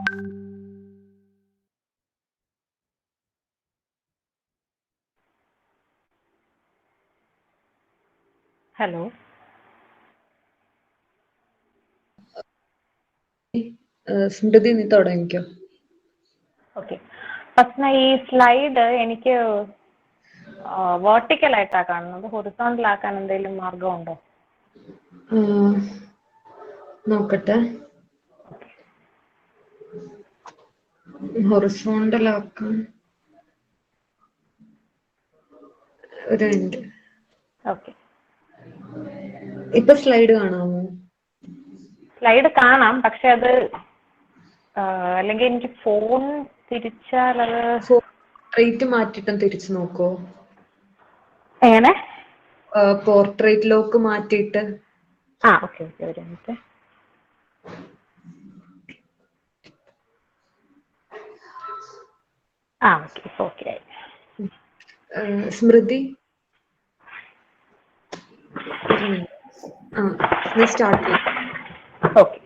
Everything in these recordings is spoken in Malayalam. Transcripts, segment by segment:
ഹലോ, സ്മൃതി നീ തുടങ്ങിക്കോ. ഓക്കെ. ഫസ്റ്റ് ഈ സ്ലൈഡ് എനിക്ക് വേർട്ടിക്കൽ ആയിട്ടാ കാണുന്നത്. ഹൊറിസോണ്ടൽ ആക്കാൻ എന്തെങ്കിലും മാർഗമുണ്ടോ? നോക്കട്ടെ. ഹൊറിസോണ്ടൽ ആക്കാൻ ഒരു മിനിറ്റ്. ഓക്കെ, ഇപ്പൊ സ്ലൈഡ് കാണാമോ? സ്ലൈഡ് കാണാം, പക്ഷെ അത് അല്ലെങ്കിൽ എനിക്ക് ഫോൺ തിരിച്ചാൽ അത് പോർട്രേറ്റ് മാറ്റിട്ടും തിരിച്ചു നോക്കോ? എങ്ങനെ? പോർട്രേറ്റ് ലോക്ക് മാറ്റിയിട്ട്. ഓക്കെ ഓക്കെ, ഒരു മിനിറ്റ്. ഓക്കെ, ഇപ്പൊ ഓക്കെ ആയി. സ്മൃതി നീ സ്റ്റാർട്ട് ചെയ്യും. ഓക്കെ.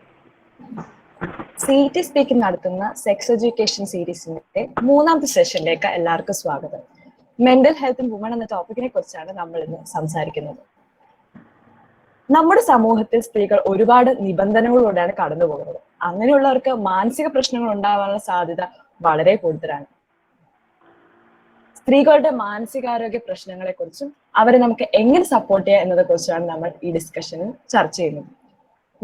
CT സ്പീക്കിംഗ് നടത്തുന്ന സെക്സ് എഡ്യൂക്കേഷൻ സീരീസിന്റെ 3ാമത്തെ സെഷനിലേക്ക് എല്ലാവർക്കും സ്വാഗതം. മെന്റൽ ഹെൽത്ത് ഇൻ വുമൺ എന്ന ടോപ്പിക്കിനെ കുറിച്ചാണ് നമ്മൾ ഇന്ന് സംസാരിക്കുന്നത്. നമ്മുടെ സമൂഹത്തിൽ സ്ത്രീകൾ ഒരുപാട് നിബന്ധനകളോടെയാണ് കടന്നു പോകുന്നത്. അങ്ങനെയുള്ളവർക്ക് മാനസിക പ്രശ്നങ്ങൾ ഉണ്ടാവാനുള്ള സാധ്യത വളരെ കൂടുതലാണ്. സ്ത്രീകളുടെ മാനസികാരോഗ്യ പ്രശ്നങ്ങളെ കുറിച്ചും അവരെ നമുക്ക് എങ്ങനെ സപ്പോർട്ട് ചെയ്യാം എന്നതെ കുറിച്ചാണ് നമ്മൾ ഈ ഡിസ്കഷനിൽ ചർച്ച ചെയ്യുന്നത്.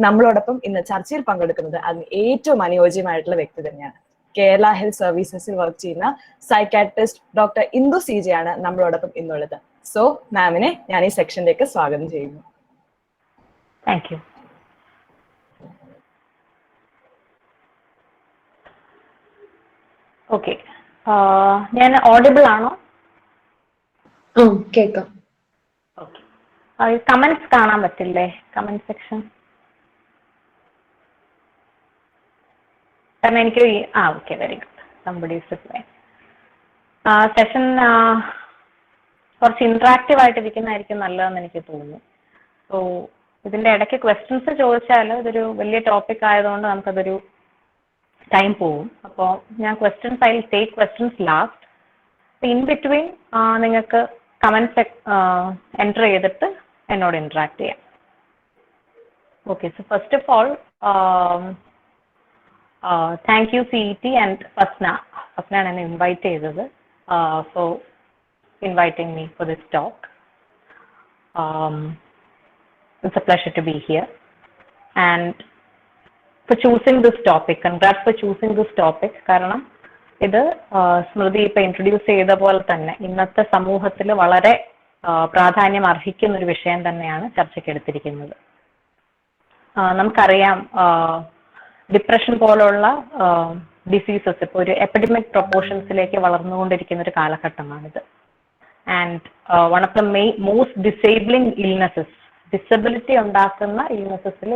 നമ്മളോടൊപ്പം ഇന്ന് ചർച്ചയിൽ പങ്കെടുക്കുന്നത് അതിന് ഏറ്റവും അനുയോജ്യമായിട്ടുള്ള വ്യക്തി തന്നെയാണ്. കേരള ഹെൽത്ത് സർവീസസിൽ വർക്ക് ചെയ്യുന്ന സൈക്കാട്രിസ്റ്റ് ഡോക്ടർ ഇന്ദു CJ ആണ് നമ്മളോടൊപ്പം ഇന്നുള്ളത്. സോ മാമിനെ ഞാൻ ഈ സെക്ഷനിലേക്ക് സ്വാഗതം ചെയ്യുന്നു. Thank you. ഓക്കെ, ഞാൻ ഓഡിബിൾ ആണോ? കേക്കാം. ഓക്കെ. കമന്റ്സ് കാണാൻ പറ്റില്ലേ? Comment section. കാരണം എനിക്ക് okay, very good. Somebody is reply. Session കുറച്ച് ഇന്ററാക്റ്റീവ് ആയിട്ടിരിക്കുന്നതായിരിക്കും നല്ലതെന്ന് എനിക്ക് തോന്നുന്നു. സോ ഇതിന്റെ ഇടയ്ക്ക് ക്വസ്റ്റ്യൻസ് ചോദിച്ചാൽ ഇതൊരു വലിയ ടോപ്പിക് ആയതുകൊണ്ട് നമുക്കതൊരു ടൈം പോവും. അപ്പോൾ ഞാൻ questions I will take questions last. In between നിങ്ങൾക്ക് കമന്റ്സ് എൻ്റർ ചെയ്തിട്ട് എന്നോട് ഇന്ററാക്ട് ചെയ്യാം. Okay, so first of all thank you CET and Fasna എന്നെ ഇൻവൈറ്റ് ചെയ്തത്. So inviting me for this talk. It's a pleasure to be here and for choosing this topic. Congrats for choosing this topic. കാരണം ഇത് സ്മൃതി ഇപ്പൊ ഇൻട്രൊഡ്യൂസ് ചെയ്ത പോലെ തന്നെ ഇന്നത്തെ സമൂഹത്തിൽ വളരെ പ്രാധാന്യം അർഹിക്കുന്ന ഒരു വിഷയം തന്നെയാണ് ചർച്ചയ്ക്ക് എടുത്തിരിക്കുന്നത്. നമുക്കറിയാം, ഡിപ്രഷൻ പോലുള്ള ഡിസീസസ് ഇപ്പോൾ ഒരു എപ്പിഡമിക് പ്രൊപ്പോർഷൻസിലേക്ക് വളർന്നുകൊണ്ടിരിക്കുന്ന ഒരു കാലഘട്ടമാണിത്. And one of the most disabling illnesses, disability ഉണ്ടാക്കുന്ന ഇൽനെസ്സസിൽ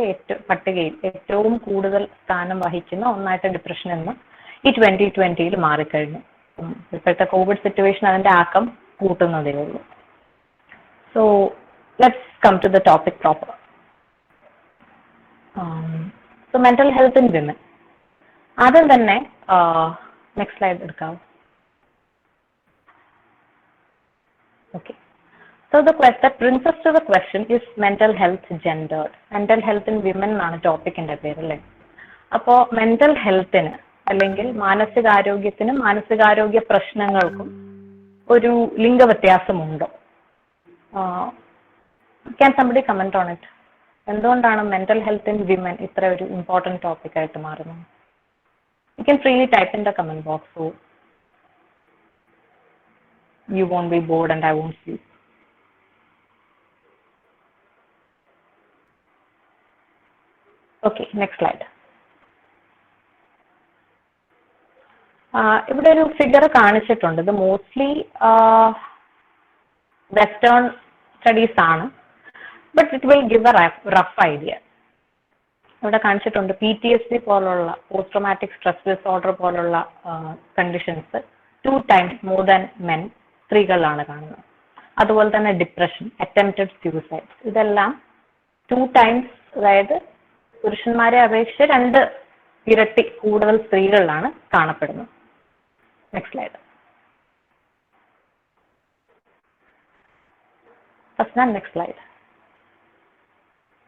പട്ടികയിൽ ഏറ്റവും കൂടുതൽ സ്ഥാനം വഹിക്കുന്ന ഒന്നായിട്ട് ഡിപ്രഷൻ എന്ന് ഈ 2020 മാറിക്കഴിഞ്ഞു. ഇപ്പോഴത്തെ കോവിഡ് സിറ്റുവേഷൻ അതിന്റെ ആക്കം കൂട്ടുന്നതേ ഉള്ളൂ. So let's come to the topic proper. So mental health in women. ആദ്യം തന്നെ നെക്സ്റ്റ് സ്ലൈഡ് എടുക്കാവോ? Okay. So the that brings us to the question, is mental health gendered? Mental health in women എന്നാണ് ടോപ്പിക്കിന്റെ പേര് അല്ലേ? അപ്പോൾ മെന്റൽ ഹെൽത്തിന് അല്ലെങ്കിൽ മാനസികാരോഗ്യത്തിനും മാനസികാരോഗ്യ പ്രശ്നങ്ങൾക്കും ഒരു ലിംഗവ്യത്യാസമുണ്ടോ? Can somebody comment on it? എന്തുകൊണ്ടാണ് മെന്റൽ ഹെൽത്ത് ഇൻ വിമൻ ഇത്ര ഒരു ഇമ്പോർട്ടൻറ്റ് ടോപ്പിക് ആയിട്ട് മാറുന്നത്? You can freely type in the comment box so you won't be bored and I won't sleep. Okay, next slide. ഇവിടെ ഒരു ഫിഗർ കാണിച്ചിട്ടുണ്ട്. ഇത് മോസ്റ്റ്ലി വെസ്റ്റേൺ സ്റ്റഡീസ് ആണ്, but it will give A rough idea. ഇവിടെ കാണിച്ചിട്ടുണ്ട് PTSD പോലുള്ള പോസ്റ്റ് ട്രോമാറ്റിക് സ്ട്രെസ് ഡിസോർഡർ പോലുള്ള conditions 2 times more than men സ്ത്രീകളിലാണ് കാണുന്നത്. അതുപോലെ തന്നെ ഡിപ്രഷൻ, അറ്റംപ്റ്റഡ് സ്യൂസൈഡ്, ഇതെല്ലാം 2 times, അതായത് പുരുഷന്മാരെ അപേക്ഷിച്ച് 2 ഇരട്ടി കൂടുതൽ സ്ത്രീകളിലാണ് കാണപ്പെടുന്നത്. Next slide. Next slide.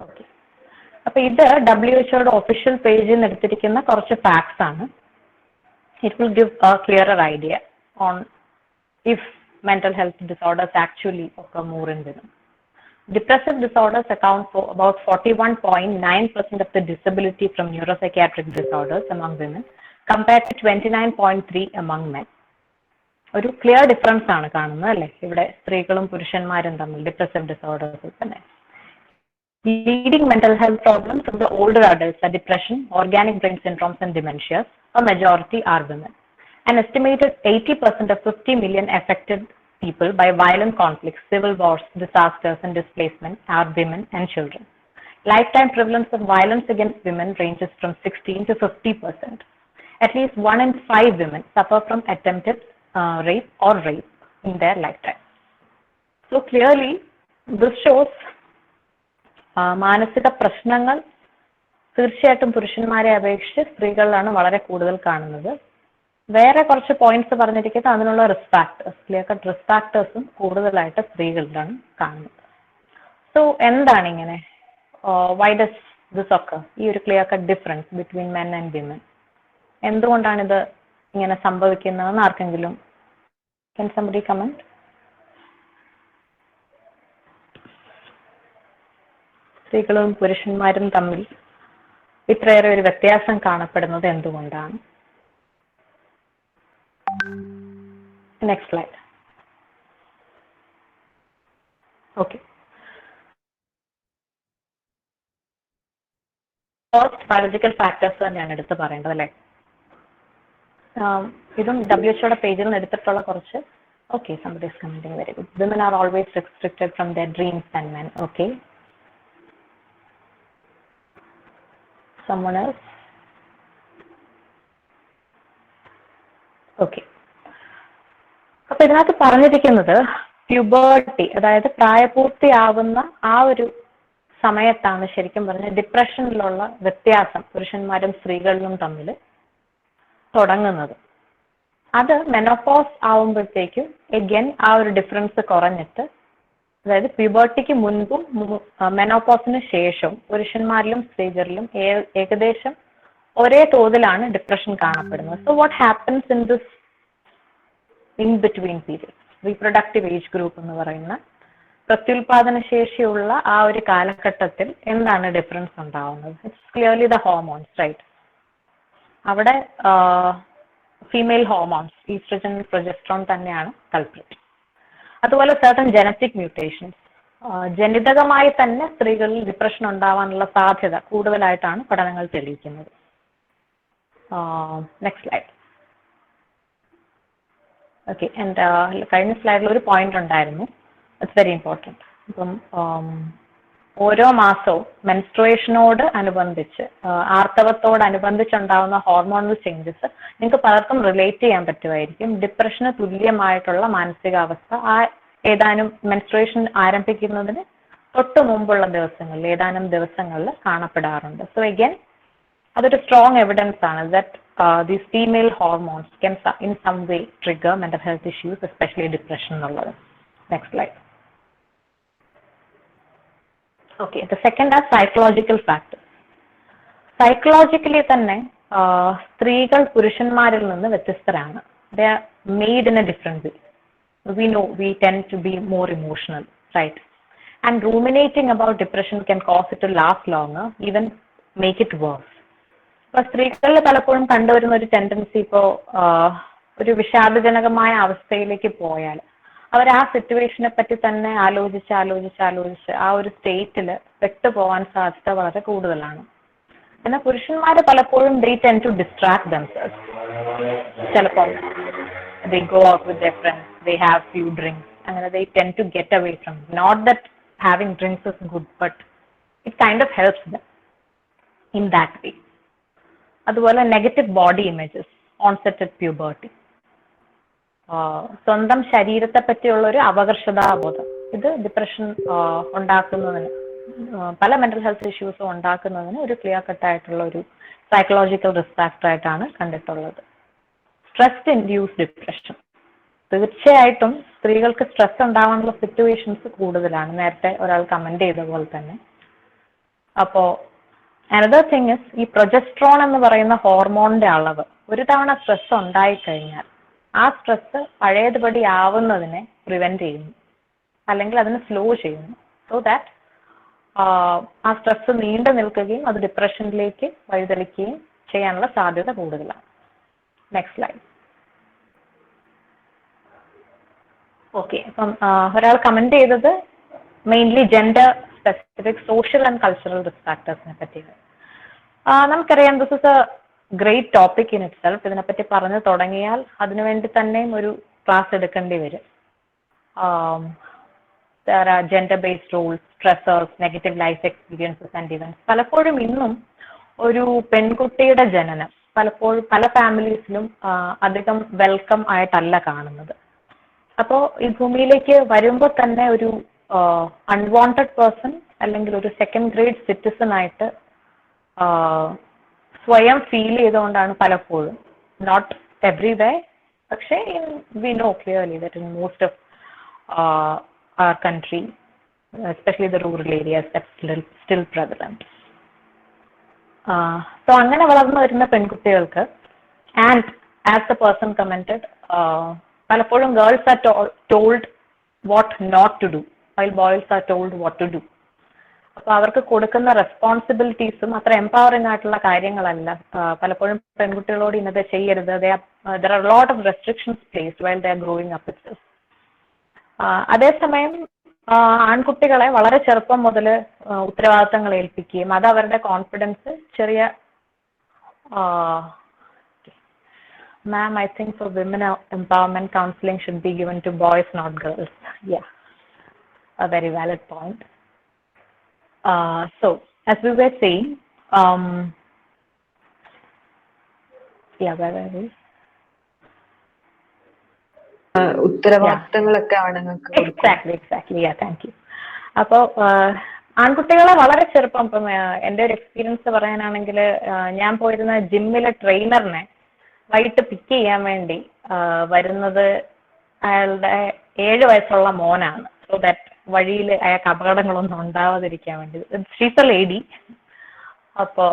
Okay, അപ്പൊ ഇത് WHO ഒഫീഷ്യൽ പേജിൽ നിന്ന് എടുത്തിരിക്കുന്ന കുറച്ച് ഫാക്ട്സ് ആണ്. It will give a clearer idea on if mental health disorders actually occur more in women. Depressive disorders account for about 41.9% of the disability from neuropsychiatric disorders among women compared to 29.3% among men. ഒരു ക്ലിയർ ഡിഫറൻസ് ആണ് കാണുന്നത് അല്ലേ ഇവിടെ സ്ത്രീകളും പുരുഷന്മാരും തമ്മിൽ ഡിപ്രസീവ് ഡിസോർഡേഴ്സിൽ തന്നെ. Leading mental health problems of the older adults are depression, organic brain syndromes and dementias. A majority are women. An estimated 80% of 50 million affected people by violent conflicts, civil wars, disasters and displacement are women and children. Lifetime prevalence of violence against women ranges from 16 to 50%. At least 1 in 5 women suffer from attempted rape or rape in their lifetime. So clearly this shows മാനസിക പ്രശ്നങ്ങൾ തീർച്ചയായിട്ടും പുരുഷന്മാരെ അപേക്ഷിച്ച് സ്ത്രീകളിലാണ് വളരെ കൂടുതൽ കാണുന്നത്. വേറെ കുറച്ച് പോയിന്റ്സ് പറഞ്ഞിരിക്കുന്നത് അതിനുള്ള risk factors, clear cut risk ഫാക്ടേഴ്സും കൂടുതലായിട്ട് സ്ത്രീകളിലാണ് കാണുന്നത്. സോ എന്താണ് ഇങ്ങനെ, വൈ ഡസ് ദിസ് ഒക്കർ, ഈ ഒരു clear cut difference between men and women, എന്തുകൊണ്ടാണിത് ഇങ്ങനെ സംഭവിക്കുന്നതെന്ന് ആർക്കെങ്കിലും can somebody comment? സ്ത്രീകളും പുരുഷന്മാരും തമ്മിൽ ഇത്രയേറെ ഒരു വ്യത്യാസം കാണപ്പെടുന്നത് എന്തുകൊണ്ടാണ്? Next slide. Okay, biological factors തന്നെയാണ് എടുത്ത് പറയേണ്ടത് അല്ലേ. ഇതും WHO പേജിൽ നിന്ന് എടുത്തിട്ടുള്ള കുറച്ച്. Okay, somebody is commenting, very good. Women are always restricted from their dreams than men. Okay, someone else? Okay, അപ്പൊ ഇതിനകത്ത് പറഞ്ഞിരിക്കുന്നത് പ്യൂബർട്ടി, അതായത് പ്രായപൂർത്തിയാവുന്ന ആ ഒരു സമയത്താണ് ശരിക്കും പറഞ്ഞ ഡിപ്രഷനിലുള്ള വ്യത്യാസം പുരുഷന്മാരും സ്ത്രീകളിലും തമ്മിൽ തുടങ്ങുന്നത്. അത് മെനോപോസ് ആവുമ്പോഴത്തേക്കും എഗെയിൻ ആ ഒരു ഡിഫറൻസ് കുറഞ്ഞിട്ട്, അതായത് പ്യൂബർട്ടിക്ക് മുൻപും മെനോപോസിന് ശേഷവും പുരുഷന്മാരിലും സ്ത്രീകളിലും ഏകദേശം ഒരേ തോതിലാണ് ഡിപ്രഷൻ കാണപ്പെടുന്നത്. So what happens in this in between period, reproductive age group എന്ന് പറയുന്ന പ്രത്യുൽപാദന ശേഷിയുള്ള ആ ഒരു കാലഘട്ടത്തിൽ എന്താണ് ഡിഫറൻസ് ഉണ്ടാവുന്നത്? It's clearly the hormones, right? അവിടെ ഫീമെയിൽ ഹോർമോൺസ് ഈസ്ട്രജൻ, പ്രൊജസ്ട്രോൺ തന്നെയാണ് കൾപ്രിറ്റ്. അതുപോലെ സർട്ടൻ ജനറ്റിക് മ്യൂട്ടേഷൻസ്, ജനിതകമായി തന്നെ സ്ത്രീകളിൽ ഡിപ്രഷൻ ഉണ്ടാവാനുള്ള സാധ്യത കൂടുതലായിട്ടാണ് പഠനങ്ങൾ തെളിയിക്കുന്നത്. Next slide. ഓക്കെ, ആൻഡ് കഴിഞ്ഞ സ്ലൈഡിൽ ഒരു പോയിന്റ് ഉണ്ടായിരുന്നു, ഇറ്റ്സ് വെരി ഇമ്പോർട്ടൻറ്റ്. ഇപ്പം ഓരോ മാസവും മെൻസ്ട്രുവേഷനോട് അനുബന്ധിച്ച്, ആർത്തവത്തോടനുബന്ധിച്ചുണ്ടാകുന്ന ഹോർമോണൽ ചേഞ്ചസ് നിങ്ങൾക്ക് പലർക്കും റിലേറ്റ് ചെയ്യാൻ പറ്റുമായിരിക്കും. ഡിപ്രഷന് തുല്യമായിട്ടുള്ള മാനസികാവസ്ഥ ആ ഏതാനും മെൻസ്ട്രുവേഷൻ ആരംഭിക്കുന്നതിന് തൊട്ട് മുമ്പുള്ള ദിവസങ്ങളിൽ, ഏതാനും ദിവസങ്ങളിൽ കാണപ്പെടാറുണ്ട്. സോ അഗൈൻ അതൊരു സ്ട്രോങ് എവിഡൻസ് ആണ് that these female hormones can in some way trigger mental health issues, especially depression എന്നുള്ളത്. Next slide. Okay, the second are psychological factors. Psychologically തന്നെ സ്ത്രീകൾ പുരുഷന്മാരിൽ നിന്ന് വ്യത്യസ്തരാണ്. They are made in a different way. We know we tend to be more emotional, right? And ruminating about depression can cause it to last longer, even make it worse. ഇപ്പൊ സ്ത്രീകളിൽ പലപ്പോഴും കണ്ടുവരുന്ന ഒരു ടെൻഡൻസി, ഇപ്പോ ഒരു വിഷാദജനകമായ അവസ്ഥയിലേക്ക് പോയാൽ അവർ ആ സിറ്റുവേഷനെ പറ്റി തന്നെ ആലോചിച്ച് ആ ഒരു സ്റ്റേറ്റിൽ പെട്ടുപോകാൻ സാധ്യത വളരെ കൂടുതലാണ്. എന്നാൽ പുരുഷന്മാര് പലപ്പോഴും they tend to distract themselves. ചിലപ്പോൾ they go out with their friends, they have few drinks, അങ്ങനെ they tend to get away from it. Not that having drinks is good, but it kind of helps them in that way. അതുപോലെ negative body images, onset at puberty, സ്വന്തം ശരീരത്തെ പറ്റിയുള്ള ഒരു അപകർഷതാബോധം, ഇത് ഡിപ്രഷൻ ഉണ്ടാക്കുന്നതിന്, പല മെന്റൽ ഹെൽത്ത് ഇഷ്യൂസും ഉണ്ടാക്കുന്നതിന് ഒരു ക്ലിയർ കട്ടായിട്ടുള്ള ഒരു സൈക്കോളജിക്കൽ റിസ്ക് ഫാക്ടർ ആയിട്ടാണ് കണ്ടിട്ടുള്ളത്. സ്ട്രെസ് ഇൻഡ്യൂസ്ഡ് ഡിപ്രഷൻ, തീർച്ചയായിട്ടും സ്ത്രീകൾക്ക് സ്ട്രെസ് ഉണ്ടാവാനുള്ള സിറ്റുവേഷൻസ് കൂടുതലാണ്, നേരത്തെ ഒരാൾ കമന്റ് ചെയ്ത പോലെ തന്നെ. അപ്പോ അനദർ തിങ് ഇസ്, ഈ പ്രൊജസ്ട്രോൺ എന്ന് പറയുന്ന ഹോർമോണിന്റെ അളവ് ഒരു തവണ സ്ട്രെസ് ഉണ്ടായിക്കഴിഞ്ഞാൽ ആ സ്ട്രെസ് പഴയതുപടി ആവുന്നതിനെ പ്രിവെന്റ് ചെയ്യുന്നു, അല്ലെങ്കിൽ അതിനെ സ്ലോ ചെയ്യുന്നു. സോ ദാറ്റ് ആ സ്ട്രെസ് നീണ്ടു നിൽക്കുകയും അത് ഡിപ്രഷനിലേക്ക് വഴിതെളിക്കുകയും ചെയ്യാനുള്ള സാധ്യത കൂടുതലാണ്. Next slide. ഓക്കെ, അപ്പം ഒരാൾ കമന്റ് ചെയ്തത് mainly gender specific social and cultural risk ഫാക്ടേഴ്സിനെ പറ്റിയാണ്. നമുക്കറിയാം, this is a great topic in itself. ഇതിനെപ്പറ്റി പറഞ്ഞു തുടങ്ങിയാൽ അതിനുവേണ്ടി തന്നെയും ഒരു ക്ലാസ് എടുക്കേണ്ടി വരും. There are gender-based roles, stressors, negative life experiences and events. പലപ്പോഴും ഇന്നും ഒരു പെൺകുട്ടിയുടെ ജനനം പലപ്പോഴും പല ഫാമിലീസിലും അധികം വെൽക്കം ആയിട്ടല്ല കാണുന്നത്. അപ്പോൾ ഈ ഭൂമിയിലേക്ക് വരുമ്പോൾ തന്നെ ഒരു അൺവാണ്ടഡ് പേഴ്സൺ അല്ലെങ്കിൽ ഒരു സെക്കൻഡ് ഗ്രേഡ് സിറ്റിസൺ ആയിട്ട് സ്വയം ഫീൽ ചെയ്തുകൊണ്ടാണ് പലപ്പോഴും, നോട്ട് എവ്രിവേ, പക്ഷേ we know clearly that in most of our country, especially the rural areas, that's still prevalent. So അങ്ങനെ വളർന്നു വരുന്ന പെൺകുട്ടികൾക്ക്, and as the person commented, പലപ്പോഴും girls are told what not to do while boys are told what to do. അപ്പൊ അവർക്ക് കൊടുക്കുന്ന റെസ്പോൺസിബിലിറ്റീസും അത്ര എംപവറിംഗ് ആയിട്ടുള്ള കാര്യങ്ങളല്ല. പലപ്പോഴും പെൺകുട്ടികളോട് ഇന്നത് ചെയ്യരുത്, there are a lot of restrictions placed while they are growing up itself. അതേസമയം ആൺകുട്ടികളെ വളരെ ചെറുപ്പം മുതൽ ഉത്തരവാദിത്തങ്ങൾ ഏൽപ്പിക്കുകയും അത് അവരുടെ കോൺഫിഡൻസ് ചെറിയ ma'am, I think for women empowerment counselling should be given to boys not girls. Yeah, a very valid point. So as we were saying, where were we? ഉത്തരവാദിത്തങ്ങളൊക്കെ ആണുങ്ങൾക്ക്. എക്സാക്ട്ലി. Thank you. അപ്പോൾ ആൺകുട്ടികളെ വളരെ ചെറുപ്പം, ഇപ്പം എൻ്റെ ഒരു എക്സ്പീരിയൻസ് പറയാനാണെങ്കിൽ, ഞാൻ പോയിരുന്ന ജിമ്മിലെ ട്രെയിനറിനെ വൈകിട്ട് പിക്ക് ചെയ്യാൻ വേണ്ടി വരുന്നത് അയാളുടെ 7 വയസ്സുള്ള മോനാണ്. സോ ദാറ്റ് വഴിയിൽ അയാൾക്ക് അപകടങ്ങളൊന്നും ഉണ്ടാവാതിരിക്കാൻ വേണ്ടി. She's a lady. അപ്പൊ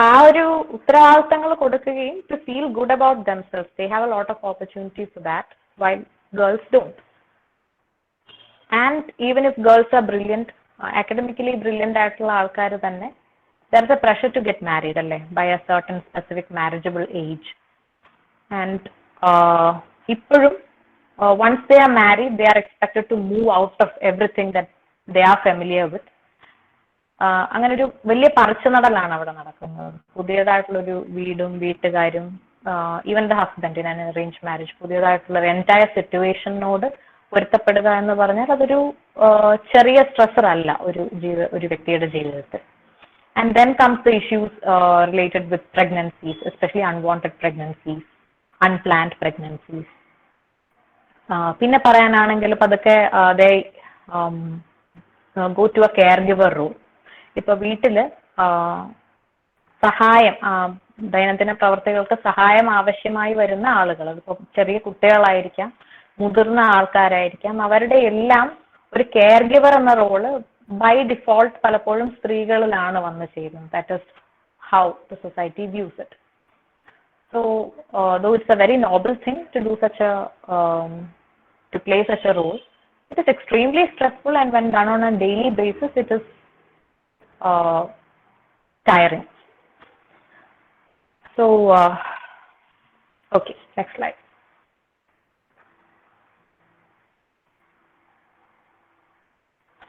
ആ ഒരു ഉത്തരവാദിത്തങ്ങൾ കൊടുക്കുകയും to feel good about damsels. They have a lot of opportunities for that while girls don't. And even if girls are brilliant, academically brilliant ആയിട്ടുള്ള ആൾക്കാർ തന്നെ, there is a pressure to get married അല്ലേ, by a certain specific marriageable age. And ഇപ്പോഴും once they are married, they are expected to move out of everything that they are familiar with. അങ്ങനെ ഒരു വലിയ പറിച്ചുനടലാണ് അവിടെ നടക്കുന്നത്. പുതിയതായിട്ടുള്ളൊരു വീടും വീട്ടുകാരും, even the husband in an arrange marriage, പുതിയതായിട്ടുള്ള എൻറ്റയർ സിറ്റുവേഷനോട് പൊരുത്തപ്പെടുക എന്ന് പറഞ്ഞാൽ അതൊരു ചെറിയ സ്ട്രെസർ അല്ല ഒരു വ്യക്തിയുടെ ജീവിതത്തിൽ. And then comes the issues related with pregnancies, especially unwanted pregnancies, unplanned pregnancies. പിന്നെ പറയാനാണെങ്കിൽ പതുക്കെ they go to a care giver role. ഇപ്പൊ വീട്ടില് സഹായം, ദൈനംദിന പ്രവർത്തികൾക്ക് സഹായം ആവശ്യമായി വരുന്ന ആളുകൾ, അതിപ്പോ ചെറിയ കുട്ടികളായിരിക്കാം, മുതിർന്ന ആൾക്കാരായിരിക്കാം, അവരുടെ എല്ലാം ഒരു കെയർ ഗിവർ എന്ന റോള് ബൈ ഡിഫോൾട്ട് പലപ്പോഴും സ്ത്രീകളിലാണ് വന്ന് ചെയ്യുന്നത്. That is how the society views it. So though it's a very noble thing to do such a to play such a role, it is extremely stressful, and when done on a daily basis it is tiring. So okay, next slide.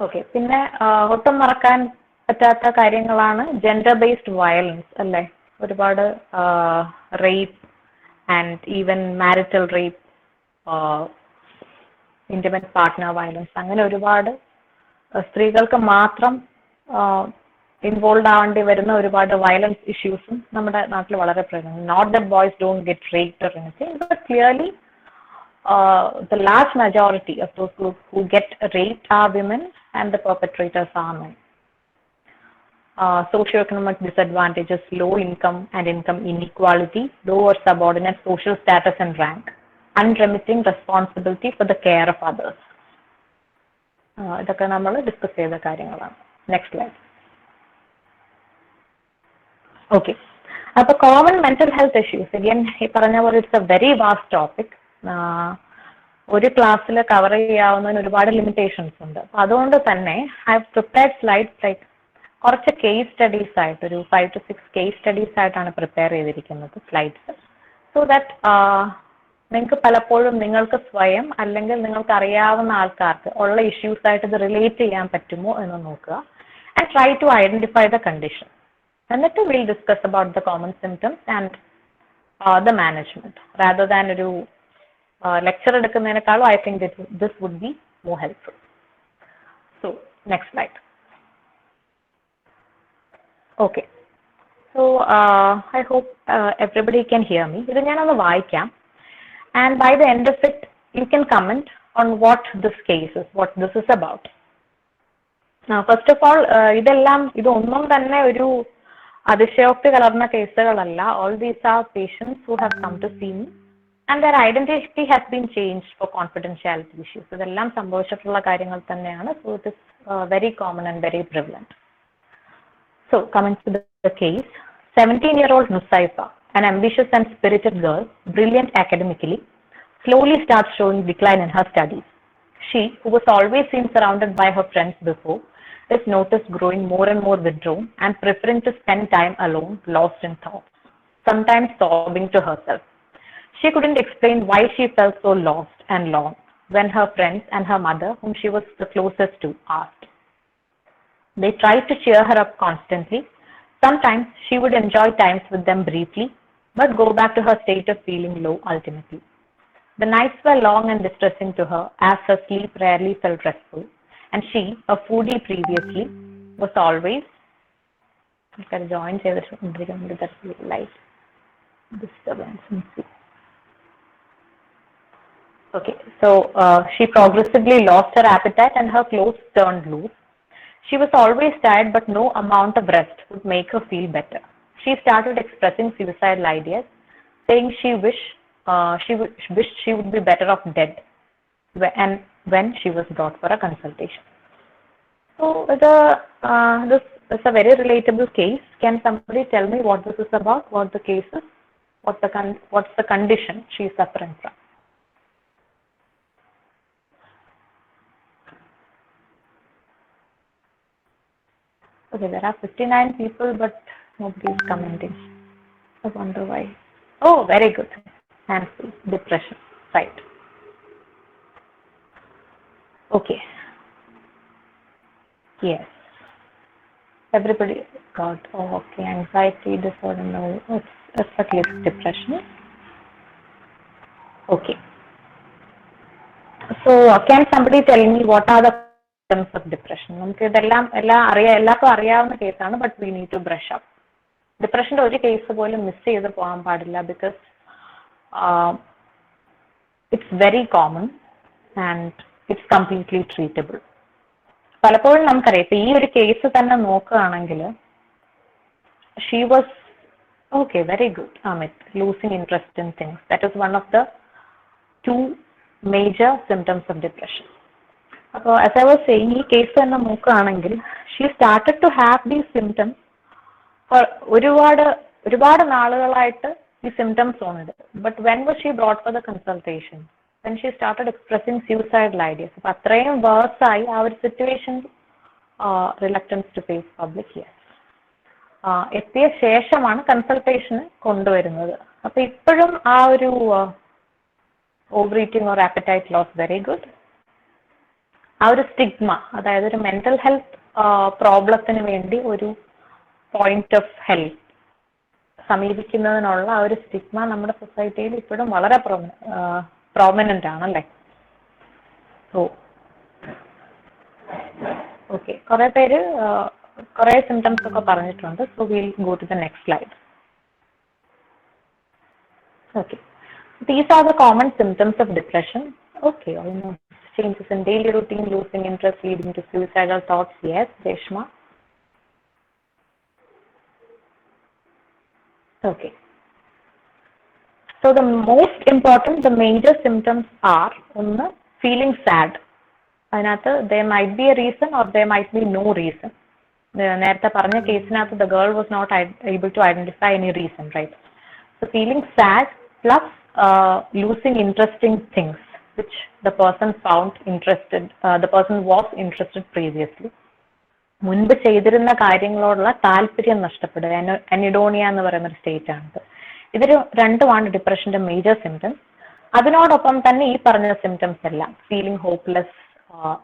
Okay, പിന്നെ ഒട്ടും മറക്കാൻ പറ്റാത്ത കാര്യങ്ങളാണ് ജെൻഡർ ബേസ്ഡ് വയലൻസ് അല്ലേ. ഒരുപാട് rape and even marital rape, intimate partner violence, അങ്ങനെ ഒരുപാട് സ്ത്രീകൾക്ക് മാത്രം ഇൻവോൾവ് ആവേണ്ടി വരുന്ന ഒരുപാട് വയലൻസ് ഇഷ്യൂസും നമ്മുടെ നാട്ടിൽ വളരെ പ്രധാനം. Not that boys don't get raped or anything, but clearly the large majority of those who get raped are women and the perpetrators are men. socioeconomic disadvantages, low income and income inequality, low or subordinate social status and rank, unremitting responsibility for the care of others. ഇതൊക്കെ നമ്മൾ ഡിസ്കസ് ചെയ്ത കാര്യങ്ങളാണ്. Next slide. ഓക്കെ, അപ്പൊ common mental health issues again ഈ പറഞ്ഞ പോലെ it's a very vast topic. ഒരു ക്ലാസ്സിൽ കവർ ചെയ്യാവുന്നതിന് ഒരുപാട് ലിമിറ്റേഷൻസ് ഉണ്ട്. അപ്പൊ അതുകൊണ്ട് തന്നെ I have prepared slides like കുറച്ച് കേസ് സ്റ്റഡീസ് ആയിട്ട്, ഒരു 5 to 6 കേസ് സ്റ്റഡീസ് ആയിട്ടാണ് പ്രിപ്പയർ ചെയ്തിരിക്കുന്നത് സ്ലൈഡ്സ്. സോ ദാറ്റ് നിങ്ങൾക്ക് പലപ്പോഴും നിങ്ങൾക്ക് സ്വയം അല്ലെങ്കിൽ നിങ്ങൾക്ക് അറിയാവുന്ന ആൾക്കാർക്ക് ഉള്ള ഇഷ്യൂസ് ആയിട്ട് ഇത് റിലേറ്റ് ചെയ്യാൻ പറ്റുമോ എന്ന് നോക്കുക. And try to identify the condition. എന്നിട്ട് will discuss about the common symptoms and the management rather than ഒരു lecture എടുക്കുന്നതിനേക്കാളും I think that this would be more helpful. So next slide. Okay, so I hope everybody can hear me. ഇത് ഞാനൊന്ന് വായിക്കാം, and by the end of it you can comment on what this case is, what this is about. Now first of all, ഇതൊന്നും തന്നെ ഒരു അതിശയോക്തി കലർന്ന കേസുകളല്ല. All these are patients who have come to see me and their identity has been changed for confidentiality issues. ഇതെല്ലാം സംഭവിച്ചിട്ടുള്ള കാര്യങ്ങൾ തന്നെയാണ്. So it is very common and very prevalent. So coming to the case, 17-year-old Nusaifa, an ambitious and spirited girl, brilliant academically, slowly starts showing decline in her studies. She, who was always seen surrounded by her friends before, is noticed growing more and more withdrawn and preferring to spend time alone, lost in thoughts, sometimes sobbing to herself. She couldn't explain why she felt so lost and alone when her friends and her mother, whom she was the closest to, asked. They tried to cheer her up constantly. Sometimes she would enjoy times with them briefly, but go back to her state of feeling low ultimately. The nights were long and distressing to her, as her sleep rarely felt restful, and she, a foodie previously, was always light disturbance. Okay, so she progressively lost her appetite and her clothes turned loose. She was always tired, but no amount of rest would make her feel better. She started expressing suicidal ideas, saying she wished she would be better off dead, and when she was brought for a consultation. So this is a very relatable case. Can somebody tell me what this is about, what the case is, what's the condition she is suffering from? Okay, there are 59 people, but nobody is commenting. I wonder why. Oh, very good. Nancy, depression, right. Okay. Yes. Everybody got, okay, anxiety disorder, no, it's at least depression. Okay. So, can somebody tell me what are the symptoms of depression? നമുക്ക് എല്ലാവർക്കും അറിയാവുന്ന കേസാണ്, but we need to brush up. ഡിപ്രഷന്റെ ഒരു കേസ് പോലും മിസ് ചെയ്ത് പോകാൻ പാടില്ല, because it's very common and it's completely treatable. പലപ്പോഴും നമുക്കറിയാം, ഇപ്പൊ ഈ ഒരു കേസ് തന്നെ നോക്കുകയാണെങ്കിൽ she was okay, very good, Amit, losing interest in things. That is one of the 2 major symptoms of depression. So as I was saying, ഈ കേസ് തന്നെ നോക്കുകയാണെങ്കിൽ she started to have these symptoms for ഒരുപാട് നാളുകളായിട്ട് ഈ symptoms തോന്നുന്നത്. But when was she brought for the consultation? When she started expressing suicidal ideas. അപ്പൊ അത്രയും worse ആയി ആ ഒരു situation, reluctance to face public, yes, എത്തിയ ശേഷമാണ് കൺസൾട്ടേഷന് കൊണ്ടുവരുന്നത്. അപ്പൊ ഇപ്പോഴും ആ ഒരു over eating or appetite loss, very good, ആ ഒരു സ്റ്റിഗ്മ, അതായത് ഒരു മെന്റൽ ഹെൽത്ത് പ്രോബ്ലത്തിന് വേണ്ടി ഒരു പോയിന്റ് ഓഫ് ഹെൽത്ത് സമീപിക്കുന്നതിനുള്ള ആ ഒരു സ്റ്റിഗ്മ നമ്മുടെ സൊസൈറ്റിയിൽ ഇപ്പോഴും വളരെ പ്രോമിനന്റ് ആണല്ലേ. സോ ഓക്കെ, കുറെ പേര് കുറെ സിംറ്റംസ് ഒക്കെ പറഞ്ഞിട്ടുണ്ട്. So will go to the next slide. Okay, these are the common symptoms of depression. Okay, almost changes in daily routine, losing interest leading to suicidal thoughts. Yes, Reshma. Okay. So the most important, the major symptoms are ഒന്ന് feeling sad. അതിനകത്ത് there might be a reason or there might be no reason. നേരത്തെ പറഞ്ഞ കേസിനകത്ത് the girl was not able to identify any reason, right? So feeling sad plus losing interesting things which the person found interested, the person was interested previously. മുൻപ് ചെയ്തിരുന്ന കാര്യങ്ങളോടുള്ള താല്പര്യം നഷ്ടപ്പെടുക, അനിഡോണിയ എന്ന് പറയുന്ന ഒരു സ്റ്റേറ്റ് ആണിത്. ഇതൊരു രണ്ടുമാണ് ഡിപ്രഷന്റെ മേജർ സിംറ്റംസ്. അതിനോടൊപ്പം തന്നെ ഈ പറഞ്ഞ സിംറ്റംസ് എല്ലാം feeling hopeless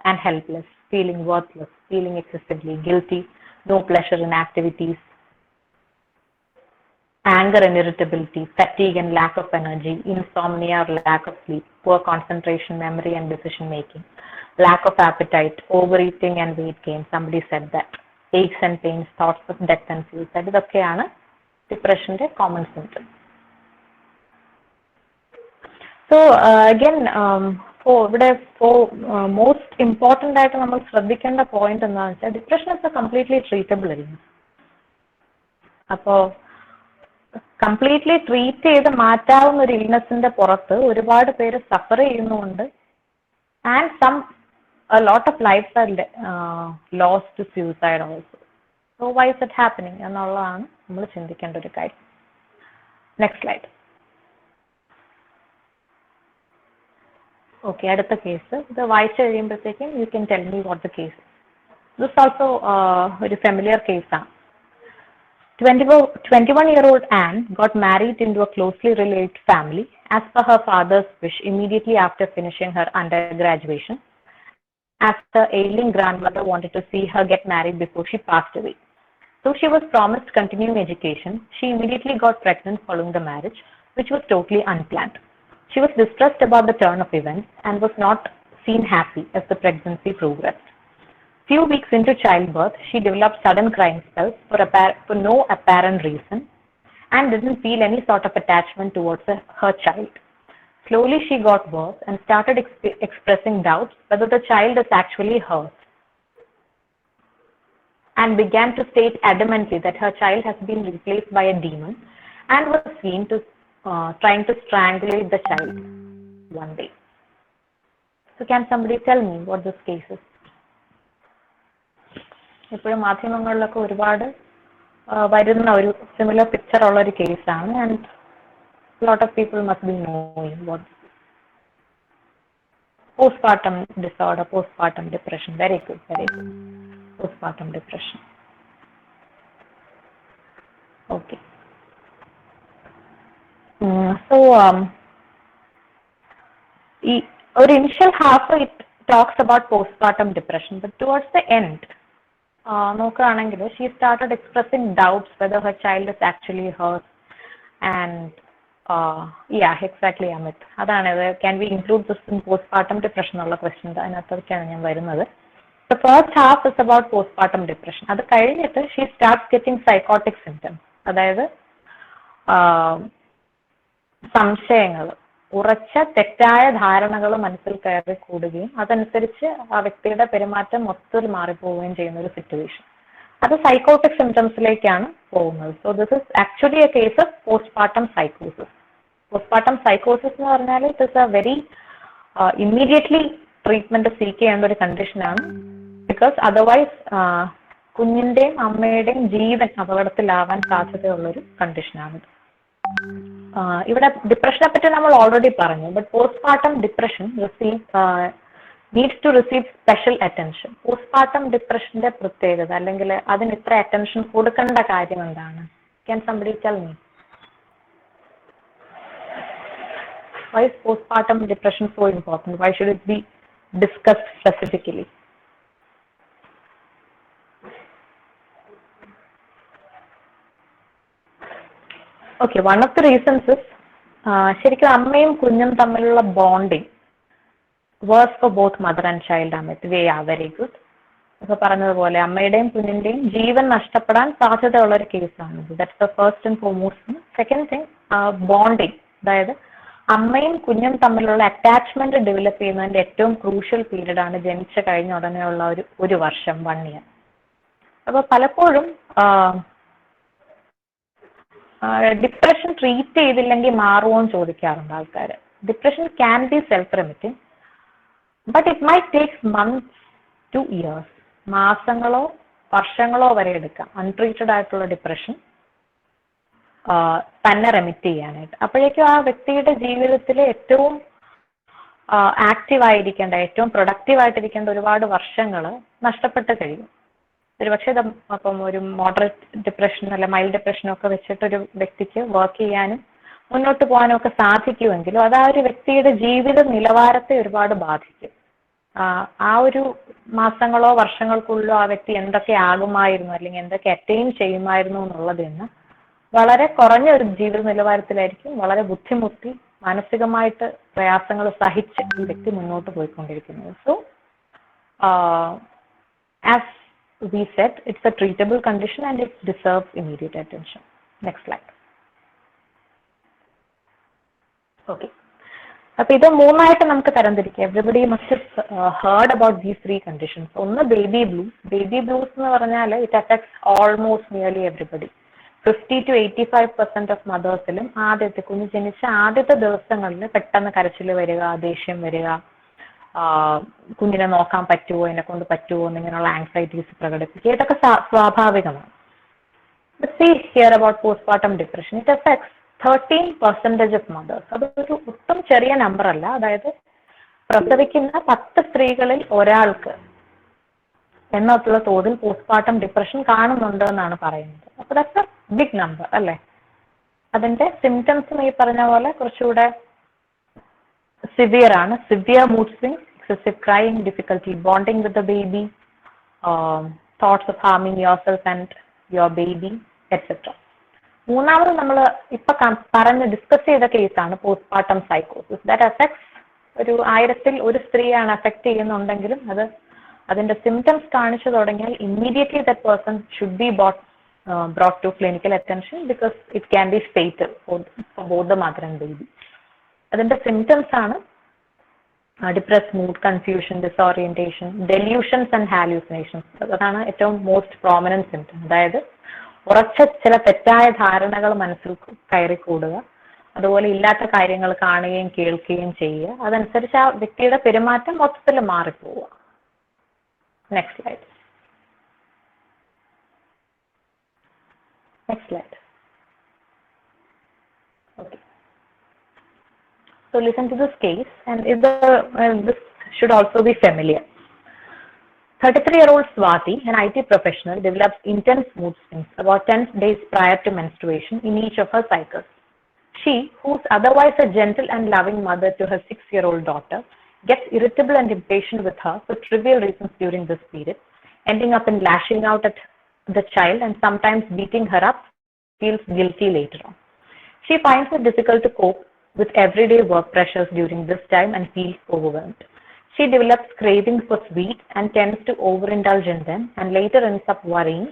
and helpless, feeling worthless, feeling excessively guilty, no pleasure in activities, anger and irritability, fatigue and lack of energy, insomnia or lack of sleep, poor concentration, memory and decision making, lack of appetite, overeating and weight gain. Somebody said that. Aches and pains, thoughts of death and suicide. ഇതൊക്കെയാണ് ഡിപ്രഷന്റെ കോമൺ സിംറ്റംസ്. സോ അഗൈൻ ഇവിടെ മോസ്റ്റ് ഇമ്പോർട്ടൻ്റ് ആയിട്ട് നമ്മൾ ശ്രദ്ധിക്കേണ്ട പോയിന്റ് എന്താണെന്ന് വെച്ചാൽ ഡിപ്രഷൻ ഇസ് കംപ്ലീറ്റ്ലി ട്രീറ്റബിൾ ഇല്ല. അപ്പോൾ കംപ്ലീറ്റ്ലി ട്രീറ്റ് ചെയ്ത് മാറ്റാവുന്ന ഒരു ഇൽനെസിന്റെ പുറത്ത് ഒരുപാട് പേര് സഫർ ചെയ്യുന്നുണ്ട്. And a lot of lives are lost to suicide also. So why is it happening എന്നുള്ളതാണ് നമ്മൾ ചിന്തിക്കേണ്ട ഒരു കാര്യം. Next slide. ഓക്കെ, അടുത്ത കേസ് ഇത് വായിച്ചു കഴിയുമ്പോഴത്തേക്കും you can tell me what the case. This also ഒരു ഫെമിലിയർ കേസാണ്. 21-year-old Anne got married into a closely related family as per her father's wish immediately after finishing her undergraduation, as her ailing grandmother wanted to see her get married before she passed away. So she was promised continuing education. She immediately got pregnant following the marriage, which was totally unplanned. She was distressed about the turn of events and was not seen happy as the pregnancy progressed. Few weeks into childbirth, she developed sudden crying spells for no apparent reason and didn't feel any sort of attachment towards her child. Slowly, she got worse and started expressing doubts whether the child is actually hers, and began to state adamantly that her child has been replaced by a demon and was seen to trying to strangulate the child one day. So can somebody tell me what this case is? ഇപ്പോഴും മാധ്യമങ്ങളിലൊക്കെ ഒരുപാട് വരുന്ന ഒരു സിമിലർ പിക്ചർ ഉള്ള ഒരു കേസാണ്. And lot of people must be knowing what postpartum disorder, postpartum depression. Very good, very good. Postpartum depression. Okay. So our initial half it talks about postpartum depression, but towards the end നോക്കുകയാണെങ്കിൽ she started expressing doubts whether her child is actually hers. And yeah, exactly, Amit. അതാണ് can we include this in postpartum depression ഉള്ള ക്വസ്റ്റ്യൻ അതിനകത്തൊക്കെയാണ് ഞാൻ വരുന്നത്. The first half is about postpartum depression. അത് കഴിഞ്ഞിട്ട് she starts getting psychotic symptoms. അതായത് സംശയങ്ങൾ, ഉറച്ച തെറ്റായ ധാരണകൾ മനസ്സിൽ കയറി കൂടുകയും അതനുസരിച്ച് ആ വ്യക്തിയുടെ പെരുമാറ്റം മൊത്തത്തിൽ മാറിപ്പോവുകയും ചെയ്യുന്ന ഒരു സിറ്റുവേഷൻ. അത് സൈക്കോട്ടിക് സിംറ്റംസിലേക്കാണ് പോകുന്നത്. So this is actually A case of postpartum സൈക്കോസിസ്. Postpartum സൈക്കോസിസ് എന്ന് പറഞ്ഞാൽ it is a very immediately treatment seek ചെയ്യേണ്ട ഒരു കണ്ടീഷനാണ്. ബിക്കോസ് അതർവൈസ് കുഞ്ഞിന്റെയും അമ്മയുടെയും ജീവൻ അപകടത്തിലാവാൻ സാധ്യതയുള്ളൊരു കണ്ടീഷനാണിത്. ഇവിടെ ഡിപ്രഷനെ പറ്റി നമ്മൾ ഓൾറെഡി പറഞ്ഞു. But postpartum depression needs to receive special attention. Postpartum ഡിപ്രഷന്റെ പ്രത്യേകത അല്ലെങ്കിൽ അതിന് ഇത്ര അറ്റൻഷൻ കൊടുക്കേണ്ട കാര്യം എന്താണ്? Can somebody tell me? Why is postpartum depression so important? Why should it be discussed specifically? Okay, one of the reasons is ശരിക്കും അമ്മയും കുഞ്ഞും തമ്മിലുള്ള bonding works for both mother and child. Amit, very good. ഇപ്പൊ പറഞ്ഞതുപോലെ അമ്മയുടെയും കുഞ്ഞിന്റെയും ജീവൻ നഷ്ടപ്പെടാൻ സാധ്യതയുള്ള ഒരു കേസാണ്. That's the first and foremost. Second thing, bonding. അതായത് അമ്മയും കുഞ്ഞും തമ്മിലുള്ള അറ്റാച്ച്മെന്റ് ഡെവലപ്പ് ചെയ്യുന്നതിന്റെ ഏറ്റവും ക്രൂഷ്യൽ പീരീഡ് ആണ് ജനിച്ച കഴിഞ്ഞ ഉടനെയുള്ള ഒരു വർഷം, 1 year. അപ്പൊ പലപ്പോഴും ഡിപ്രഷൻ ട്രീറ്റ് ചെയ്തില്ലെങ്കിൽ മാറുമോ എന്ന് ചോദിക്കാറുണ്ട് ആൾക്കാർ. Depression can be self remitting, but it might takes months to years. മാസങ്ങളോ വർഷങ്ങളോ വരെ എടുക്കാം അൺട്രീറ്റഡ് ആയിട്ടുള്ള ഡിപ്രഷൻ തന്നെ റെമിറ്റ് ചെയ്യാനായിട്ട്. അപ്പോഴേക്കും ആ വ്യക്തിയുടെ ജീവിതത്തിൽ ഏറ്റവും ആക്റ്റീവ് ആയിരിക്കേണ്ട, ഏറ്റവും പ്രൊഡക്റ്റീവ് ആയിട്ടിരിക്കേണ്ട ഒരുപാട് വർഷങ്ങൾ നഷ്ടപ്പെട്ട് കഴിയും. ഒരുപക്ഷെ അപ്പം ഒരു മോഡറേറ്റ് ഡിപ്രഷൻ അല്ലെ മൈൽഡ് ഡിപ്രഷനും ഒക്കെ വെച്ചിട്ട് ഒരു വ്യക്തിക്ക് വർക്ക് ചെയ്യാനും മുന്നോട്ട് പോകാനും ഒക്കെ സാധിക്കുമെങ്കിലും അത് ആ ഒരു വ്യക്തിയുടെ ജീവിത നിലവാരത്തെ ഒരുപാട് ബാധിക്കും. ആ ഒരു മാസങ്ങളോ വർഷങ്ങൾക്കുള്ളോ ആ വ്യക്തി എന്തൊക്കെ ആകുമായിരുന്നു അല്ലെങ്കിൽ എന്തൊക്കെ അറ്റൈൻ ചെയ്യുമായിരുന്നു എന്നുള്ളത് തന്നെ വളരെ കുറഞ്ഞ ഒരു ജീവിത നിലവാരത്തിലായിരിക്കും വളരെ ബുദ്ധിമുട്ടി മാനസികമായിട്ട് പ്രയാസങ്ങൾ സഹിച്ച് വ്യക്തി മുന്നോട്ട് പോയിക്കൊണ്ടിരിക്കുന്നത്. So as we said, it's a treatable condition and it deserves immediate attention. Next slide. Okay. അപ്പൊ ഇത് മൂന്നായിട്ട് നമുക്ക് തരംതിരിക്കാം. Everybody must heard about these 3 conditions. ഒന്ന് ബേബി ബ്ലൂസ്. ബേബി ബ്ലൂസ് എന്ന് പറഞ്ഞാൽ it affects almost nearly everybody. 50 to 85% of മദേഴ്സിലും ആദ്യത്തെ കുഞ്ഞ് ജനിച്ച ആദ്യത്തെ ദിവസങ്ങളിൽ പെട്ടെന്ന് കരച്ചിൽ വരിക, ദേഷ്യം വരിക, കുഞ്ഞിനെ നോക്കാൻ പറ്റുമോ, എന്നെ കൊണ്ട് പറ്റുമോ എന്നിങ്ങനെയുള്ള ആങ്സൈറ്റീസ് പ്രകടിപ്പിക്കുക, ഇതൊക്കെ സ്വാഭാവികമാണ്. See here about postpartum depression. It affects 13% of mothers. അതൊരു ഒട്ടും ചെറിയ നമ്പർ അല്ല. അതായത് പ്രസവിക്കുന്ന 10 സ്ത്രീകളിൽ ഒരാൾക്ക് എന്നുള്ള തോതിൽ പോസ്റ്റ്പാർട്ടം ഡിപ്രഷൻ കാണുന്നുണ്ട് എന്നാണ് പറയുന്നത്. അപ്പൊ ദാറ്റ്സ് എ ബിഗ് നമ്പർ അല്ലേ. അതിന്റെ സിംറ്റംസും ഈ പറഞ്ഞ പോലെ കുറച്ചുകൂടെ സിവിയർ ആണ്. Severe mood swings, excessive crying, difficulty bonding with the baby, thoughts of harming yourself and your baby, etc. മൂന്നാമത് നമ്മൾ ഇപ്പൊ ഡിസ്കസ് ചെയ്ത കേസാണ് പോസ്റ്റ്പാർട്ടം സൈക്കോസിസ്. ദാറ്റ് അഫക്ട്സ് ഒരു 1000-1 സ്ത്രീയാണ് അഫക്ട് ചെയ്യുന്നുണ്ടെങ്കിലും അത് അതിന്റെ സിംറ്റംസ് കാണിച്ചു തുടങ്ങിയാൽ immediately that person should be brought to clinical attention because it can be fatal for both the mother and baby. അതിന്റെ സിംറ്റംസ് ആണ് depress mood, confusion, disorientation, delusions and hallucinations. അതാണ് ഏറ്റവും മോസ്റ്റ് പ്രോമിനന്റ് സിംറ്റം. അതായത് ഉറച്ച ചില തെറ്റായ ധാരണകൾ മനസ്സിൽ കയറിക്കൂടുക, അതുപോലെ ഇല്ലാത്ത കാര്യങ്ങൾ കാണുകയും കേൾക്കുകയും ചെയ്യുക, അതനുസരിച്ച് ആ വ്യക്തിയുടെ പെരുമാറ്റം മൊത്തത്തിൽ മാറിപ്പോവുക. Next slide. Next slide. Okay. So listen to this case, and this should also be familiar. 33-year-old Swati, an IT professional, develops intense mood swings about 10 days prior to menstruation in each of her cycles. She, who's otherwise a gentle and loving mother to her 6-year-old daughter, gets irritable and impatient with her for trivial reasons during this period, ending up in lashing out at the child and sometimes beating her up, feels guilty later on. She finds it difficult to cope with everyday work pressures during this time and feels overwhelmed. She develops cravings for sweet and tends to overindulge in them and later ends up worrying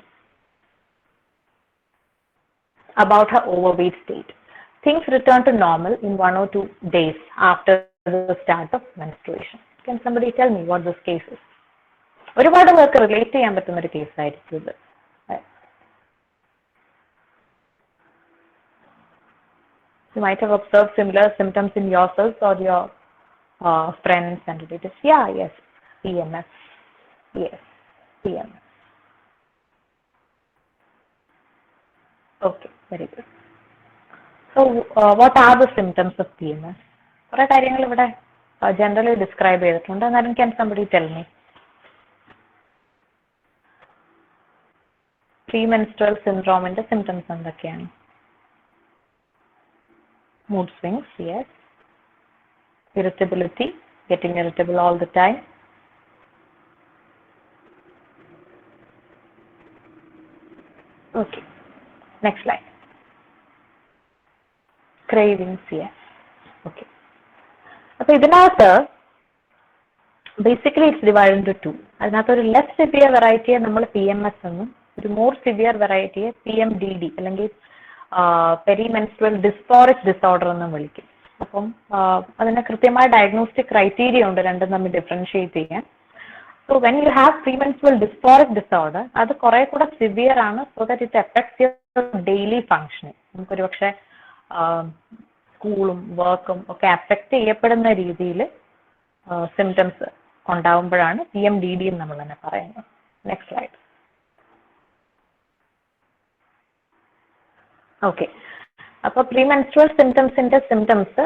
about her overweight state. Things return to normal in 1 or 2 days after the start of menstruation. Can somebody tell me what this case is? ഒരുപാട് പേർക്ക് റിലേറ്റ് ചെയ്യാൻ പറ്റുന്ന ഒരു കേസ് ആയിരിക്കും ഇത്. You might have observed similar symptoms in yourselves or your friends and relatives. Yeah, yes, PMS. Yes, PMS. Okay, very good. So, what are the symptoms of PMS? കുറെ കാര്യങ്ങൾ ഇവിടെ generally describe ചെയ്തിട്ടുണ്ട്. എന്നാലും can somebody tell me? Premenstrual syndrome ന്റെ symptoms എന്തൊക്കെയാണ്? Mood swings, yes. Irritability, getting irritable all the time. Okay, next slide. Cravings, yes. Okay. So, ഇതിനകത്ത് basically it's divided into 2. അതിനകത്ത് ഒരു less severe variety നമ്മൾ PMS എന്നും ഒരു more severe variety PMDD അല്ലെങ്കിൽ പെരിമെൻസ്ട്രൽ ഡിസ്ഫോറിക് ഡിസോർഡർ എന്നും വിളിക്കും. അപ്പം അതിന് കൃത്യമായ ഡയഗ്നോസ്റ്റിക് ക്രൈറ്റീരിയ ഉണ്ട് രണ്ടും തമ്മിൽ ഡിഫറൻഷിയേറ്റ് ചെയ്യാൻ. So when you have premenstrual dysphoric disorder അത് കുറെ കൂടെ സിവിയർ ആണ്. So that it effects your daily functioning. നമുക്കൊരു പക്ഷെ സ്കൂളും വർക്കും ഒക്കെ അഫക്റ്റ് ചെയ്യപ്പെടുന്ന രീതിയിൽ സിംറ്റംസ് ഉണ്ടാവുമ്പോഴാണ് PMDD എന്ന് നമ്മൾ തന്നെ പറയുന്നത്. Next slide. ഓക്കെ, അപ്പൊ പ്രീമെൻസ്ട്രൽ സിംറ്റംസിന്റെ സിംറ്റംസ്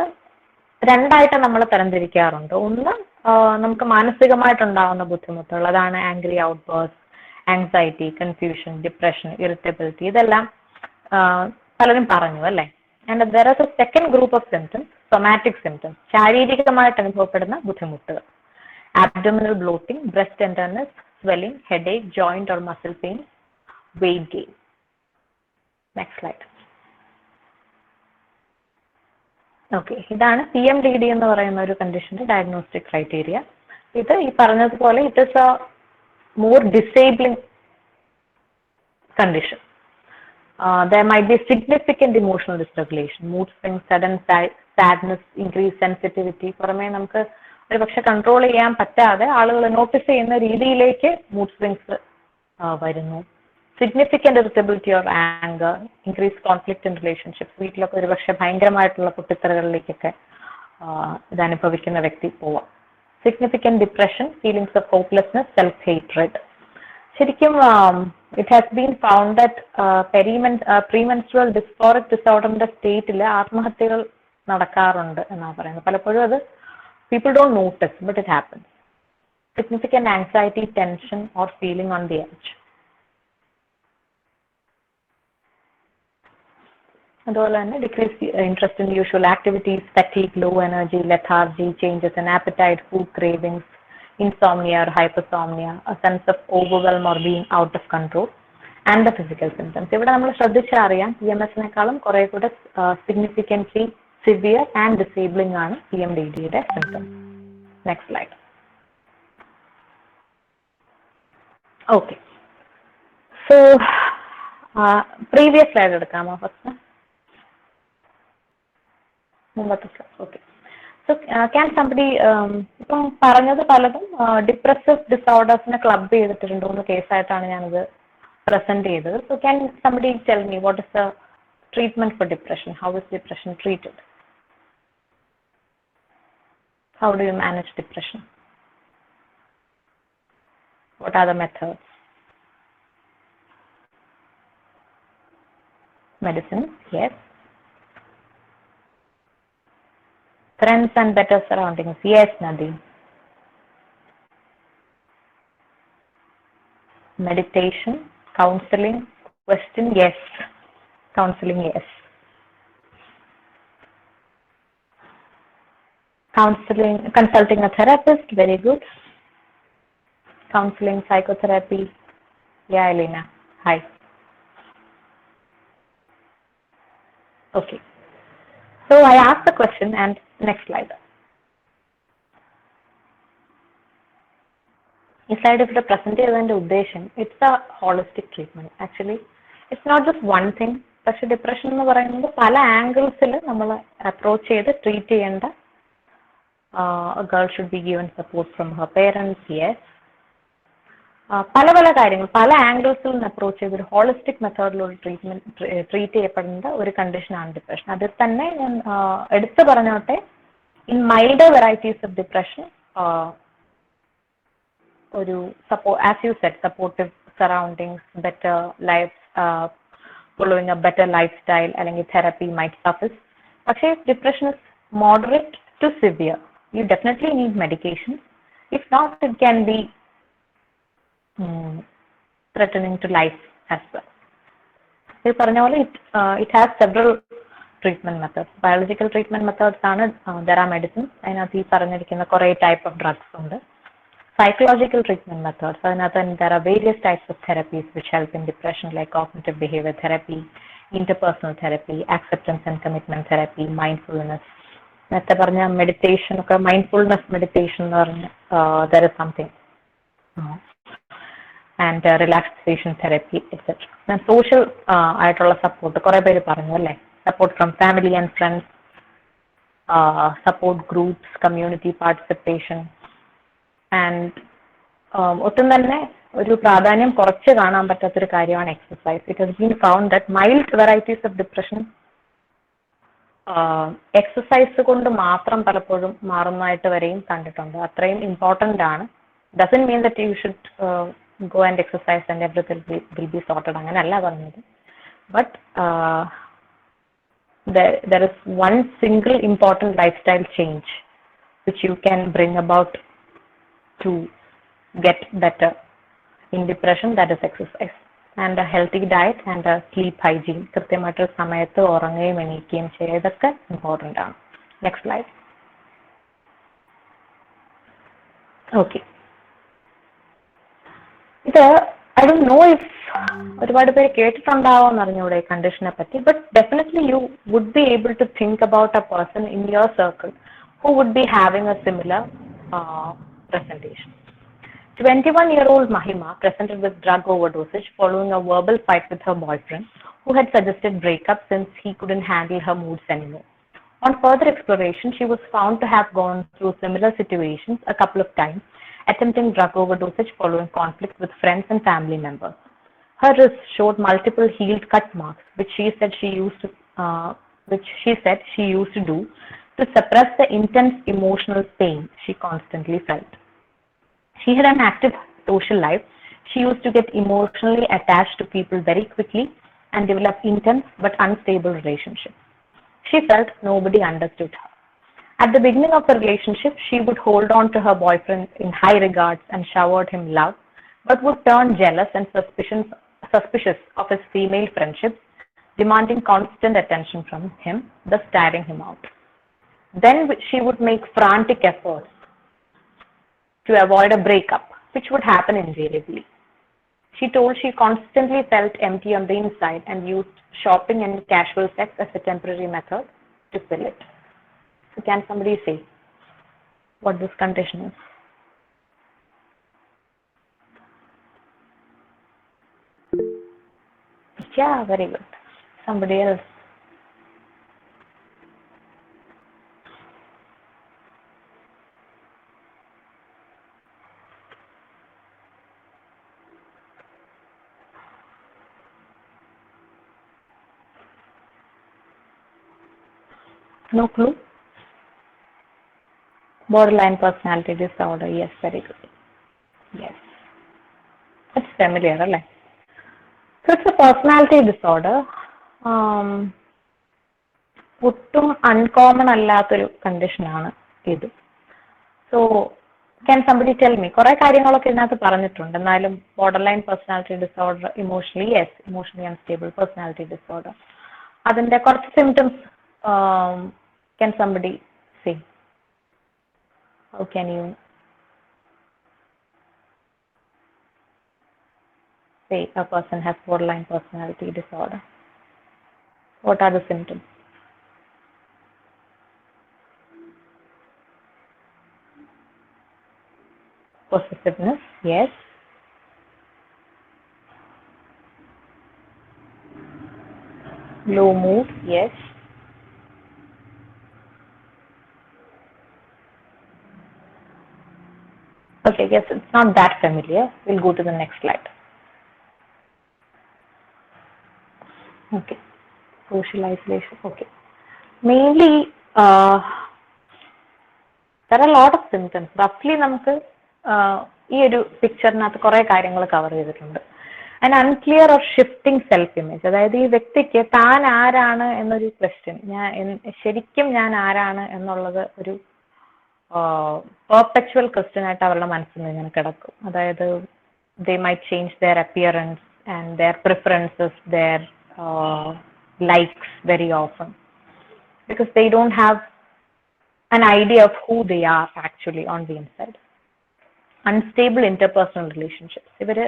രണ്ടായിട്ട് നമ്മൾ തരംതിരിക്കാറുണ്ട്. ഒന്ന് നമുക്ക് മാനസികമായിട്ടുണ്ടാവുന്ന ബുദ്ധിമുട്ടുകൾ, അതാണ് angry outbursts, anxiety, confusion, depression, irritability, ഇതെല്ലാം പലരും പറഞ്ഞു അല്ലേ. And there is a second group of symptoms, somatic symptoms, ശാരീരികമായിട്ട് അനുഭവപ്പെടുന്ന ബുദ്ധിമുട്ടുകൾ, abdominal bloating, breast tenderness, swelling, headache, joint or muscle pain, weight gain. Next slide. Okay, ഇതാണ് PMDD എന്ന് പറയുന്ന ഒരു കണ്ടീഷന്റെ ഡയഗ്നോസ്റ്റിക് ക്രൈറ്റീരിയ. ഇത് ഈ പറഞ്ഞതുപോലെ it is A more disabling condition. There might be significant emotional dysregulation, mood swings, sudden sadness, increased sensitivity. പുറമേ നമുക്ക് ഒരു പക്ഷെ കൺട്രോൾ ചെയ്യാൻ പറ്റാതെ ആളുകൾ നോട്ടീസ് ചെയ്യുന്ന രീതിയിലേക്ക് മൂഡ് സ്വിങ്സ് വരുന്നു. Significant irritability or anger, increase conflict in relationships, വീട്ടിലൊക്കെ ഒരു പക്ഷെ ഭയങ്കരമായിട്ടുള്ള പൊട്ടിത്തെറികളിലേക്കൊക്കെ ഇത് അനുഭവിക്കുന്ന വ്യക്തി പോവാം. Significant depression, feelings of hopelessness, self hatred. ശരിക്കും it has been found that premenstrual dysphoric ഡിസോർഡറിന്റെ സ്റ്റേറ്റിൽ ആത്മഹത്യകൾ നടക്കാറുണ്ട് എന്നാണ് പറയുന്നത്. പലപ്പോഴും അത് people don't notice, but it happens. Significant anxiety, tension or feeling on the edge. അതുപോലെ തന്നെ decreased interest in usual activities, fatigue, low energy, lethargy, changes in appetite, food cravings, insomnia or hypersomnia, a sense of overwhelm or being out of control, and the physical symptoms. ഇവിടെ നമ്മൾ ശ്രദ്ധിച്ചറിയാം PMS-നേക്കാളും കുറെ കൂടെ significantly severe and disabling ആണ് PMDD-യുടെ symptoms. Next slide. Okay. So, previous slide എടുക്കാമോ ഫസ്റ്റ്? മുമ്പത്തെ slide. Okay. So, can somebody ഇപ്പം പറഞ്ഞത് പലതും ഡിപ്രസീവ് ഡിസോർഡേഴ്സിനെ ക്ലബ് ചെയ്തിട്ടുണ്ട് എന്ന് കേസായിട്ടാണ് ഞാനത് പ്രസന്റ് ചെയ്തത്. So, can somebody tell me what is the treatment for depression? How is depression treated? How do you manage depression? What are the methods? Medicine, yes. Friends and better surroundings, yes, Nadine. Meditation, counseling, question, yes. Counseling, yes. Counseling, consulting a therapist, very good. Counseling, psychotherapy, yeah, Elena, hi. Okay, so I asked the question and next slide. This slide is the present and uddesham. It's a holistic treatment. Actually, it's not just one thing. പക്ഷെ ഡിപ്രഷൻ എന്ന് പറയുന്നത് പല ആംഗിൾസിൽ നമ്മൾ അപ്രോച്ച് ചെയ്ത് ട്രീറ്റ് ചെയ്യേണ്ട. A girl should be given support from her parents, yes. പല പല കാര്യങ്ങൾ പല ആംഗിൾസിൽ നിന്ന് അപ്രോച്ച് ചെയ്ത് ഒരു ഹോളിസ്റ്റിക് മെത്തേഡിലുള്ള ട്രീറ്റ് ചെയ്യപ്പെടുന്ന ഒരു കണ്ടീഷനാണ് ഡിപ്രഷൻ. അതിൽ തന്നെ ഞാൻ എടുത്തു പറഞ്ഞോട്ടെ, in milder varieties of depression ഒരു as you said supportive surroundings, better life, following a better lifestyle അല്ലെങ്കിൽ therapy might suffice. പക്ഷേ depression is moderate to severe, you definitely need medication. If not, it can be threatening to life as well. ഈ പറഞ്ഞ പോലെ it has several treatment methods. Biological treatment methods ആണ്, there are medicines. അതിനകത്ത് ഈ പറഞ്ഞിരിക്കുന്ന കുറേ type of drugs ഉണ്ട്. Psychological treatment methods, and there are various types of therapies which help in depression, like cognitive behavior therapy, interpersonal therapy, acceptance and commitment therapy, mindfulness. നേരത്തെ പറഞ്ഞ മെഡിറ്റേഷൻ ഒക്കെ, മൈൻഡ്ഫുൾനെസ് മെഡിറ്റേഷൻ എന്ന് പറഞ്ഞ there is something, and relaxation therapy, etc. And social ആയിട്ടുള്ള സപ്പോർട്ട് കുറെ പേര് പറഞ്ഞു അല്ലേ, support from family and friends, support groups, community participation, and ഒട്ടും തന്നെ ഒരു പ്രാധാന്യം കുറച്ച് കാണാൻ പറ്റാത്തൊരു കാര്യമാണ് exercise. It has been found that mild varieties of depression exercise കൊണ്ട് മാത്രം പലപ്പോഴും മാറുന്നതായിട്ട് വരെയും കണ്ടിട്ടുണ്ട്. അത്രയും ഇമ്പോർട്ടന്റ് ആണ്. Doesn't mean that you should go and exercise and everything will be sorted, അങ്ങനെയല്ല പറഞ്ഞത്. But there is one single important lifestyle change which you can bring about to get better in depression, that is exercise and a healthy diet and a sleep hygiene. കൃത്യമായിട്ട് സമയത്ത് ഉറങ്ങുകയും എണീക്കുകയും ചെയ്തൊക്കെ ഇമ്പോർട്ടൻ്റ് ആണ്. Next slide. ഓക്കെ, ഇത് ഐ ഡോണ്ട് നോ ഇഫ് ഒരുപാട് പേര് കേട്ടിട്ടുണ്ടാവുമെന്ന് അറിഞ്ഞൂടെ ഈ കണ്ടീഷനെ പറ്റി, but definitely you would be able to think about a person in your circle who would be having a similar presentation. 21-year-old Mahima presented with drug overdosage following a verbal fight with her boyfriend, who had suggested breakup since he couldn't handle her moods anymore. On further exploration, she was found to have gone through similar situations a couple of times, attempting drug overdosage following conflict with friends and family members. Her wrists showed multiple healed cut marks, which she said she used to do to suppress the intense emotional pain she constantly felt. She had an active social life. She used to get emotionally attached to people very quickly and develop intense but unstable relationships. She felt nobody understood her. At the beginning of the relationship, she would hold on to her boyfriend in high regards and showered him love, but would turn jealous and suspicious of his female friendships, demanding constant attention from him, thus tiring him out. Then she would make frantic efforts to avoid a breakup, which would happen invariably. She told she constantly felt empty on the inside and used shopping and casual sex as a temporary method to fill it. So can somebody say what this condition is? Yeah, very good. Somebody else. No clue? Borderline personality disorder. Yes, very good. Yes. It's familiar, right? So it's a personality disorder. ഒട്ടും അൺകോമൺ അല്ലാത്തൊരു കണ്ടീഷനാണ് ഇത്. So can somebody tell me? കുറെ കാര്യങ്ങളൊക്കെ ഇതിനകത്ത് പറഞ്ഞിട്ടുണ്ട്, എന്നാലും borderline personality disorder, emotionally unstable personality disorder, അതിന്റെ കുറച്ച് symptoms can somebody say? How can you say a person has borderline personality disorder? What are the symptoms? Possessiveness, yes. Low mood, yes. Okay, yes, it's not that familiar. We'll go to the next slide. Okay, social isolation. Okay, mainly there are a lot of symptoms. Roughly നമുക്ക് ഈ ഒരു പിക്ചറിനകത്ത് കുറെ കാര്യങ്ങൾ കവർ ചെയ്തിട്ടുണ്ട്. And unclear or shifting self image, അതായത് ഈ വ്യക്തിക്ക് താൻ ആരാണ് എന്നൊരു ക്വസ്റ്റ്യൻ, ശരിക്കും ഞാൻ ആരാണ് എന്നുള്ളത് ഒരു പെർപെച്വൽ ക്വസ്റ്റ്യൻ ആയിട്ട് അവരുടെ മനസ്സിൽ നിന്ന് ഇങ്ങനെ കിടക്കും. അതായത് they might change their appearance and their preferences, their likes very often, because they don't have an idea of who they are actually on the inside. Unstable interpersonal relationships. ഇവര്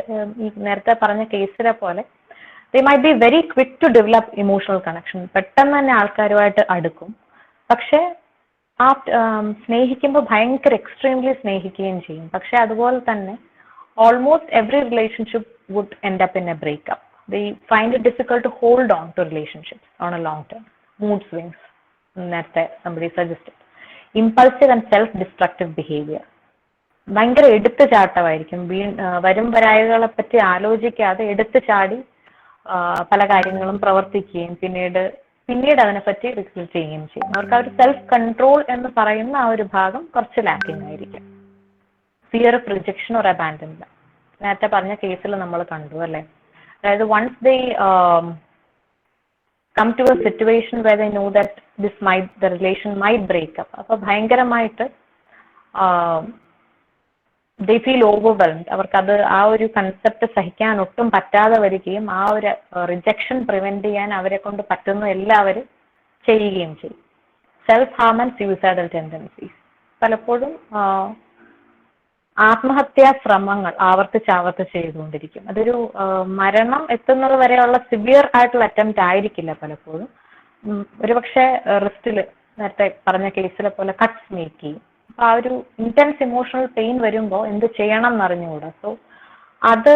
നേരത്തെ പറഞ്ഞ കേസിലെ പോലെ they might be very quick to develop emotional connection. പെട്ടെന്ന് തന്നെ ആൾക്കാരുമായിട്ട് അടുക്കും, പക്ഷെ ആ സ്നേഹിക്കുമ്പോൾ ഭയങ്കര എക്സ്ട്രീംലി സ്നേഹിക്കുകയും ചെയ്യും. പക്ഷെ അതുപോലെ തന്നെ almost every relationship would end up in a breakup. They find it difficult to hold on to relationships on a long term. Mood swings, നേരത്തെ somebody suggested. Impulsive and self-destructive behavior. ഭയങ്കര എടുത്തു ചാട്ടമായിരിക്കും. വരും വരായികളെ പറ്റി ആലോചിക്കാതെ എടുത്തു ചാടി പല കാര്യങ്ങളും പ്രവർത്തിക്കുകയും പിന്നീട് അതിനെപ്പറ്റി റിഗ്രറ്റ് ചെയ്യുകയും ചെയ്യും. അവർക്ക് ആ ഒരു സെൽഫ് കൺട്രോൾ എന്ന് പറയുന്ന ആ ഒരു ഭാഗം കുറച്ച് ലാക്കിംഗ് ആയിരിക്കും. Fear of rejection or abandonment, നേരത്തെ പറഞ്ഞ കേസിൽ നമ്മൾ കണ്ടു അല്ലേ. അതായത് once they come to a situation where they know that the relation might break up, അപ്പൊ ഭയങ്കരമായിട്ട് they feel overwhelmed. അവർക്കത് ആ ഒരു കൺസെപ്റ്റ് സഹിക്കാൻ ഒട്ടും പറ്റാതെ വരികയും ആ ഒരു റിജക്ഷൻ പ്രിവെന്റ് ചെയ്യാൻ അവരെ കൊണ്ട് പറ്റുന്ന എല്ലാവരും ചെയ്യുകയും ചെയ്യും. Self harm and suicidal tendencies, പലപ്പോഴും ആത്മഹത്യാ ശ്രമങ്ങൾ ആവർത്തിച്ച് ചെയ്തുകൊണ്ടിരിക്കും. അതൊരു മരണം എത്തുന്നത് വരെയുള്ള സിവിയർ ആയിട്ടുള്ള അറ്റംപ്റ്റ് ആയിരിക്കില്ല പലപ്പോഴും. ഒരുപക്ഷെ റിസ്റ്റിൽ നേരത്തെ പറഞ്ഞ കേസിലെ പോലെ കട്ട്സ് മേക്ക് ചെയ്യും. അപ്പൊ ആ ഒരു ഇന്റൻസ് ഇമോഷണൽ പെയിൻ വരുമ്പോൾ എന്ത് ചെയ്യണം എന്നറിഞ്ഞുകൂടാ. സോ അത്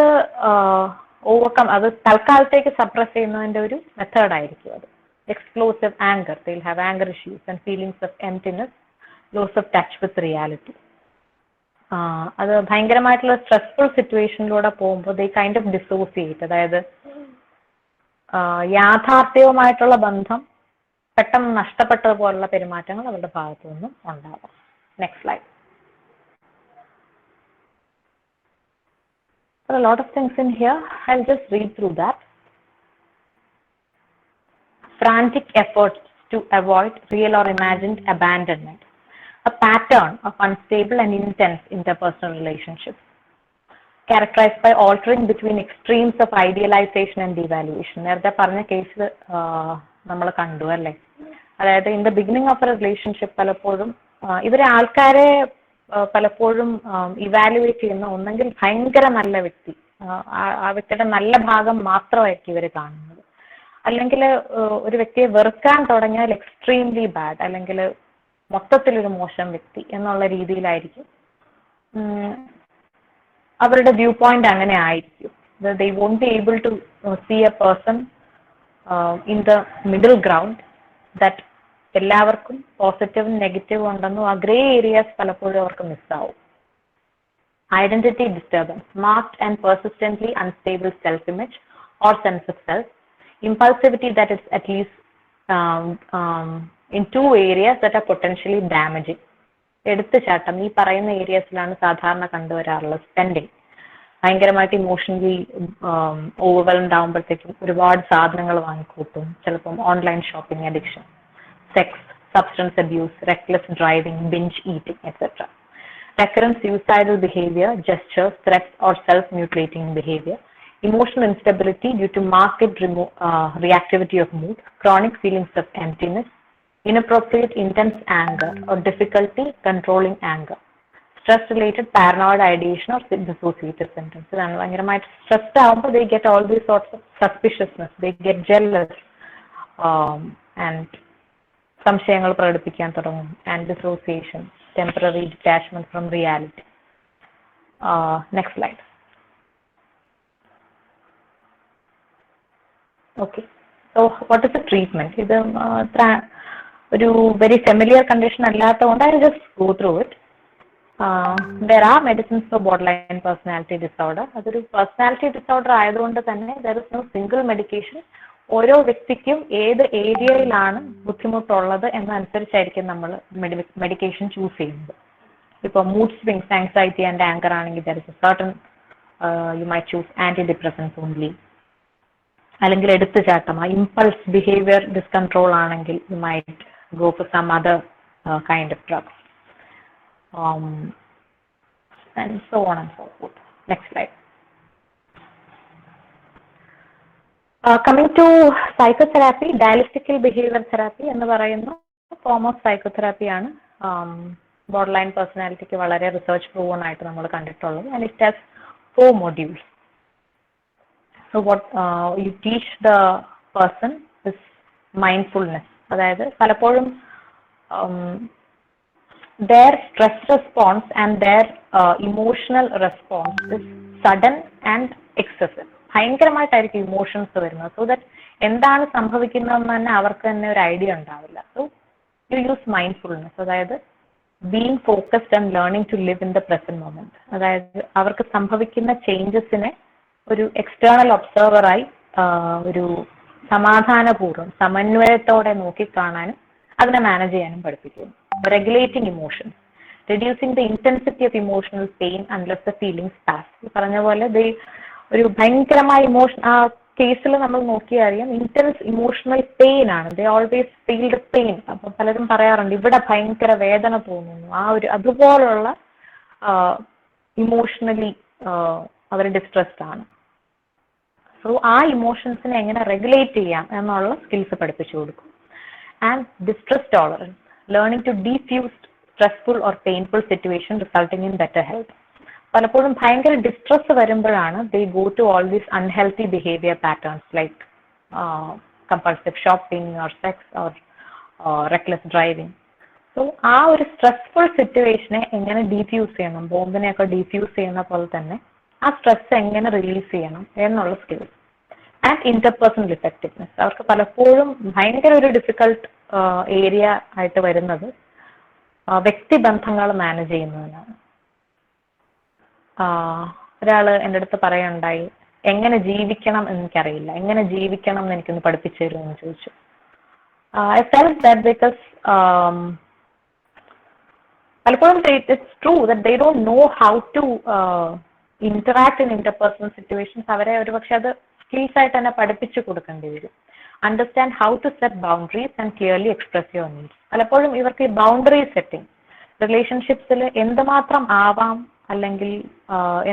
അത് തൽക്കാലത്തേക്ക് സപ്രസ് ചെയ്യുന്നതിന്റെ ഒരു മെത്തേഡായിരിക്കും അത്. Explosive anger, they will have anger issues and feelings of emptiness, loss of touch with reality. അത് ഭയങ്കരമായിട്ടുള്ള സ്ട്രെസ്ഫുൾ സിറ്റുവേഷനിലൂടെ പോകുമ്പോൾ ദേ കൈൻഡ് ഓഫ് ഡിസോസിയേറ്റ്, അതായത് യാഥാർത്ഥ്യവുമായിട്ടുള്ള ബന്ധം പെട്ടെന്ന് നഷ്ടപ്പെട്ടതുപോലുള്ള പെരുമാറ്റങ്ങൾ അവരുടെ ഭാഗത്തു നിന്നും ഉണ്ടാകും. Next slide. There are a lot of things in here. I'll just read through that. Frantic efforts to avoid real or imagined abandonment, a pattern of unstable and intense interpersonal relationships, characterized by altering between extremes of idealization and devaluation. നേരത്തെ പറഞ്ഞ കേസ് നമ്മൾ കണ്ടു അല്ലേ. അതായത് in the beginning of A relationship പലപ്പോഴും ഇവരെ ആൾക്കാരെ പലപ്പോഴും ഇവാലുവേറ്റ് ചെയ്യുന്ന ഒന്നെങ്കിൽ ഭയങ്കര നല്ല വ്യക്തി, ആ വ്യക്തിയുടെ നല്ല ഭാഗം മാത്രമായിരിക്കും ഇവർ കാണുന്നത്. അല്ലെങ്കിൽ ഒരു വ്യക്തിയെ വെറുക്കാൻ തുടങ്ങിയാൽ എക്സ്ട്രീംലി ബാഡ്, അല്ലെങ്കിൽ മൊത്തത്തിലൊരു മോശം വ്യക്തി എന്നുള്ള രീതിയിലായിരിക്കും അവരുടെ വ്യൂ പോയിന്റ്. അങ്ങനെ ആയിരിക്കും. They won't be able to see a person in the middle ground, that എല്ലാവർക്കും പോസിറ്റീവും നെഗറ്റീവും ഉണ്ടെന്നും ആ ഗ്രേ ഏരിയാസ് പലപ്പോഴും അവർക്ക് മിസ്സാവും. Identity disturbance, marked and persistently unstable self image or sense of self, impulsivity that is at least in two areas that are potentially damaging. എടുത്തുചാട്ടം ഈ പറയുന്ന ഏരിയസിലാണ് സാധാരണ കണ്ടുവരാറുള്ളത്. സ്പെൻഡിങ്, ഭയങ്കരമായിട്ട് ഇമോഷണലി ഓവർവെൽംഡ് ആകുമ്പോഴത്തേക്കും ഒരുപാട് സാധനങ്ങൾ വാങ്ങിക്കൂട്ടും. ചിലപ്പം online shopping addiction, sex, substance abuse, reckless driving, ബിഞ്ച് eating etcetera. Recurrent suicidal behavior, gestures, threats or self-mutilating behavior. Emotional instability due to marked reactivity of mood, chronic feelings of emptiness, inappropriate intense anger or difficulty controlling anger, stress-related paranoid ideation or dissociative symptoms. ഭയങ്കരമായിട്ട് സ്ട്രെസ്ഡ് ആകുമ്പോൾ they get all these sorts of suspiciousness, they get jealous and സംശയങ്ങൾ പ്രകടിപ്പിക്കാൻ തുടങ്ങും, and dissociation, temporary detachment from reality. Next slide. Okay, so what is the treatment? ഇത് ഒരു very familiar condition അല്ലാത്തതുകൊണ്ട് I will just go through it. There are medicines for borderline personality disorder. അതൊരു personality disorder ആയതുകൊണ്ട് തന്നെ there is no single medication. ഓരോ വ്യക്തിക്കും ഏത് ഏരിയയിലാണ് ബുദ്ധിമുട്ടുള്ളത് എന്നനുസരിച്ചായിരിക്കും നമ്മൾ മെഡിക്കേഷൻ ചൂസ് ചെയ്യുന്നത്. ഇപ്പോൾ mood swings, anxiety and anchor ആണെങ്കിൽ there is a certain you might choose antidepressants only. അല്ലെങ്കിൽ എടുത്തുചാട്ടം, ഇമ്പൾസ് ബിഹേവിയർ ഡിസ്കൺട്രോൾ ആണെങ്കിൽ you might go for some other kind of drugs and so on and so forth. Next slide. Coming to psychotherapy, dialectical behaviour therapy എന്ന് പറയുന്ന ഫോം ഓഫ് സൈക്കോതെറാപ്പിയാണ് ബോർഡർലൈൻ പേഴ്സണാലിറ്റിക്ക് വളരെ റിസർച്ച് പ്രൂവൺ ആയിട്ട് നമ്മൾ കണ്ടിട്ടുള്ളത്. And it has 4 modules. So what you teach the person is mindfulness. അതായത് പലപ്പോഴും their stress response and their emotional response is sudden and excessive. ഭയങ്കരമായിട്ടായിരിക്കും ഇമോഷൻസ് വരുന്നത്. സോ ദാറ്റ് എന്താണ് സംഭവിക്കുന്നതെന്ന് തന്നെ അവർക്ക് തന്നെ ഒരു ഐഡിയ ഉണ്ടാവില്ല. സോ യു യൂസ് മൈൻഡ്ഫുൾനെസ്, അതായത് being focused and learning to live in the present moment. അതായത് അവർക്ക് സംഭവിക്കുന്ന ചേഞ്ചസിനെ ഒരു എക്സ്റ്റേണൽ ഒബ്സർവറായി ഒരു സമാധാനപൂർവ്വം സമന്വയത്തോടെ നോക്കിക്കാണാനും അതിനെ മാനേജ് ചെയ്യാനും പഠിപ്പിക്കുന്നു. Regulating emotions, reducing the intensity of emotional pain unless the feelings pass. പറഞ്ഞ പോലെ ഒരു ഭയങ്കരമായ ഇമോഷൻ, ആ കേസിൽ നമ്മൾ നോക്കിയാൽ അറിയാം ഇന്റൻസ് ഇമോഷണൽ പെയിൻ ആണ്. They always feel the pain. അപ്പൊ പലരും പറയാറുണ്ട് ഇവിടെ ഭയങ്കര വേദന തോന്നുന്നു. അതുപോലുള്ള ഇമോഷണലി അവർ ഡിസ്ട്രെസ്ഡ് ആണ്. സോ ആ ഇമോഷൻസിനെ എങ്ങനെ റെഗുലേറ്റ് ചെയ്യാം എന്നുള്ള സ്കിൽസ് പഠിപ്പിച്ചു കൊടുക്കും. And distress tolerance, learning to diffuse stressful or painful situation resulting in better health. പലപ്പോഴും ഭയങ്കര ഡിസ്ട്രെസ് വരുമ്പോഴാണ് they go to all these unhealthy behaviour patterns like compulsive shopping or sex or reckless driving. So ആ ഒരു സ്ട്രെസ്ഫുൾ സിറ്റുവേഷനെ എങ്ങനെ ഡീഫ്യൂസ് ചെയ്യണം, ബോംബിനെയൊക്കെ ഡീഫ്യൂസ് ചെയ്യുന്ന പോലെ തന്നെ ആ സ്ട്രെസ് എങ്ങനെ റിലീസ് ചെയ്യണം എന്നുള്ള സ്കിൽസ്. ആൻഡ് ഇന്റർപേഴ്സണൽ ഇഫക്റ്റീവ്നെസ്, അവർക്ക് പലപ്പോഴും ഭയങ്കര ഒരു ഡിഫിക്കൾട്ട് ഏരിയ ആയിട്ട് വരുന്നത് വ്യക്തിബന്ധങ്ങൾ മാനേജ് ചെയ്യുന്നതിനാണ്. ഒരാള് എൻ്റെ അടുത്ത് പറയുണ്ടായി, എങ്ങനെ ജീവിക്കണം എന്ന് എനിക്കറിയില്ല, എങ്ങനെ ജീവിക്കണം എന്ന് എനിക്കൊന്ന് പഠിപ്പിച്ചു തരുമെന്ന് ചോദിച്ചു. I felt that because പലപ്പോഴും it's true that they don't know how to interact in interpersonal situations. അവരെ ഒരുപക്ഷെ അത് സ്കിൽസ് ആയിട്ട് തന്നെ പഠിപ്പിച്ചു കൊടുക്കേണ്ടി വരും. Understand how to set boundaries and clearly express your needs. പലപ്പോഴും ഇവർക്ക് ഈ ബൗണ്ടറി സെറ്റിംഗ് റിലേഷൻഷിപ്സിൽ എന്തുമാത്രം ആവാം അല്ലെങ്കിൽ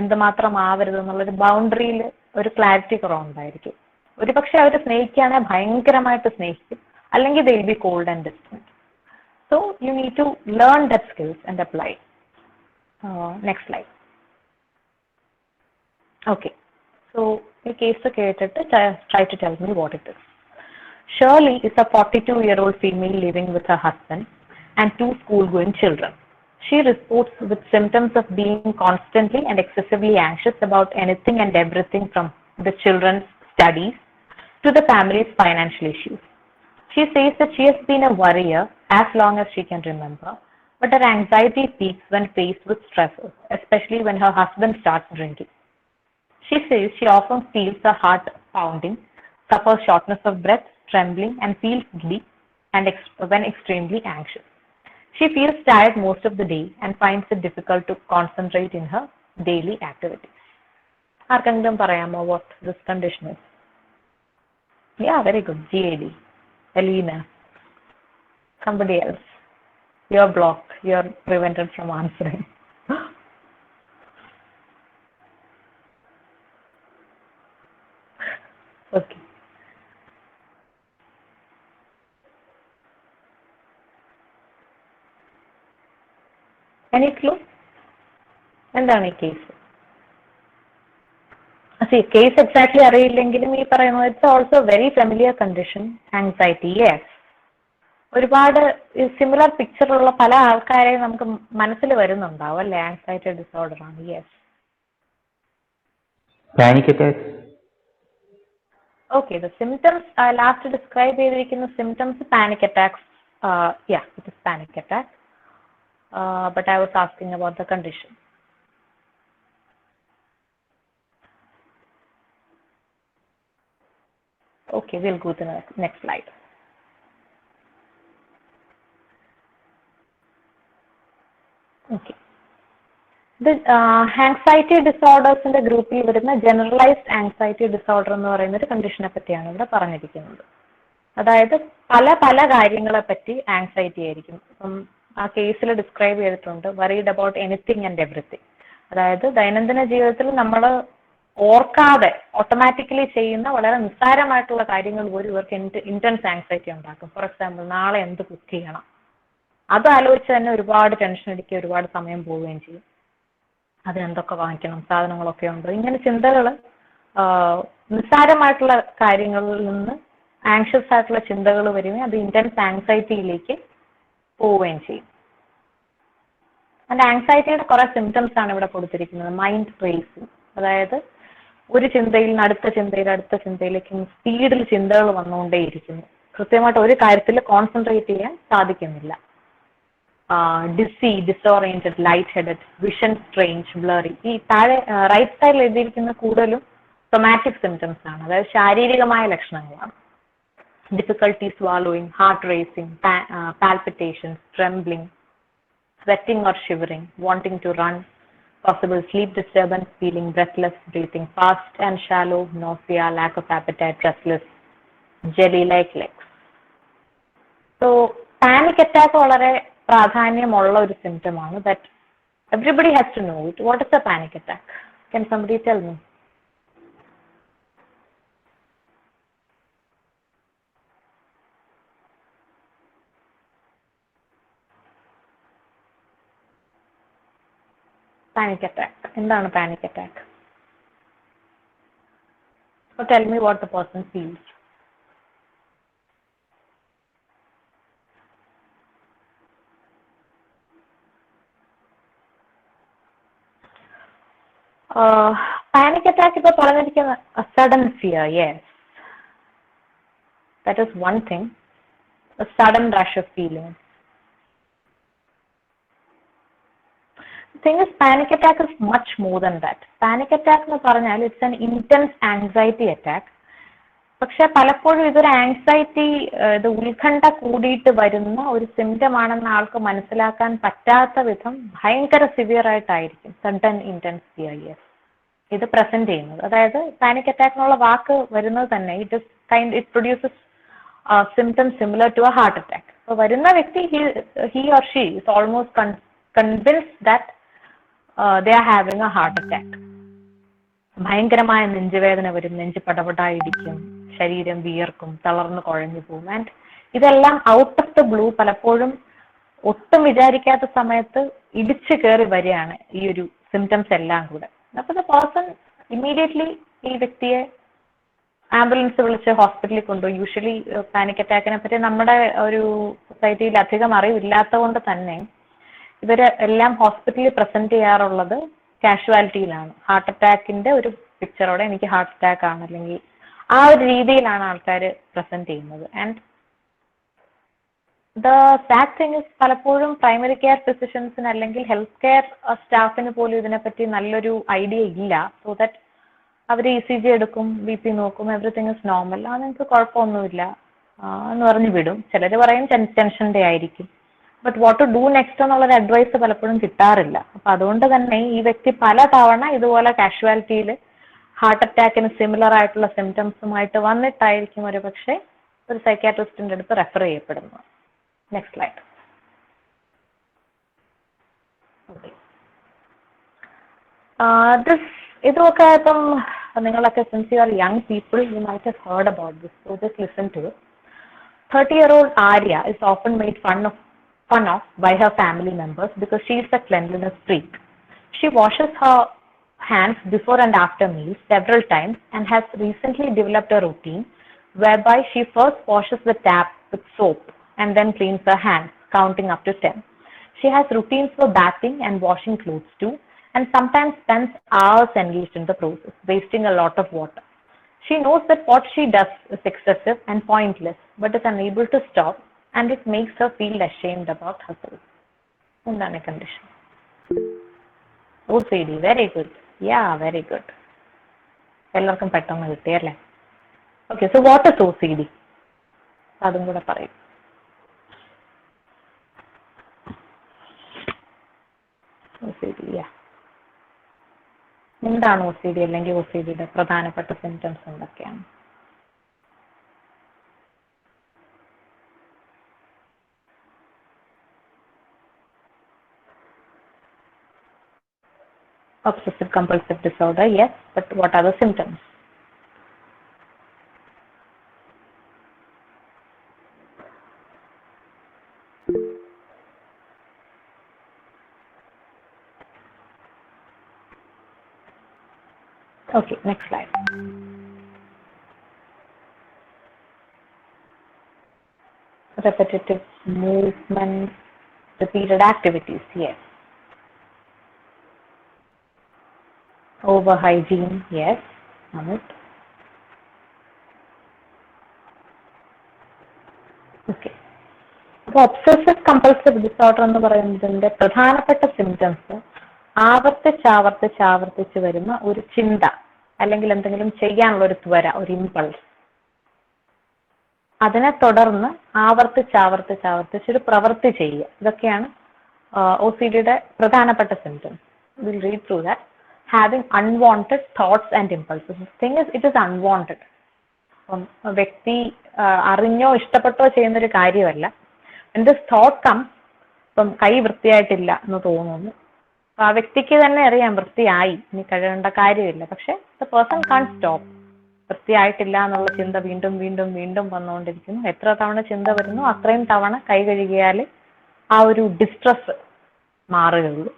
എന്തുമാത്രം ആവരുത് എന്നുള്ളൊരു ബൗണ്ടറിയിൽ ഒരു ക്ലാരിറ്റി കുറവുണ്ടായിരിക്കും. ഒരുപക്ഷെ അവർ സ്നേഹിക്കുകയാണെങ്കിൽ ഭയങ്കരമായിട്ട് സ്നേഹിക്കും, അല്ലെങ്കിൽ they will be cold and distant. So you need to learn that skills and apply. Next slide. Okay, so a case കേട്ടിട്ട് try to tell me what it is. Shirley is a 42-year-old female living with her husband and 2 school-going children. She reports with symptoms of being constantly and excessively anxious about anything and everything from the children's studies to the family's financial issues. She says that she has been a worrier as long as she can remember, but her anxiety peaks when faced with stresses, especially when her husband starts drinking. She says she often feels her heart pounding, suffers shortness of breath, trembling, and feels giddy and when extremely anxious. She feels tired most of the day and finds it difficult to concentrate in her daily activities. ആർക്കെങ്കിലും പറയാമോ what this condition is? Yeah, very good. GAD. Alina. Somebody else. You're blocked. You're prevented from answering. Okay. Any clue? എന്താണ് ഈ കേസ്? കേസ് എക്സാക്ട്ലി അറിയില്ലെങ്കിലും ഈ പറയുന്നത് it's also very familiar condition, anxiety. Yes, ഒരുപാട് സിമിലർ പിക്ചറുള്ള പല ആൾക്കാരെ നമുക്ക് മനസ്സിൽ വരുന്നുണ്ടാവും അല്ലെ? ആങ്സൈറ്റി ഡിസോർഡർ ആണ്. Yes. Panic attack. Okay, the symptoms last describe ചെയ്തിരിക്കുന്ന symptoms panic attacks. Yeah, it is panic attack. But I was asking about the condition. Okay, we'll go to the next slide. Okay. The anxiety disorders in the group il varuna generalized anxiety disorder ennu parayunna oru condition പറ്റിയാണ് ഇവിടെ പറഞ്ഞിരിക്കുന്നത്. അതായത് പല കാര്യങ്ങളെ പറ്റി ആങ്സൈറ്റി ആയിരിക്കും. ആ കേസിൽ ഡിസ്ക്രൈബ് ചെയ്തിട്ടുണ്ട് worried about anything and everything. അതായത് ദൈനംദിന ജീവിതത്തിൽ നമ്മൾ ഓർക്കാതെ ഓട്ടോമാറ്റിക്കലി ചെയ്യുന്ന വളരെ നിസ്സാരമായിട്ടുള്ള കാര്യങ്ങൾ പോലും ഇവർക്ക് ഇന്റൻസ് ആങ്സൈറ്റി ഉണ്ടാക്കും. ഫോർ എക്സാമ്പിൾ, നാളെ എന്ത് കുക്ക് ചെയ്യണം, അത് ആലോചിച്ച് തന്നെ ഒരുപാട് ടെൻഷൻ അടിക്കുക, ഒരുപാട് സമയം പോവുകയും ചെയ്യും. അതിനെന്തൊക്കെ വാങ്ങിക്കണം, സാധനങ്ങളൊക്കെ ഉണ്ട്, ഇങ്ങനെ ചിന്തകൾ നിസ്സാരമായിട്ടുള്ള കാര്യങ്ങളിൽ നിന്ന് ആങ്ഷ്യസ് ആയിട്ടുള്ള ചിന്തകൾ വരികയും അത് ഇന്റൻസ് ആങ്സൈറ്റിയിലേക്ക് പോവുകയും ചെയ്യും. അതിന്റെ ആങ്സൈറ്റിയുടെ കുറെ സിംറ്റംസ് ആണ് ഇവിടെ കൊടുത്തിരിക്കുന്നത്. മൈൻഡ് റേസിംഗ്, അതായത് ഒരു ചിന്തയിൽ നിന്ന് അടുത്ത ചിന്തയിലേക്ക് സ്പീഡിൽ ചിന്തകൾ വന്നുകൊണ്ടേയിരിക്കുന്നു. കൃത്യമായിട്ട് ഒരു കാര്യത്തിൽ കോൺസെൻട്രേറ്റ് ചെയ്യാൻ സാധിക്കുന്നില്ല. dizzy, disoriented, lightheaded, vision strange, blurry. ഈ താഴെ റൈറ്റ് സൈഡിൽ എഴുതിയിരിക്കുന്ന കൂടുതലും സൊമാറ്റിക് സിംറ്റംസ് ആണ്, അതായത് ശാരീരികമായ ലക്ഷണങ്ങളാണ്. Difficulty swallowing, heart racing, palpitations, trembling, sweating or shivering, wanting to run, possible sleep disturbance, feeling breathless, breathing fast and shallow, nausea, lack of appetite, restless, jelly-like legs. So, panic attack വളരെ പ്രാധാന്യമുള്ള ഒരു symptom ആണ് that everybody has to know it. What is a panic attack? Can somebody tell me? Panic attack. എന്താണ് panic attack? So tell me what the person feels. Panic attack ഇപ്പൊ പറഞ്ഞിരിക്കുന്ന a sudden fear, yes. That is one thing. A sudden rush of feelings. The thing is, panic attack is much more than that. Panic attack എന്ന് പറഞ്ഞാൽ it's an intense anxiety attack. പക്ഷെ പലപ്പോഴും ഇതൊരു ആങ്സൈറ്റി, ഇത് ഉത്കണ്ഠ കൂടിയിട്ട് വരുന്ന ഒരു സിംറ്റം ആണെന്ന് ആൾക്ക് മനസ്സിലാക്കാൻ പറ്റാത്ത വിധം ഭയങ്കര സിവിയർ ആയിട്ടായിരിക്കും സഡൻ ഇന്റൻസ് ഫിയർ ഇത് പ്രസന്റ് ചെയ്യുന്നത്. അതായത് പാനിക് അറ്റാക്ക് എന്നുള്ള വാക്ക് വരുന്നത് തന്നെ it produces symptoms similar to a heart attack. അപ്പൊ വരുന്ന വ്യക്തി he or she is almost convinced that they are having a heart attack. ഭയങ്കരമായ നെഞ്ചുവേദന വരും, നെഞ്ച് പടപടായിരിക്കും, ശരീരം വിയർക്കും, തളർന്ന് കുഴഞ്ഞു പോകും. ആൻഡ് ഇതെല്ലാം ഔട്ട് ഓഫ് ദ ബ്ലൂ പലപ്പോഴും ഒട്ടും വിചാരിക്കാത്ത സമയത്ത് ഇടിച്ചു കയറി വരികയാണ് ഈ ഒരു സിംറ്റംസ് എല്ലാം കൂടെ. അപ്പൊ ദ പേഴ്സൺ ഇമ്മീഡിയറ്റ്ലി ഈ വ്യക്തിയെ ആംബുലൻസ് വിളിച്ച് ഹോസ്പിറ്റലിൽ കൊണ്ടുപോയി. യൂഷ്വലി പാനിക് അറ്റാക്കിനെ പറ്റി നമ്മുടെ ഒരു സൊസൈറ്റിയിൽ അധികം അറിവില്ലാത്തത് കൊണ്ട് തന്നെ ഇവര് എല്ലാം ഹോസ്പിറ്റലിൽ പ്രസന്റ് ചെയ്യാറുള്ളത് കാഷ്വാലിറ്റിയിലാണ്. ഹാർട്ട് അറ്റാക്കിന്റെ ഒരു പിക്ചറോടെ എനിക്ക് ഹാർട്ട് അറ്റാക്ക് ആണ്, അല്ലെങ്കിൽ ആ ഒരു രീതിയിലാണ് ആൾക്കാർ പ്രസന്റ് ചെയ്യുന്നത്. And the sad thing is പലപ്പോഴും പ്രൈമറി കെയർ ഫിസിഷ്യൻസിന് അല്ലെങ്കിൽ ഹെൽത്ത് കെയർ സ്റ്റാഫിന് പോലും ഇതിനെപ്പറ്റി നല്ലൊരു ഐഡിയ ഇല്ല. സോ ദാറ്റ് അവർ ECG എടുക്കും, BP നോക്കും, എവറിത്തിങ് ഇസ് നോർമൽ, നിങ്ങൾക്ക് കുഴപ്പമൊന്നുമില്ല എന്ന് പറഞ്ഞു വിടും. ചിലർ പറയും ടെൻഷന്റെ ആയിരിക്കും. But what to do next എന്നുള്ളൊരു അഡ്വൈസ് പലപ്പോഴും കിട്ടാറില്ല. അപ്പൊ അതുകൊണ്ട് തന്നെ ഈ വ്യക്തി പല തവണ ഇതുപോലെ കാഷ്വാലിറ്റിയിൽ ഹാർട്ട് അറ്റാക്കിന് സിമിലർ ആയിട്ടുള്ള സിംറ്റംസുമായിട്ട് വന്നിട്ടായിരിക്കും ഒരു പക്ഷേ ഒരു സൈക്യാട്രിസ്റ്റിന്റെ അടുത്ത് റെഫർ ചെയ്യപ്പെടുന്നത്. Next slide. ഇതൊക്കെ ഇപ്പം നിങ്ങളൊക്കെ since you are young people you might have heard about this, so just listen to it. 30-year-old Arya is often made fun of by her family members because she is a cleanliness freak. She washes her hands before and after meals several times and has recently developed a routine whereby she first washes the tap with soap and then cleans her hands, counting up to 10. She has routines for bathing and washing clothes too, and sometimes spends hours engaged in the process, wasting a lot of water. She knows that what she does is excessive and pointless, but is unable to stop, and it makes her feel ashamed about herself. എന്താണ് condition? OCD, very good. Very good. എല്ലാവർക്കും പെട്ടെന്ന് കിട്ടിയല്ലേ? Okay, so what is OCD? അതും കൂടെ പറയും. OCD, എന്താണ് OCD അല്ലെങ്കിൽ OCDയുടെ പ്രധാനപ്പെട്ട സിംറ്റംസ് എന്തൊക്കെയാണ്? Obsessive compulsive disorder, yes, but what are the symptoms? Okay, next slide. Repetitive movements, repeated activities, yes. Over hygiene, yes. Amit. Okay. Obsessive compulsive disorder എന്ന് പറയുന്നതിന്റെ പ്രധാനപ്പെട്ട സിംറ്റംസ് ആവർത്തിച്ച് വരുന്ന ഒരു ചിന്ത, അല്ലെങ്കിൽ എന്തെങ്കിലും ചെയ്യാനുള്ള ഒരു ത്വര, ഒരു ഇമ്പൾസ്. അതിനെ തുടർന്ന് ആവർത്തിച്ച് ഒരു പ്രവൃത്തി ചെയ്യുക. ഇതൊക്കെയാണ് OCDയുടെ പ്രധാനപ്പെട്ട symptoms. Will read through that. Having unwanted thoughts and impulses. Thing is it is unwanted. വ്യക്തി അറിഞ്ഞോ ഇഷ്ടപ്പെട്ടോ ചെയ്യുന്ന ഒരു കാര്യമല്ല. എന്ത് തോട്ട് കംസ്, ഇപ്പം കൈ വൃത്തിയായിട്ടില്ല എന്ന് തോന്നുന്നു, അപ്പൊ ആ വ്യക്തിക്ക് തന്നെ അറിയാം വൃത്തിയായി, ഇനി കഴുകേണ്ട കാര്യമില്ല. പക്ഷെ ദ പേഴ്സൺ കാൺ സ്റ്റോപ്പ്. വൃത്തിയായിട്ടില്ല എന്നുള്ള ചിന്ത വീണ്ടും വീണ്ടും വീണ്ടും വന്നുകൊണ്ടിരിക്കുന്നു. എത്ര തവണ ചിന്ത വരുന്നു അത്രയും തവണ കൈ കഴുകിയാൽ ആ ഒരു ഡിസ്ട്രെസ് മാറുകയുള്ളൂ.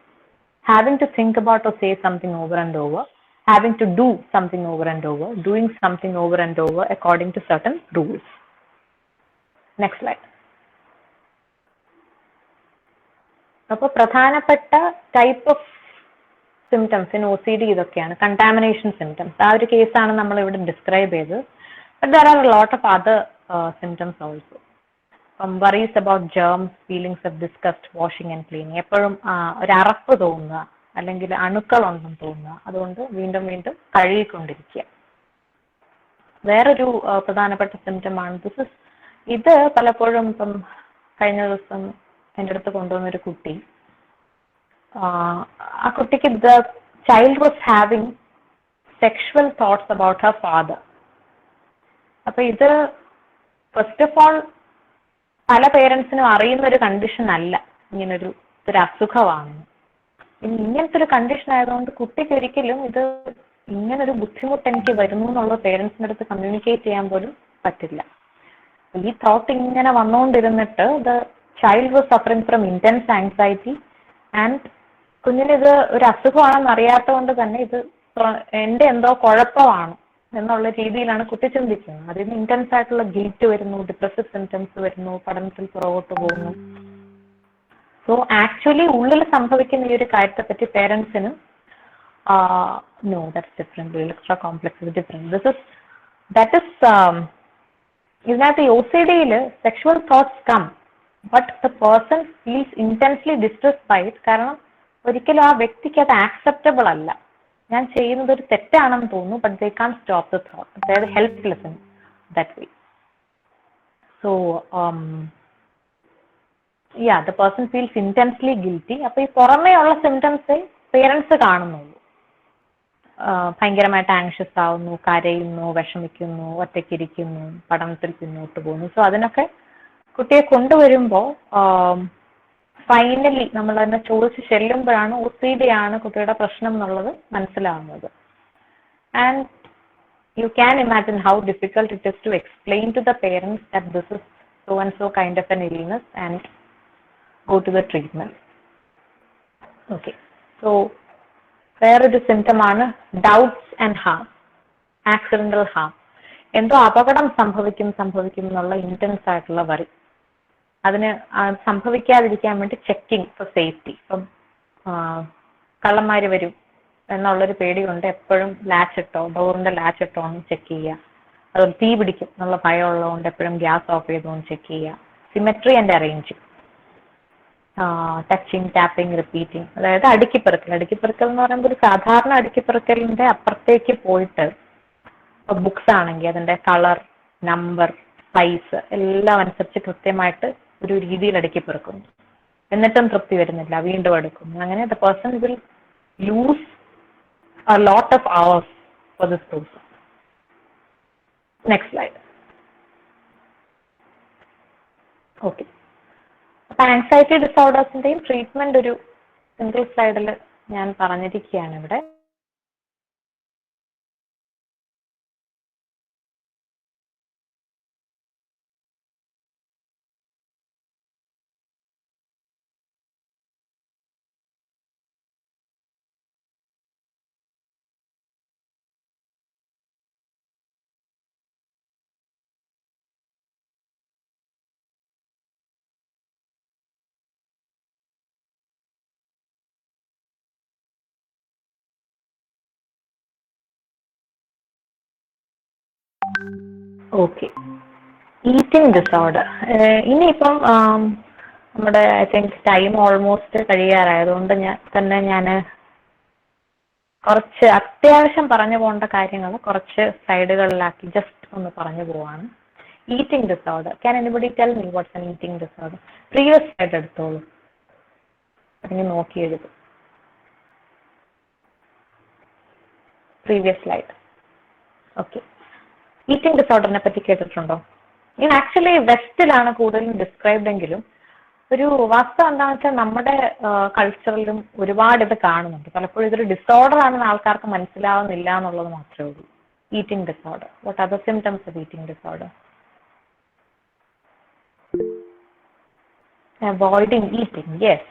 Having to think about or say something over and over, having to do something over and over, doing something over and over according to certain rules. Next slide. അപ്പോൾ പ്രധാനപ്പെട്ട type of symptoms in OCD ഇതൊക്കെയാണ്. കണ്ടാമിനേഷൻ സിംറ്റംസ്, ആ ഒരു കേസാണ് നമ്മൾ ഇവിടെ ഡിസ്ക്രൈബ് ചെയ്തത്. But there are a lot of other symptoms also. Worries about germs, feelings of disgust, washing and cleaning. എപ്പോഴും ഒരു അറപ്പ് തോന്നുക, അല്ലെങ്കിൽ അണുക്കളുണ്ടെന്ന് തോന്നുക, അതുകൊണ്ട് വീണ്ടും വീണ്ടും കഴുകിക്കൊണ്ടിരിക്കുക. വേറൊരു പ്രധാനപ്പെട്ട സിംറ്റമാണ് ഇത് പലപ്പോഴും ഇപ്പം കഴിഞ്ഞ ദിവസം എൻ്റെ അടുത്ത് കൊണ്ടുവന്നൊരു കുട്ടി, ആ കുട്ടിക്ക് the child was having sexual thoughts about her father. അപ്പൊ ഇത് ഫസ്റ്റ് ഓഫ് ഓൾ പല പേരൻസിനും അറിയുന്ന ഒരു കണ്ടീഷൻ അല്ല, ഇങ്ങനൊരു അസുഖമാണ്. ഇങ്ങനത്തെ ഒരു കണ്ടീഷൻ ആയതുകൊണ്ട് കുട്ടിക്ക് ഒരിക്കലും ഇത് ഇങ്ങനൊരു ബുദ്ധിമുട്ട് എനിക്ക് വരുന്നു എന്നുള്ള പേരൻസിൻ്റെ അടുത്ത് കമ്മ്യൂണിക്കേറ്റ് ചെയ്യാൻ പോലും പറ്റില്ല. ഈ തോട്ട് ഇങ്ങനെ വന്നുകൊണ്ടിരുന്നിട്ട് the child was suffering from intense anxiety and കുഞ്ഞിനിത് ഒരു അസുഖമാണെന്ന് അറിയാത്തതുകൊണ്ട് തന്നെ ഇത് എന്റെ എന്തോ കുഴപ്പമാണ് എന്നുള്ള രീതിയിലാണ് കുട്ടി ചിന്തിക്കുന്നത്. അതിന് ഇന്റൻസ് ആയിട്ടുള്ള ഗിൽറ്റ് വരുന്നു, ഡിപ്രസീവ് സിംറ്റംസ് വരുന്നു, പഠനത്തിൽ പുറകോട്ട് പോകുന്നു. സോ ആക്ച്വലി ഉള്ളിൽ സംഭവിക്കുന്ന ഈ ഒരു കാര്യത്തെ പറ്റി പേരൻസിന് no, that's different, extra complex is different. ഇതിനകത്ത് OCDയിൽ sexual thoughts come, but the person feels intensely distressed by it. കാരണം ഒരിക്കലും ആ വ്യക്തിക്ക് അത് ആക്സെപ്റ്റബിൾ അല്ല. ഞാൻ ചെയ്യുന്നത് ഒരു തെറ്റാണെന്ന് തോന്നുന്നു, but they can stop the thought. അതായത് helpless in that way. So the person feels intensely guilty. അപ്പൊ ഈ പുറമേയുള്ള സിംറ്റംസേ പേരൻസ് കാണുന്നുള്ളൂ. ഭയങ്കരമായിട്ട് ആങ്ഷ്യസ് ആവുന്നു, കരയുന്നു, വിഷമിക്കുന്നു, ഒറ്റയ്ക്കിരിക്കുന്നു, പഠനത്തിൽ പിന്നോട്ട് പോകുന്നു. സോ അതിനൊക്കെ കുട്ടിയെ കൊണ്ടുവരുമ്പോൾ ഫൈനലി നമ്മൾ തന്നെ ചോദിച്ച് ചെല്ലുമ്പോഴാണ് OCD ആണ് കുട്ടിയുടെ പ്രശ്നം എന്നുള്ളത് മനസ്സിലാവുന്നത്. And you can imagine how difficult it is to explain to the parents that this is so and so kind of an illness and go to the treatment. Okay, so വേറൊരു സിംറ്റമാണ് doubts and harm, accidental harm. എന്തോ അപകടം സംഭവിക്കും എന്നുള്ള ഇന്റൻസ് ആയിട്ടുള്ള വറി. അതിന് സംഭവിക്കാതിരിക്കാൻ വേണ്ടി ചെക്കിങ് ഫോർ സേഫ്റ്റി. ഇപ്പം കള്ളന്മാര് വരും എന്നുള്ളൊരു പേടി കൊണ്ട് എപ്പോഴും ഡോറിന്റെ ലാച്ച് ഇട്ടോ ഒന്ന് ചെക്ക് ചെയ്യുക. അതുപോലെ തീ പിടിക്കും എന്നുള്ള ഭയം ഉള്ളതുകൊണ്ട് എപ്പോഴും ഗ്യാസ് ഓഫ് ചെയ്തുകൊണ്ട് ചെക്ക് ചെയ്യുക. Symmetry and arranging, touching, tapping, repeating. അതായത് അടുക്കിപ്പെറുക്കൽ എന്ന് പറയുമ്പോൾ ഒരു സാധാരണ അടുക്കിപ്പെറുക്കലിന്റെ അപ്പുറത്തേക്ക് പോയിട്ട് ബുക്സ് ആണെങ്കിൽ അതിന്റെ കളർ, നമ്പർ, സൈസ് എല്ലാം അനുസരിച്ച് കൃത്യമായിട്ട് ഒരു രീതിയിൽ അടുക്കിപ്പെറുക്കുന്നു. എന്നിട്ടും തൃപ്തി വരുന്നില്ല, വീണ്ടും എടുക്കുന്നു. അങ്ങനെ the person will loose a lot of hours for this process. Next slide. Okay. അപ്പൊ ആൻസൈറ്റി ഡിസോർഡേഴ്സിന്റെയും ട്രീറ്റ്മെന്റ് ഒരു സിംഗിൾ സ്ലൈഡിൽ ഞാൻ പറഞ്ഞിരിക്കുകയാണ് ഇവിടെ. Okay, eating disorder. ഇനിയിപ്പം നമ്മുടെ ഐ തിങ്ക് ടൈം ഓൾമോസ്റ്റ് കഴിയാറായതുകൊണ്ട് ഞാൻ കുറച്ച് അത്യാവശ്യം പറഞ്ഞു പോകേണ്ട കാര്യങ്ങൾ കുറച്ച് സൈഡുകളിലാക്കി ജസ്റ്റ് ഒന്ന് പറഞ്ഞു പോവാണ്. Eating disorder. Can anybody tell me what's an eating disorder? Previous slide എടുത്തോളൂ, അല്ലെങ്കിൽ നോക്കി എഴുതും. Previous slide. ഓക്കെ. ഈറ്റിംഗ് ഡിസോർഡറിനെ പറ്റി കേട്ടിട്ടുണ്ടോ? ഇത് ആക്ച്വലി വെസ്റ്റിലാണ് കൂടുതലും ഡിസ്ക്രൈബ്ഡ് എങ്കിലും ഒരു വാസ്തവം എന്താണെന്ന് വെച്ചാൽ നമ്മുടെ കൾച്ചറിലും ഒരുപാട് ഇത് കാണുന്നുണ്ട്. പലപ്പോഴും ഇതൊരു ഡിസോർഡർ ആണെന്ന് ആൾക്കാർക്ക് മനസ്സിലാവുന്നില്ല എന്നുള്ളത് മാത്രമേ ഉള്ളൂ. Eating disorder. What are the symptoms of eating disorder? Avoiding eating. Yes.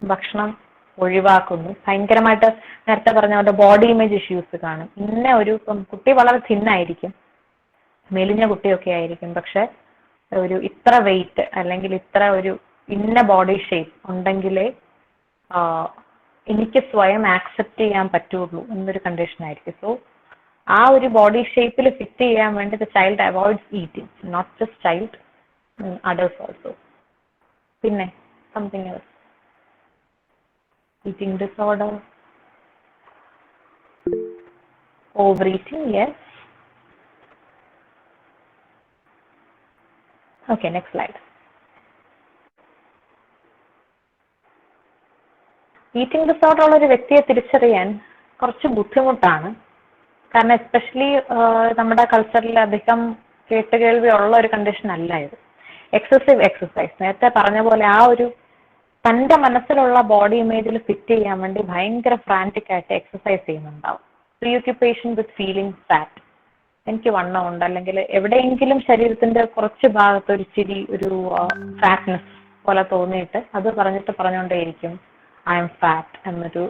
ഭക്ഷണം ഒഴിവാക്കുന്നു. ഭയങ്കരമായിട്ട് നേരത്തെ പറഞ്ഞ പോലെ ബോഡി ഇമേജ് ഇഷ്യൂസ് കാണും. കുട്ടി വളരെ തിന്നായിരിക്കും, മെലിഞ്ഞ കുട്ടിയൊക്കെ ആയിരിക്കും, പക്ഷെ ഇത്ര വെയിറ്റ് അല്ലെങ്കിൽ ഇത്ര ഇന്ന ബോഡി ഷേപ്പ് ഉണ്ടെങ്കിലേ എനിക്ക് സ്വയം ആക്സെപ്റ്റ് ചെയ്യാൻ പറ്റുള്ളൂ എന്നൊരു കണ്ടീഷൻ ആയിരിക്കും. സോ ആ ഒരു ബോഡി ഷേപ്പിൽ ഫിറ്റ് ചെയ്യാൻ വേണ്ടി the child avoids eating, not just child, adults also. പിന്നെ something else. Eating disorder. Overeating, yes. Okay, next slide. Eating disorder ഉള്ള ഒരു വ്യക്തിയെ തിരിച്ചറിയാൻ കുറച്ച് ബുദ്ധിമുട്ടാണ്. കാരണം എസ്പെഷ്യലി നമ്മുടെ കൾച്ചറിൽ അധികം കേട്ടുകേൾവി ഉള്ള ഒരു കണ്ടീഷൻ അല്ല ഇത്. Excessive exercise. നേരത്തെ പറഞ്ഞ പോലെ തന്റെ മനസ്സിലുള്ള ബോഡി ഇമേജിൽ ഫിറ്റ് ചെയ്യാൻ വേണ്ടി ഭയങ്കര ഫ്രാൻറ്റിക് ആയിട്ട് എക്സസൈസ് ചെയ്യുന്നുണ്ടാവും. പ്രീഒക്യുപ്പേഷൻ വിത്ത് ഫീലിംഗ് ഫാറ്റ്. എനിക്ക് വണ്ണമുണ്ട്, അല്ലെങ്കിൽ എവിടെയെങ്കിലും ശരീരത്തിന്റെ കുറച്ച് ഭാഗത്ത് ഒരു ഫാറ്റ്നെസ് പോലെ തോന്നിയിട്ട് അത് പറഞ്ഞുകൊണ്ടേയിരിക്കും ഐ എം ഫാറ്റ് എന്നൊരു,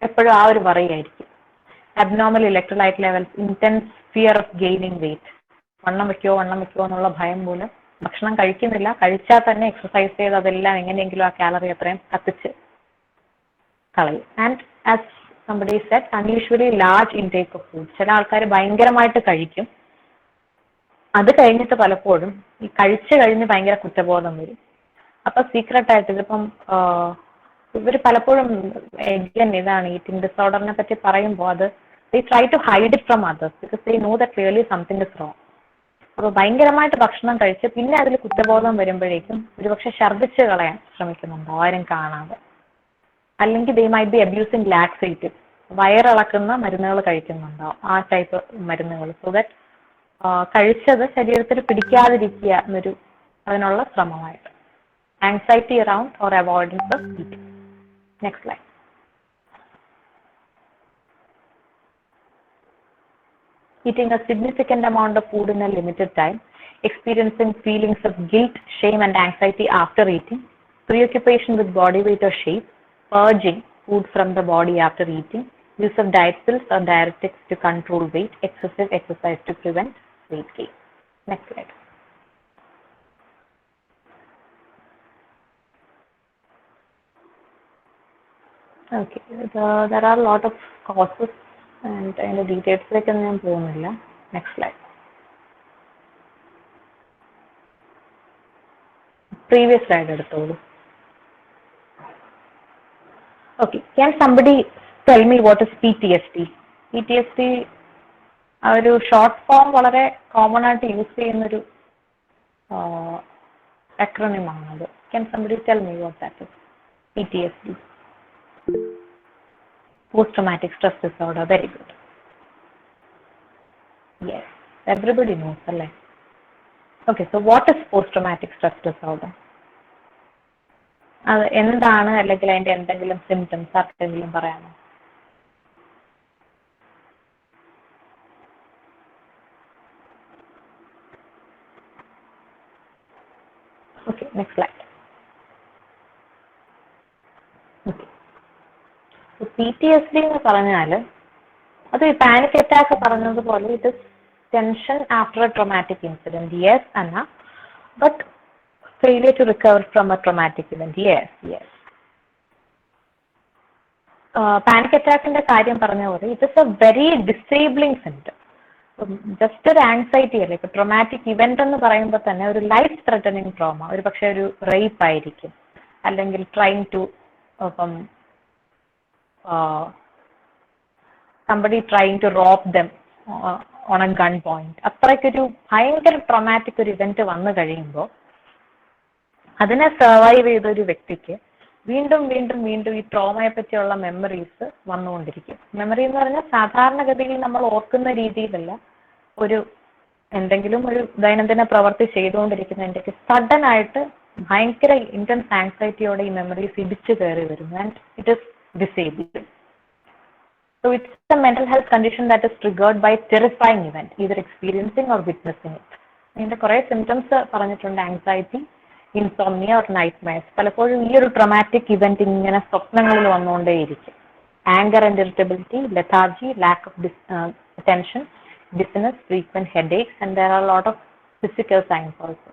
എപ്പോഴും ആ ഒരു പറയായിരിക്കും. Abnormal electrolyte levels, intense fear of gaining weight. വണ്ണം വെക്കുമോ എന്നുള്ള ഭയം മൂലം ഭക്ഷണം കഴിക്കുന്നില്ല, കഴിച്ചാൽ തന്നെ എക്സസൈസ് ചെയ്ത് അതെല്ലാം എങ്ങനെയെങ്കിലും ആ കാലറി അത്രയും കത്തിച്ച് കളയും. And as somebody said, unusually large intake of food. ചില ആൾക്കാർ ഭയങ്കരമായിട്ട് കഴിക്കും, അത് കഴിഞ്ഞിട്ട് പലപ്പോഴും ഈ കഴിച്ചു കഴിഞ്ഞ് ഭയങ്കര കുറ്റബോധം വരും. അപ്പൊ സീക്രട്ട് ആയിട്ട് ഇതിപ്പം ഇവർ പലപ്പോഴും ഇതാണ് ഈറ്റിംഗ് ഡിസോർഡറിനെ പറ്റി പറയുമ്പോൾ they try to hide it from others because they know that clearly something is wrong. അപ്പൊ ഭയങ്കരമായിട്ട് ഭക്ഷണം കഴിച്ച് പിന്നെ അതിൽ കുറ്റബോധം വരുമ്പോഴേക്കും ഒരുപക്ഷെ ഛർദ്ദിച്ച് കളയാൻ ശ്രമിക്കുന്നുണ്ടോ ആരും കാണാതെ. അല്ലെങ്കിൽ they might be abusing laxative, വയറിളക്കുന്ന മരുന്നുകൾ കഴിക്കുന്നുണ്ടാവും, ആ ടൈപ്പ് മരുന്നുകൾ, സോ ദാറ്റ് കഴിച്ചത് ശരീരത്തിൽ പിടിക്കാതിരിക്കുക അതിനുള്ള ശ്രമമായിട്ട്. Anxiety around or avoidance of eating. Next slide. Eating a significant amount of food in a limited time, experiencing feelings of guilt, shame and anxiety after eating, preoccupation with body weight or shape, purging food from the body after eating, use of diet pills or diuretics to control weight, excessive exercise to prevent weight gain. Next slide. Okay, there are a lot of causes and അതിന്റെ ഡീറ്റെയിൽസിലേക്കൊന്നും ഞാൻ പോകുന്നില്ല. Next slide. പ്രീവിയസ് സ്ലൈഡ് എടുത്തോളൂ. Okay. Can somebody tell me what is PTSD? PTSD ആ ഒരു ഷോർട്ട് ഫോം വളരെ കോമൺ ആയിട്ട് യൂസ് ചെയ്യുന്നൊരു അക്രോണിമാണത്. Can somebody tell me what that is? PTSD. Post-traumatic stress disorder. Very good. Yes, everybody knows, right? Okay, so what is post-traumatic stress disorder? അത് എന്താണ്, അല്ലെങ്കിൽ അതിന്റെ എന്തെങ്കിലും സിംറ്റംസ് ആർക്കെങ്കിലും പറയാമോ? Okay, next slide. PTSD എന്ന് പറഞ്ഞാൽ അത് പാനിക് അറ്റാക്ക് പറഞ്ഞതുപോലെ it is tension after a traumatic incident. Yes Anna, but failure to recover from a traumatic event. Yes. Panic അറ്റാക്കിന്റെ കാര്യം പറഞ്ഞ പോലെ it is a very disabling symptom. Just ഒരു ആങ്സൈറ്റി അല്ലേ. ഇപ്പൊ ട്രോമാറ്റിക് ഇവന്റ് എന്ന് പറയുമ്പോൾ തന്നെ ഒരു ലൈഫ് ത്രെറ്റനിങ് ട്രോമ, ഒരു പക്ഷെ ഒരു റേപ്പ് ആയിരിക്കും, അല്ലെങ്കിൽ ട്രൈങ് ടു ഇപ്പം somebody trying to rob them on a gun point. അത്രയ്ക്കൊരു ഭയങ്കര ട്രോമാറ്റിക് ഒരു ഇവന്റ് വന്നു കഴിയുമ്പോൾ അതിനെ സർവൈവ് ചെയ്ത ഒരു വ്യക്തിക്ക് വീണ്ടും വീണ്ടും വീണ്ടും ഈ ട്രോമയെ പറ്റിയുള്ള മെമ്മറീസ് വന്നുകൊണ്ടിരിക്കും. മെമ്മറി എന്ന് പറഞ്ഞാൽ സാധാരണഗതിയിൽ നമ്മൾ ഓർക്കുന്ന രീതിയിലല്ല, ഒരു എന്തെങ്കിലും ഒരു ദൈനംദിന പ്രവൃത്തി ചെയ്തുകൊണ്ടിരിക്കുന്നതിൻ്റെയൊക്കെ സഡൻ ആയിട്ട് ഭയങ്കര ഇന്റൻസ് ആങ്സൈറ്റിയോടെ ഈ മെമ്മറീസ് ഇടിച്ചു കയറി വരും. And it is disabled. So it's a mental health condition that is triggered by a terrifying event, either experiencing or witnessing it. ഇതിന്റെ കുറെ സിംറ്റംസ് പറഞ്ഞിട്ടുണ്ട്. Anxiety, insomnia or nightmares. പലപ്പോഴും ഈ ഒരു ട്രോമാറ്റിക് ഇവന്റ് ഇങ്ങനെ സ്വപ്നങ്ങളിൽ വന്നുകൊണ്ടേയിരിക്കും. Anger and irritability, lethargy, lack of attention, dizziness, frequent headaches, and there are a lot of physical signs also.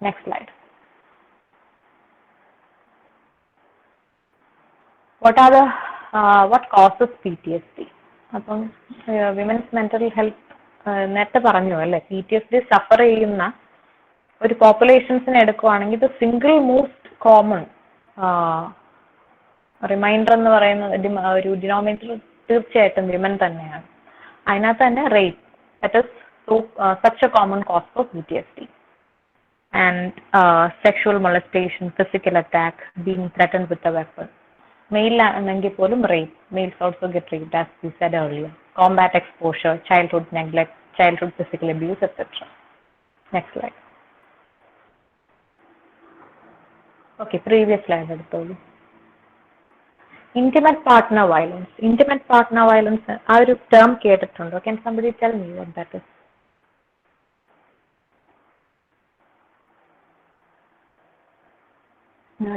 Next slide. What causes PTSD? അപ്പം വിമൻസ് മെന്റൽ ഹെൽത്ത് നേരത്തെ പറഞ്ഞു അല്ലേ, PTSD സഫർ ചെയ്യുന്ന ഒരു പോപ്പുലേഷൻസിനെ എടുക്കുവാണെങ്കിൽ ഇത് സിംഗിൾ മോസ്റ്റ് കോമൺ റിമൈൻഡർ എന്ന് പറയുന്ന ഒരു ഡിനോമിനേറ്റർ തീർച്ചയായിട്ടും വിമൻ തന്നെയാണ്. അതിനകത്ത് തന്നെ rape, that is such a common cause for PTSD, and sexual molestation, physical attack, being threatened with a weapon. Male ആണെങ്കിൽ പോലും rape, males also get raped as we said earlier. Combat exposure, childhood neglect, childhood physical abuse, etc. Next slide. Okay, previous slide എടുത്തോളൂ. Intimate partner violence. Intimate partner violence, ആ ഒരു term കേട്ടിട്ടുണ്ടോ? Can somebody tell me what that is?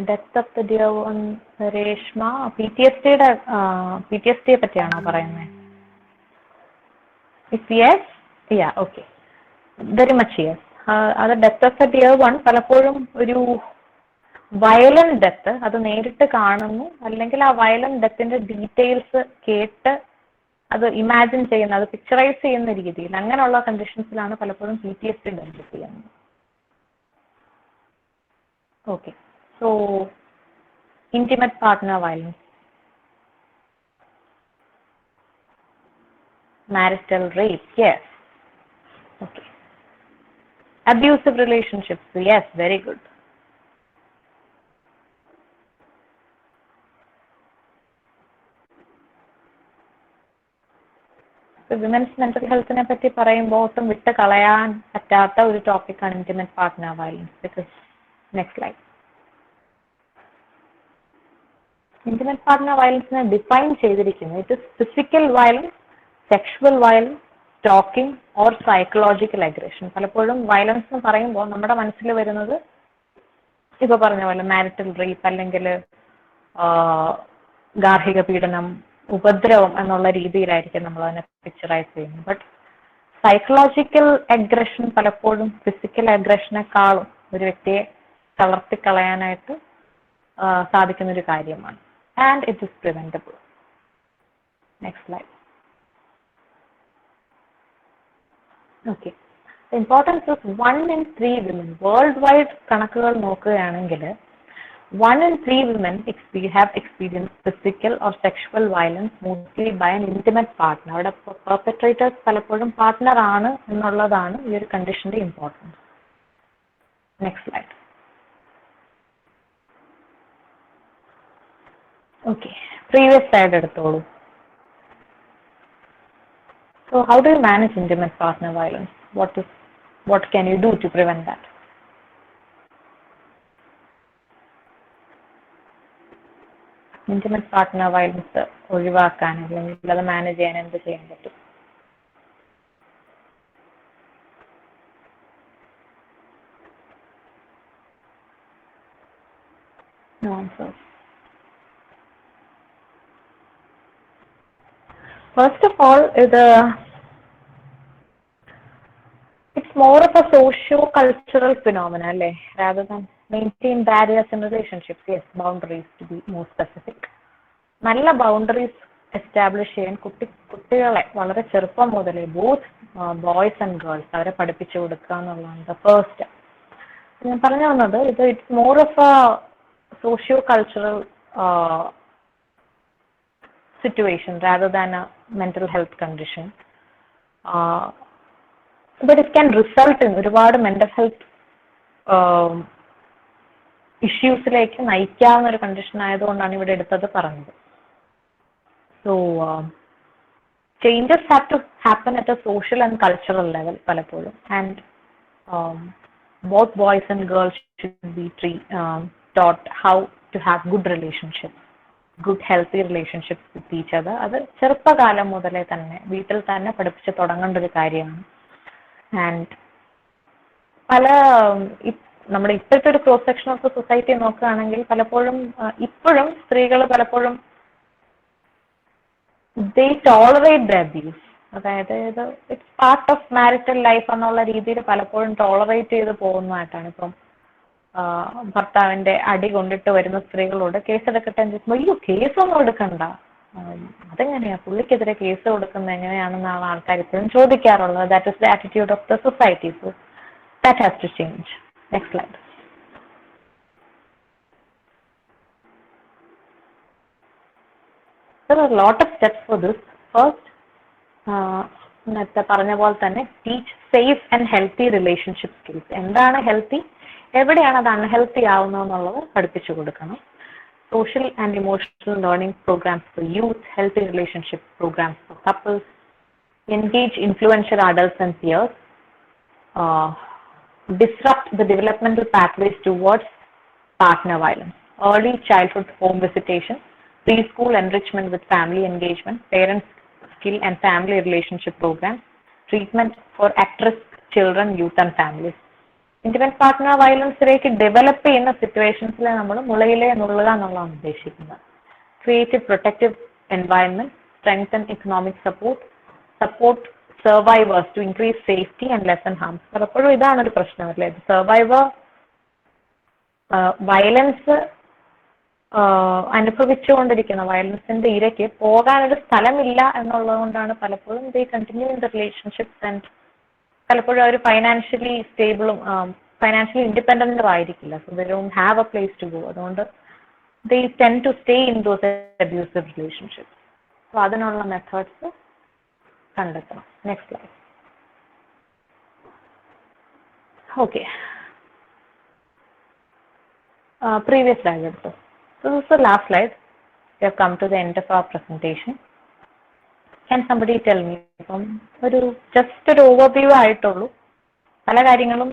Death of the dear one. Reshma, PTSD പറ്റിയാണോ പറയുന്നത്? If yes, yeah, okay, very much yes. അത് death of the dear one പലപ്പോഴും ഒരു വയലന്റ് ഡെത്ത്, അത് നേരിട്ട് കാണുന്നു, അല്ലെങ്കിൽ ആ വയലന്റ് ഡെത്തിന്റെ ഡീറ്റെയിൽസ് കേട്ട് അത് ഇമാജിൻ ചെയ്യുന്ന, അത് പിക്ചറൈസ് ചെയ്യുന്ന രീതിയിൽ, അങ്ങനെയുള്ള കണ്ടീഷൻസിലാണ് പലപ്പോഴും PTSD ഡെവലപ്പ് ചെയ്യുന്നത്. Okay, so intimate partner violence, marital rape, yes, okay, abusive relationships, yes, very good. Women's mental ഹെൽത്തിനെ പറ്റി പറയുമ്പോൾ ഒട്ടും വിട്ട് കളയാൻ പറ്റാത്ത ഒരു ടോപ്പിക്കാണ് intimate partner violence. Because next slide. Intimate partner വയലൻസിനെ ഡിഫൈൻ ചെയ്തിരിക്കുന്നത് it is physical violence, sexual violence, stalking or psychological aggression. പലപ്പോഴും വയലൻസ് എന്ന് പറയുമ്പോൾ നമ്മുടെ മനസ്സിൽ വരുന്നത് ഇപ്പൊ പറഞ്ഞ പോലെ മാരിറ്റൽ റേപ്പ്, അല്ലെങ്കിൽ ഗാർഹിക പീഡനം, ഉപദ്രവം എന്നുള്ള രീതിയിലായിരിക്കും നമ്മൾ അതിനെ പിക്ചറൈസ് ചെയ്യുന്നത്. ബട്ട് സൈക്കോളജിക്കൽ അഗ്രഷൻ പലപ്പോഴും ഫിസിക്കൽ അഗ്രഷനെക്കാളും ഒരു വ്യക്തിയെ തളർത്തിക്കളയാനായിട്ട് സാധിക്കുന്ന ഒരു കാര്യമാണ്. And it is preventable. Next slide. Okay. The importance of 1 in 3 women. Worldwide കണക്കുകൾ നോക്കുകയാണെങ്കിൽ 1 in 3 women have experienced physical or sexual violence, mostly by an intimate partner. അവിടെ perpetrators പലപ്പോഴും പാർട്ട്ണർ ആണ് എന്നുള്ളതാണ് ഈ ഒരു കണ്ടീഷന്റെ importance. Next slide. Okay, previous slide എടുത്തോളൂ. So how do you manage intimate partner violence? What can you do to prevent that? Intimate partner violence ഒഴിവാക്കാൻ അല്ലെങ്കിൽ അത് മാനേജ് ചെയ്യാൻ എന്ത് ചെയ്യാൻ പറ്റും? No answers. First of all, it's more of a socio-cultural phenomenon, rather than maintain barriers in relationships. Yes, boundaries to be more specific. നല്ല ബൗണ്ടറീസ് എസ്റ്റാബ്ലിഷ് ചെയ്യാൻ കുട്ടി കുട്ടികളെ വളരെ ചെറുപ്പം മുതലേ ബോത്ത് ബോയ്സ് ആൻഡ് ഗേൾസ് അവരെ പഠിപ്പിച്ചു കൊടുക്കുക എന്നുള്ളതാണ് ഫസ്റ്റ്. ഞാൻ പറഞ്ഞു വന്നത് it's more of A socio cultural situation rather than a mental health condition. But it can result in ഒരുപാട് mental health ഇഷ്യൂസിലേക്ക് നയിക്കാവുന്ന ഒരു കണ്ടീഷൻ ആയതുകൊണ്ടാണ് ഇവിടെ എടുത്തത് പറഞ്ഞത്. So changes have to happen at a social and cultural level പലപ്പോഴും, and both boys and girls should be taught how to have good relationships, good healthy relationships with each other. അത് ചെറുപ്പകാലം മുതലേ തന്നെ വീട്ടിൽ തന്നെ പഠിപ്പിച്ച് തുടങ്ങേണ്ട ഒരു കാര്യമാണ്. ആൻഡ് പല നമ്മുടെ ഇപ്പോഴത്തെ ഒരു ക്രോസ് സെക്ഷൻ ഓഫ് സൊസൈറ്റി നോക്കുകയാണെങ്കിൽ പലപ്പോഴും ഇപ്പോഴും സ്ത്രീകൾ പലപ്പോഴും they tolerate the abuse. അതായത് it's part of marital life എന്നുള്ള രീതിയിൽ പലപ്പോഴും ടോളറേറ്റ് ചെയ്ത് പോകുന്നതായിട്ടാണ്. ഇപ്പം ഭർത്താവിന്റെ അടി കൊണ്ടിട്ട് വരുന്ന സ്ത്രീകളോട് കേസെടുക്കട്ടെ എന്ന് ചോദിക്കുമ്പോൾ അയ്യോ കേസൊന്നും എടുക്കണ്ട, അതെങ്ങനെയാ പുള്ളിക്കെതിരെ കേസ് കൊടുക്കുന്നത് എങ്ങനെയാണെന്നാണ് ആൾക്കാർ ഇപ്പോഴും ചോദിക്കാറുള്ളത്. That is the attitude of the society. So that has to change. Next slide. There are a lot of steps for this. First, നേരത്തെ പറഞ്ഞ പോലെ തന്നെ teach safe and healthy relationship skills. എന്താണ് ഹെൽത്തി, എവിടെയാണ് അത് അൺഹെൽത്തി ആവുന്നതെന്നുള്ളത് പഠിപ്പിച്ചു കൊടുക്കണം. Social and emotional learning programmes for youth, healthy relationship programmes for couples, engage influential adults and peers, disrupt the developmental pathways towards partner violence, early childhood home visitation, preschool enrichment with family engagement, parents skill and family relationship programs, treatment for at-risk children, youth and families. Intimate partner violence-ലേക്ക് ഡെവലപ്പ് ചെയ്യുന്ന സിറ്റുവേഷൻസിൽ നമ്മൾ മുളയിലെ നുള്ളുക എന്നുള്ളതാണ് ഉദ്ദേശിക്കുന്നത്. Creative protective environment, strengthen economic support survivors to increase safety and lessen harms. പലപ്പോഴും ഇതാണ് ഒരു പ്രശ്നം അല്ലേ, സർവൈവർ വയലൻസ് അനുഭവിച്ചുകൊണ്ടിരിക്കുന്ന വയലൻസിന്റെ ഇരയ്ക്ക് പോകാനൊരു സ്ഥലമില്ല എന്നുള്ളത് കൊണ്ടാണ് പലപ്പോഴും they continue in the relationships. And പലപ്പോഴും അവർ ഫൈനാൻഷ്യലി സ്റ്റേബിളും ഫൈനാൻഷ്യലി ഇൻഡിപെൻഡന്റും ആയിരിക്കില്ല. So they don't have a place to go. അതുകൊണ്ട് they tend to stay in those abusive relationships. So അതിനുള്ള മെത്തേഡ്സ് കണ്ടെത്തണം. Next slide. Okay, previous slide എടുത്തു. So this is the last slide. We have come to the end of our presentation. Can somebody tell me, just an overview ആയിട്ടുള്ളൂ, പല കാര്യങ്ങളും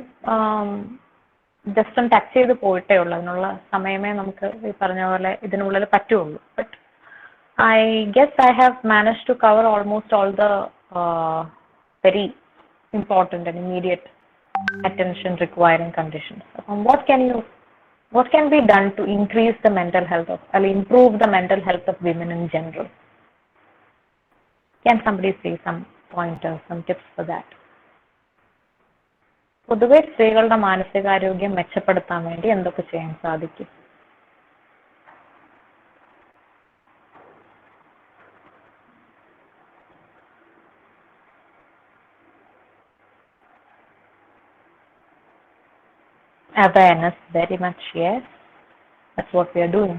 ജസ്റ്റ് ഒന്ന് ടച്ച് ചെയ്ത് പോയിട്ടേ ഉള്ളൂ, അതിനുള്ള സമയമേ നമുക്ക് ഈ പറഞ്ഞ പോലെ ഇതിനുള്ളിൽ പറ്റുള്ളൂ. But I guess I have managed to cover almost all the very important and immediate attention requiring conditions. What can be done to increase the mental health of, or improve the mental health of women in general? Can somebody say some pointers, some tips for that? പൊതുവെ സ്ത്രീകളുടെ മാനസികാരോഗ്യം മെച്ചപ്പെടുത്താൻ വേണ്ടി എന്തൊക്കെ ചെയ്യാൻ സാധിക്കും? Awareness, very much, yes. That's what we are doing.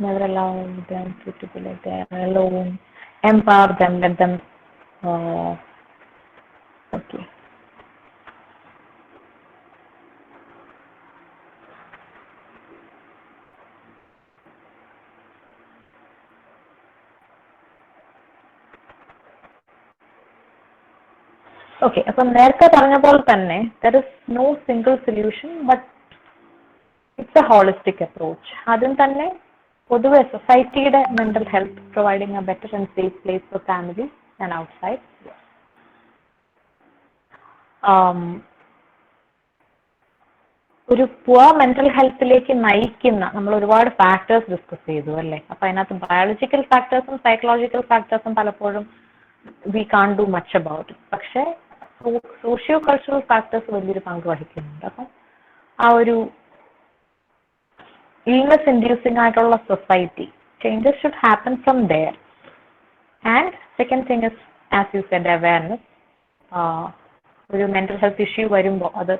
Never allow them to be like they are alone. Empower them, let them. Okay. Okay, അപ്പം നേരത്തെ പറഞ്ഞ പോലെ തന്നെ there is no single solution, but it's a holistic approach. അതും തന്നെ പൊതുവെ സൊസൈറ്റിയുടെ mental health providing a better and safe place for family and outside. ഒരു പുവർ മെന്റൽ ഹെൽത്തിലേക്ക് നയിക്കുന്ന നമ്മൾ ഒരുപാട് ഫാക്ടേഴ്സ് ഡിസ്കസ് ചെയ്തു അല്ലേ. അപ്പൊ അതിനകത്ത് ബയോളജിക്കൽ ഫാക്ടേഴ്സും സൈക്കോളജിക്കൽ ഫാക്ടേഴ്സും പലപ്പോഴും we can't do much about it. പക്ഷെ സോഷ്യോ കൾച്ചറൽ ഫാക്ടേഴ്സ് വലിയൊരു പങ്ക് വഹിക്കുന്നുണ്ട്. അപ്പം ആ ഒരു illness inducing ആയിട്ടുള്ള society. Changes should happen from there. And second thing is, as you said, awareness. ഒരു മെന്റൽ ഹെൽത്ത് ഇഷ്യൂ വരുമ്പോൾ അത്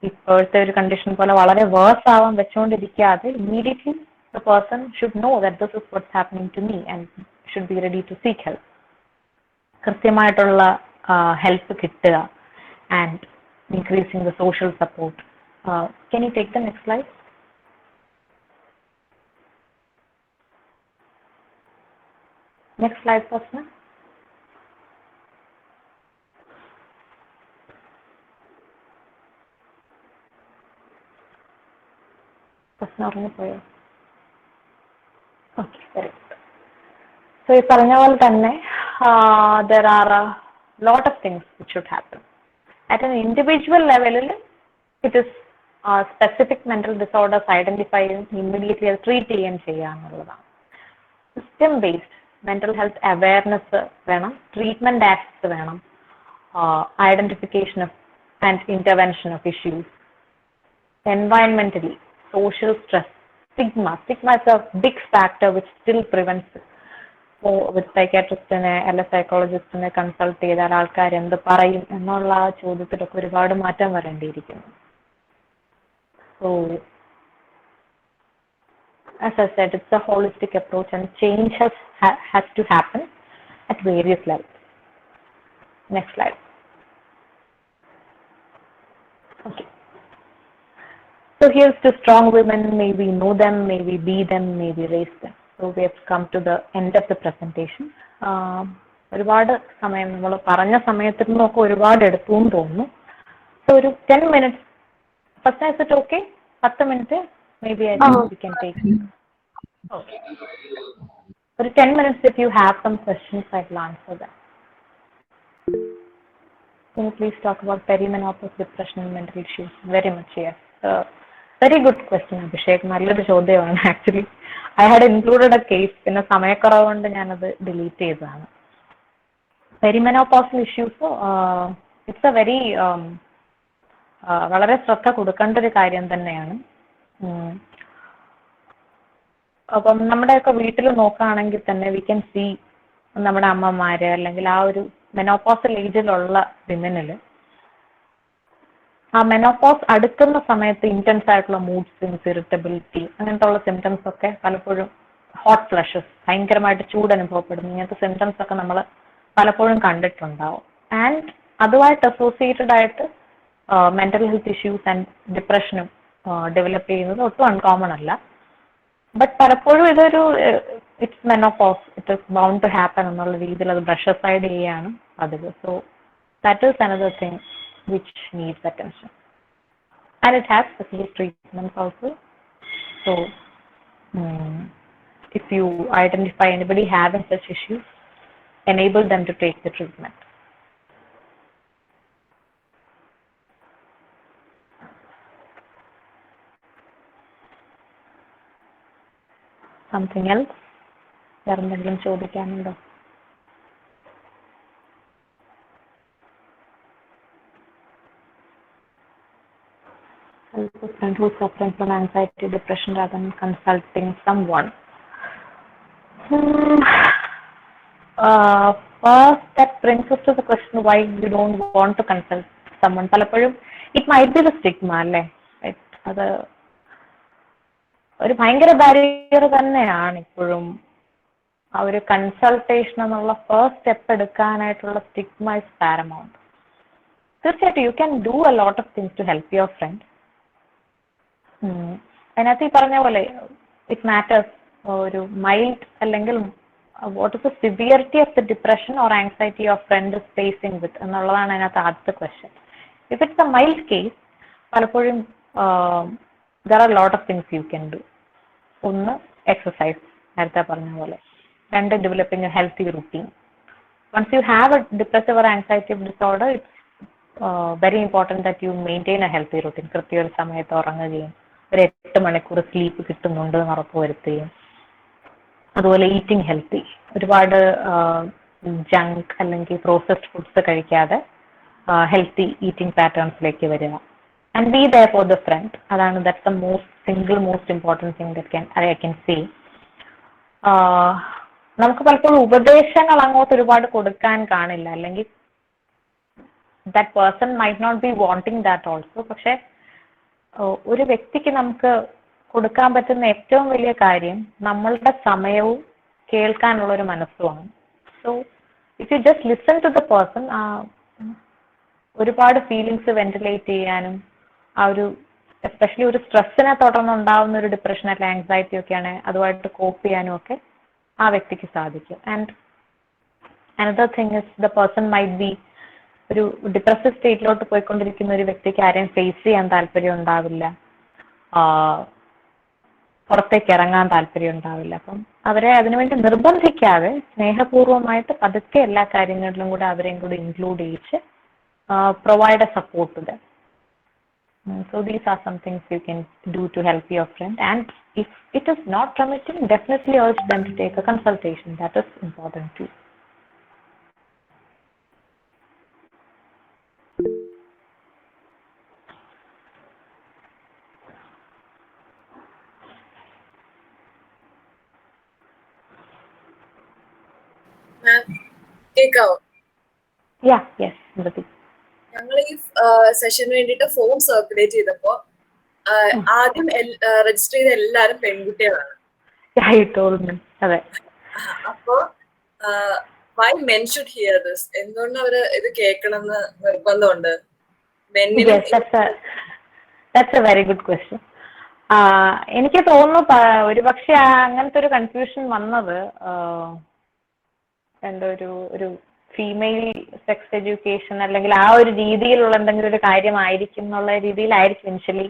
ഇപ്പോഴത്തെ ഒരു കണ്ടീഷൻ പോലെ വളരെ വേഴ്സ് ആവാൻ വെച്ചുകൊണ്ടിരിക്കാതെ immediately the person should know that this is what's happening to me and should be ready to seek help. കൃത്യമായിട്ടുള്ള ഹെൽപ്പ് കിട്ടുക and increasing the social support. Can you take the next slide? Next slide, Pasna. Pasna, ഉറങ്ങിപ്പോയോ? Okay, very good. So, ഈ പറഞ്ഞ പോലെ തന്നെ there are a lot of things which should happen. At an individual level, it is specific mental disorders identify immediately treat ചെയ്യാന്നുള്ളതാണ്. System based mental health awareness വേണം, treatment acts വേണം, identification of and intervention of issues. Environmentally, social stress, stigma is a big factor which still prevents വിത്ത് സൈക്കാട്രിസ്റ്റിനെ അല്ല സൈക്കോളജിസ്റ്റിനെ കൺസൾട്ട് ചെയ്താൽ ആൾക്കാർ എന്ത് പറയും എന്നുള്ള ആ ചോദ്യത്തിലൊക്കെ ഒരുപാട് മാറ്റം വരേണ്ടിയിരിക്കുന്നു. So as I said, it's a holistic approach and change has to happen at various levels. Next slide. Okay. So here's to strong women. May we know them, may we be them, may we raise them. So we have come to the end of the presentation. ഒരുപാട് സമയം നമ്മൾ പറഞ്ഞ സമയത്തിൽ നിന്നൊക്കെ ഒരുപാട് എടുത്തു എന്ന് തോന്നുന്നു. സോ ഒരു 10 minutes. First, is it okay? 10 minutes? Maybe I think we can take. Okay. For 10 minutes, if you have some questions, I will answer them. Can you please talk about perimenopause, depression, and mental issues? Very much, yes. Very good question, Abhishek. നല്ലൊരു ചോദ്യമാണ് actually. I had included a case. പിന്നെ സമയക്കുറവ് കൊണ്ട് ഞാനത് ഡിലീറ്റ് ചെയ്തതാണ്. Perimenopausal issues it's a very വളരെ ശ്രദ്ധ കൊടുക്കേണ്ട ഒരു കാര്യം തന്നെയാണ്. അപ്പം നമ്മുടെയൊക്കെ വീട്ടിൽ നോക്കുകയാണെങ്കിൽ തന്നെ വി ക്യാൻ സീ നമ്മുടെ അമ്മമാര് അല്ലെങ്കിൽ ആ ഒരു മെനോപോസൽ ഏജിലുള്ള വിമനിൽ ആ മെനോപോസ് അടുക്കുന്ന സമയത്ത് ഇന്റൻസ് ആയിട്ടുള്ള മൂഡ് സ്വിങ്സ്, ഇറിറ്റബിലിറ്റി അങ്ങനത്തെ ഉള്ള സിംറ്റംസ് ഒക്കെ പലപ്പോഴും ഹോട്ട് ഫ്ലഷസ്, ഭയങ്കരമായിട്ട് ചൂട് അനുഭവപ്പെടുന്നു, ഇങ്ങനത്തെ സിംറ്റംസ് ഒക്കെ നമ്മൾ പലപ്പോഴും കണ്ടിട്ടുണ്ടാവും. ആൻഡ് അതുമായിട്ട് അസോസിയേറ്റഡ് ആയിട്ട് മെന്റൽ ഹെൽത്ത് ഇഷ്യൂസ് ആൻഡ് ഡിപ്രഷനും ഡെവലപ്പ് ചെയ്യുന്നത് ഒട്ടും അൺകോമൺ അല്ല. ബട്ട് പലപ്പോഴും ഇതൊരു it's menopause, it is bound to happen എന്നുള്ള രീതിയിൽ അത് ബ്രഷ് അസൈഡ് ചെയ്യുകയാണ് പതിവ്. So that is another thing which needs attention, and it has specific treatments also. So if you identify anybody having such issues, enable them to take the treatment. Something else? വേറെന്തെങ്കിലും ചോദിക്കാനുണ്ടോ? Help a friend who's suffering from anxiety, depression rather than consulting someone. First, that brings us to the question why you don't want to consult someone. പലപ്പോഴും it might be the stigma, അല്ലേ? അത് ഒരു ഭയങ്കര ബാരിയർ തന്നെയാണ് ഇപ്പോഴും. ആ ഒരു കൺസൾട്ടേഷൻ എന്നുള്ള ഫസ്റ്റ് സ്റ്റെപ്പ് എടുക്കാനായിട്ടുള്ള സ്റ്റിഗ്മ ഇസ് പാരമൗണ്ട്. തീർച്ചയായിട്ടും you can do a lot of things to help your friend. അതിനകത്ത് ഈ പറഞ്ഞ പോലെ ഇറ്റ് മാറ്റേഴ്സ് ഒരു മൈൽഡ് അല്ലെങ്കിൽ what is the severity of the depression or anxiety your friend is facing with എന്നുള്ളതാണ് അതിനകത്ത് ആദ്യത്തെ question. If it's a mild case പലപ്പോഴും there are a lot of things you can do. ഒന്ന്, എക്സസൈസ്, നേരത്തെ പറഞ്ഞ പോലെ. രണ്ട്, developing a healthy routine. Once you have a depressive or anxiety disorder, it's very important that you maintain a healthy routine. കൃത്യ ഒരു സമയത്ത് ഉറങ്ങുകയും ഒരു 8 മണിക്കൂർ സ്ലീപ്പ് കിട്ടുന്നുണ്ട് എന്ന് ഉറപ്പുവരുത്തുകയും, അതുപോലെ ഈറ്റിംഗ് ഹെൽത്തി, ഒരുപാട് ജങ്ക് അല്ലെങ്കിൽ പ്രോസസ്ഡ് ഫുഡ്സ് കഴിക്കാതെ ഹെൽത്തി ഈറ്റിംഗ് പാറ്റേൺസിലേക്ക് വരിക. and be there for the friend. That's the most important thing that I can say. നമുക്ക് പലപ്പോഴും ഉപദേശങ്ങൾ അങ്ങോട്ട് ഒരുപാട് കൊടുക്കാൻ കാണില്ല, അല്ലെങ്കിൽ that person might not be wanting that also. പക്ഷെ ഒരു വ്യക്തിക്ക് നമുക്ക് കൊടുക്കാൻ പറ്റുന്ന ഏറ്റവും വലിയ കാര്യം നമ്മളുടെ സമയവും കേൾക്കാനുള്ള ഒരു മനസ്സുമാണ്. So if you just listen to the person, ഒരുപാട് ഫീലിങ്സ് വെന്റിലേറ്റ് ചെയ്യാനും എസ്പെഷ്യലി ഒരു സ്ട്രെസ്സിനെ തുടർന്നുണ്ടാവുന്ന ഒരു ഡിപ്രഷൻ അല്ലെങ്കിൽ ആങ്സൈറ്റി ഒക്കെയാണ് അതുമായിട്ട് കോപ്പ് ചെയ്യാനും ഒക്കെ ആ വ്യക്തിക്ക് സാധിക്കും. And another thing is the person might be ഒരു ഡിപ്രസീവ് സ്റ്റേറ്റിലോട്ട് പോയിക്കൊണ്ടിരിക്കുന്ന ഒരു വ്യക്തിക്ക് ആരെയും ഫേസ് ചെയ്യാൻ താല്പര്യം ഉണ്ടാവില്ല, പുറത്തേക്ക് ഇറങ്ങാൻ താല്പര്യം ഉണ്ടാവില്ല. അപ്പം അവരെ അതിനുവേണ്ടി നിർബന്ധിക്കാതെ സ്നേഹപൂർവ്വമായിട്ട് പതുക്കെ എല്ലാ കാര്യങ്ങളിലും കൂടെ അവരെയും കൂടി include ചെയ്യിച്ച് provide a support to them. So these are some things you can do to help your friend, and if it is not permitting, definitely urge them to take a consultation. That is important too. കേക്കാവോ? Yeah, yes, Mriti. ഞങ്ങൾ ഈ സെഷന് വേണ്ടിയിട്ട് ഫോം സർക്കുലേറ്റ് ചെയ്തപ്പോ ആദ്യം രജിസ്റ്റർ ചെയ്ത എല്ലാരും പെൺകുട്ടികളാണ്. Yeah, you told me. അതെ. അപ്പോ why men should hear this? എന്തുകൊണ്ട് അവര് ഇത് കേൾക്കണമെന്ന് നിർബന്ധമുണ്ട്? Yes, that's a very good question. എനിക്ക് തോന്നുന്നു ഒരുപക്ഷെ അങ്ങനത്തെ ഒരു കൺഫ്യൂഷൻ വന്നത് എന്താ ഒരു ഫീമെയിൽ സെക്സ് എഡ്യൂക്കേഷൻ അല്ലെങ്കിൽ ആ ഒരു രീതിയിലുള്ള എന്തെങ്കിലും ഒരു കാര്യമായിരിക്കും എന്നുള്ള രീതിയിലായിരിക്കും ഇനിഷ്യലി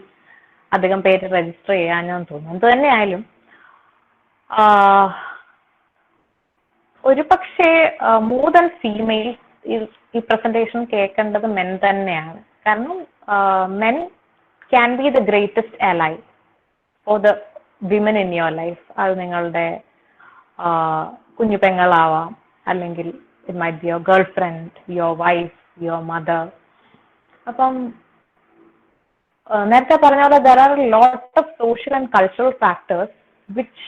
അധികം പേര് രജിസ്റ്റർ ചെയ്യാനെന്ന് തോന്നുന്നു. എന്ത് തന്നെയായാലും ഒരു പക്ഷേ മോർ ദാൻ ഫീമെയിൽ ഈ പ്രസന്റേഷൻ കേൾക്കേണ്ടത് മെൻ തന്നെയാണ്. കാരണം men can be the greatest ally for the women in your life. അത് നിങ്ങളുടെ കുഞ്ഞു പെങ്ങളാവാം, അല്ലെങ്കിൽ it might be your girlfriend, your wife, your mother. അപ്പം നേരത്തെ പറഞ്ഞ പോലെ there are a lot of social and cultural factors which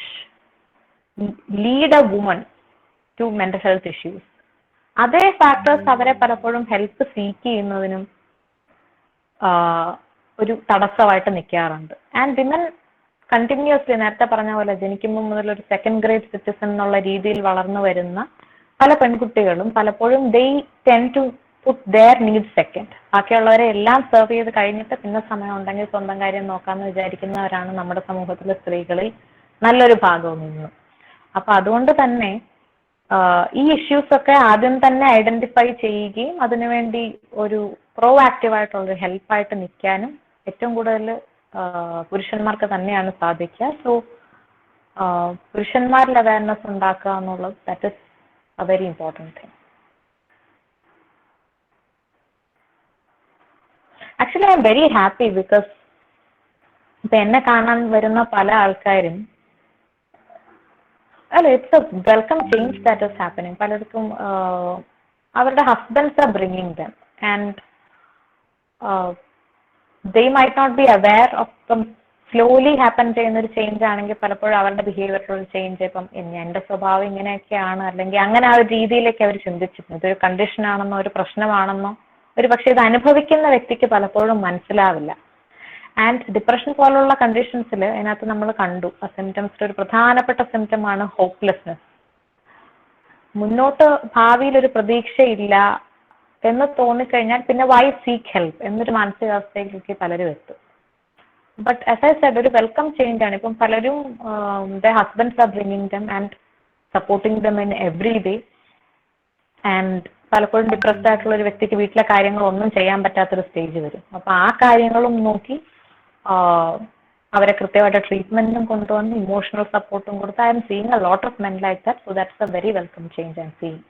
lead a woman to mental health issues. അതേ ഫാക്ടേഴ്സ് അവരെ പലപ്പോഴും ഹെൽപ്പ് സീക്ക് ചെയ്യുന്നതിനും ഒരു തടസ്സമായിട്ട് നിൽക്കാറുണ്ട്. ആൻഡ് വിമൻ കണ്ടിന്യൂസ്ലി നേരത്തെ പറഞ്ഞ പോലെ ജനിക്കുമ്പോൾ മുതൽ ഒരു സെക്കൻഡ് ഗ്രേഡ് സിറ്റിസൺ എന്നുള്ള രീതിയിൽ വളർന്നു വരുന്ന പല പെൺകുട്ടികളും പലപ്പോഴും they tend to put their needs second. ബാക്കിയുള്ളവരെ എല്ലാം സെർവ് ചെയ്ത് കഴിഞ്ഞിട്ട് പിന്നെ സമയം ഉണ്ടെങ്കിൽ സ്വന്തം കാര്യം നോക്കാമെന്ന് വിചാരിക്കുന്നവരാണ് നമ്മുടെ സമൂഹത്തിലെ സ്ത്രീകളിൽ നല്ലൊരു ഭാഗവും നിന്നു. അപ്പൊ അതുകൊണ്ട് തന്നെ ഈ ഇഷ്യൂസ് ഒക്കെ ആദ്യം തന്നെ ഐഡന്റിഫൈ ചെയ്യുകയും അതിനുവേണ്ടി ഒരു പ്രോ ആക്റ്റീവ് ആയിട്ടുള്ളൊരു ഹെൽപ്പായിട്ട് നിൽക്കാനും ഏറ്റവും കൂടുതൽ പുരുഷന്മാർക്ക് തന്നെയാണ് സാധിക്കുക. സോ പുരുഷന്മാരിൽ അവയർനെസ് ഉണ്ടാക്കുക എന്നുള്ളത് that is a very important thing. Actually, I am very happy because ഇപ്പൊ എന്നെ കാണാൻ വരുന്ന പല ആൾക്കാരും it's a welcome change that is happening. പലർക്കും അവരുടെ husbands are bringing them, and they might not be aware of some slowly happen ചെയ്യുന്ന ഒരു ചേഞ്ച് ആണെങ്കിൽ പലപ്പോഴും അവരുടെ ബിഹേവിയറിലുള്ള ചേഞ്ച് ഇപ്പം എന്റെ സ്വഭാവം ഇങ്ങനെയൊക്കെയാണ് അല്ലെങ്കിൽ അങ്ങനെ ആ ഒരു രീതിയിലേക്ക് അവർ ചിന്തിച്ചിട്ടുണ്ട്. ഇതൊരു കണ്ടീഷൻ ആണെന്നോ ഒരു പ്രശ്നമാണെന്നോ ഒരു പക്ഷെ ഇത് അനുഭവിക്കുന്ന വ്യക്തിക്ക് പലപ്പോഴും മനസ്സിലാവില്ല. ആൻഡ് ഡിപ്രഷൻ പോലുള്ള കണ്ടീഷൻസിൽ അതിനകത്ത് നമ്മൾ കണ്ടു ആ സിംറ്റംസിൽ ഒരു പ്രധാനപ്പെട്ട സിംറ്റം ആണ് ഹോപ്പ്ലെസ്നെസ്. മുന്നോട്ട് ഭാവിയിൽ ഒരു പ്രതീക്ഷയില്ല എന്ന് തോന്നിക്കഴിഞ്ഞാൽ പിന്നെ വൈ സീക്ക് ഹെൽപ്പ് എന്നൊരു മാനസികാവസ്ഥയിലേക്ക് പലരും എത്തും. But as I said, ഒരു വെൽക്കം ചേഞ്ച് ആണ്. ഇപ്പം പലരും their husbands are bringing them and supporting them in every way. And പലപ്പോഴും ഡിപ്രസ്ഡ് ആയിട്ടുള്ള ഒരു വ്യക്തിക്ക് വീട്ടിലെ കാര്യങ്ങളൊന്നും ചെയ്യാൻ പറ്റാത്തൊരു സ്റ്റേജ് വരും. അപ്പൊ ആ കാര്യങ്ങളും നോക്കി അവരെ കൃത്യമായിട്ട് ട്രീറ്റ്മെന്റും കൊണ്ടുവന്ന് ഇമോഷണൽ സപ്പോർട്ടും കൊടുത്ത് I am seeing a lot of men like that. So that's a very welcome change I am seeing.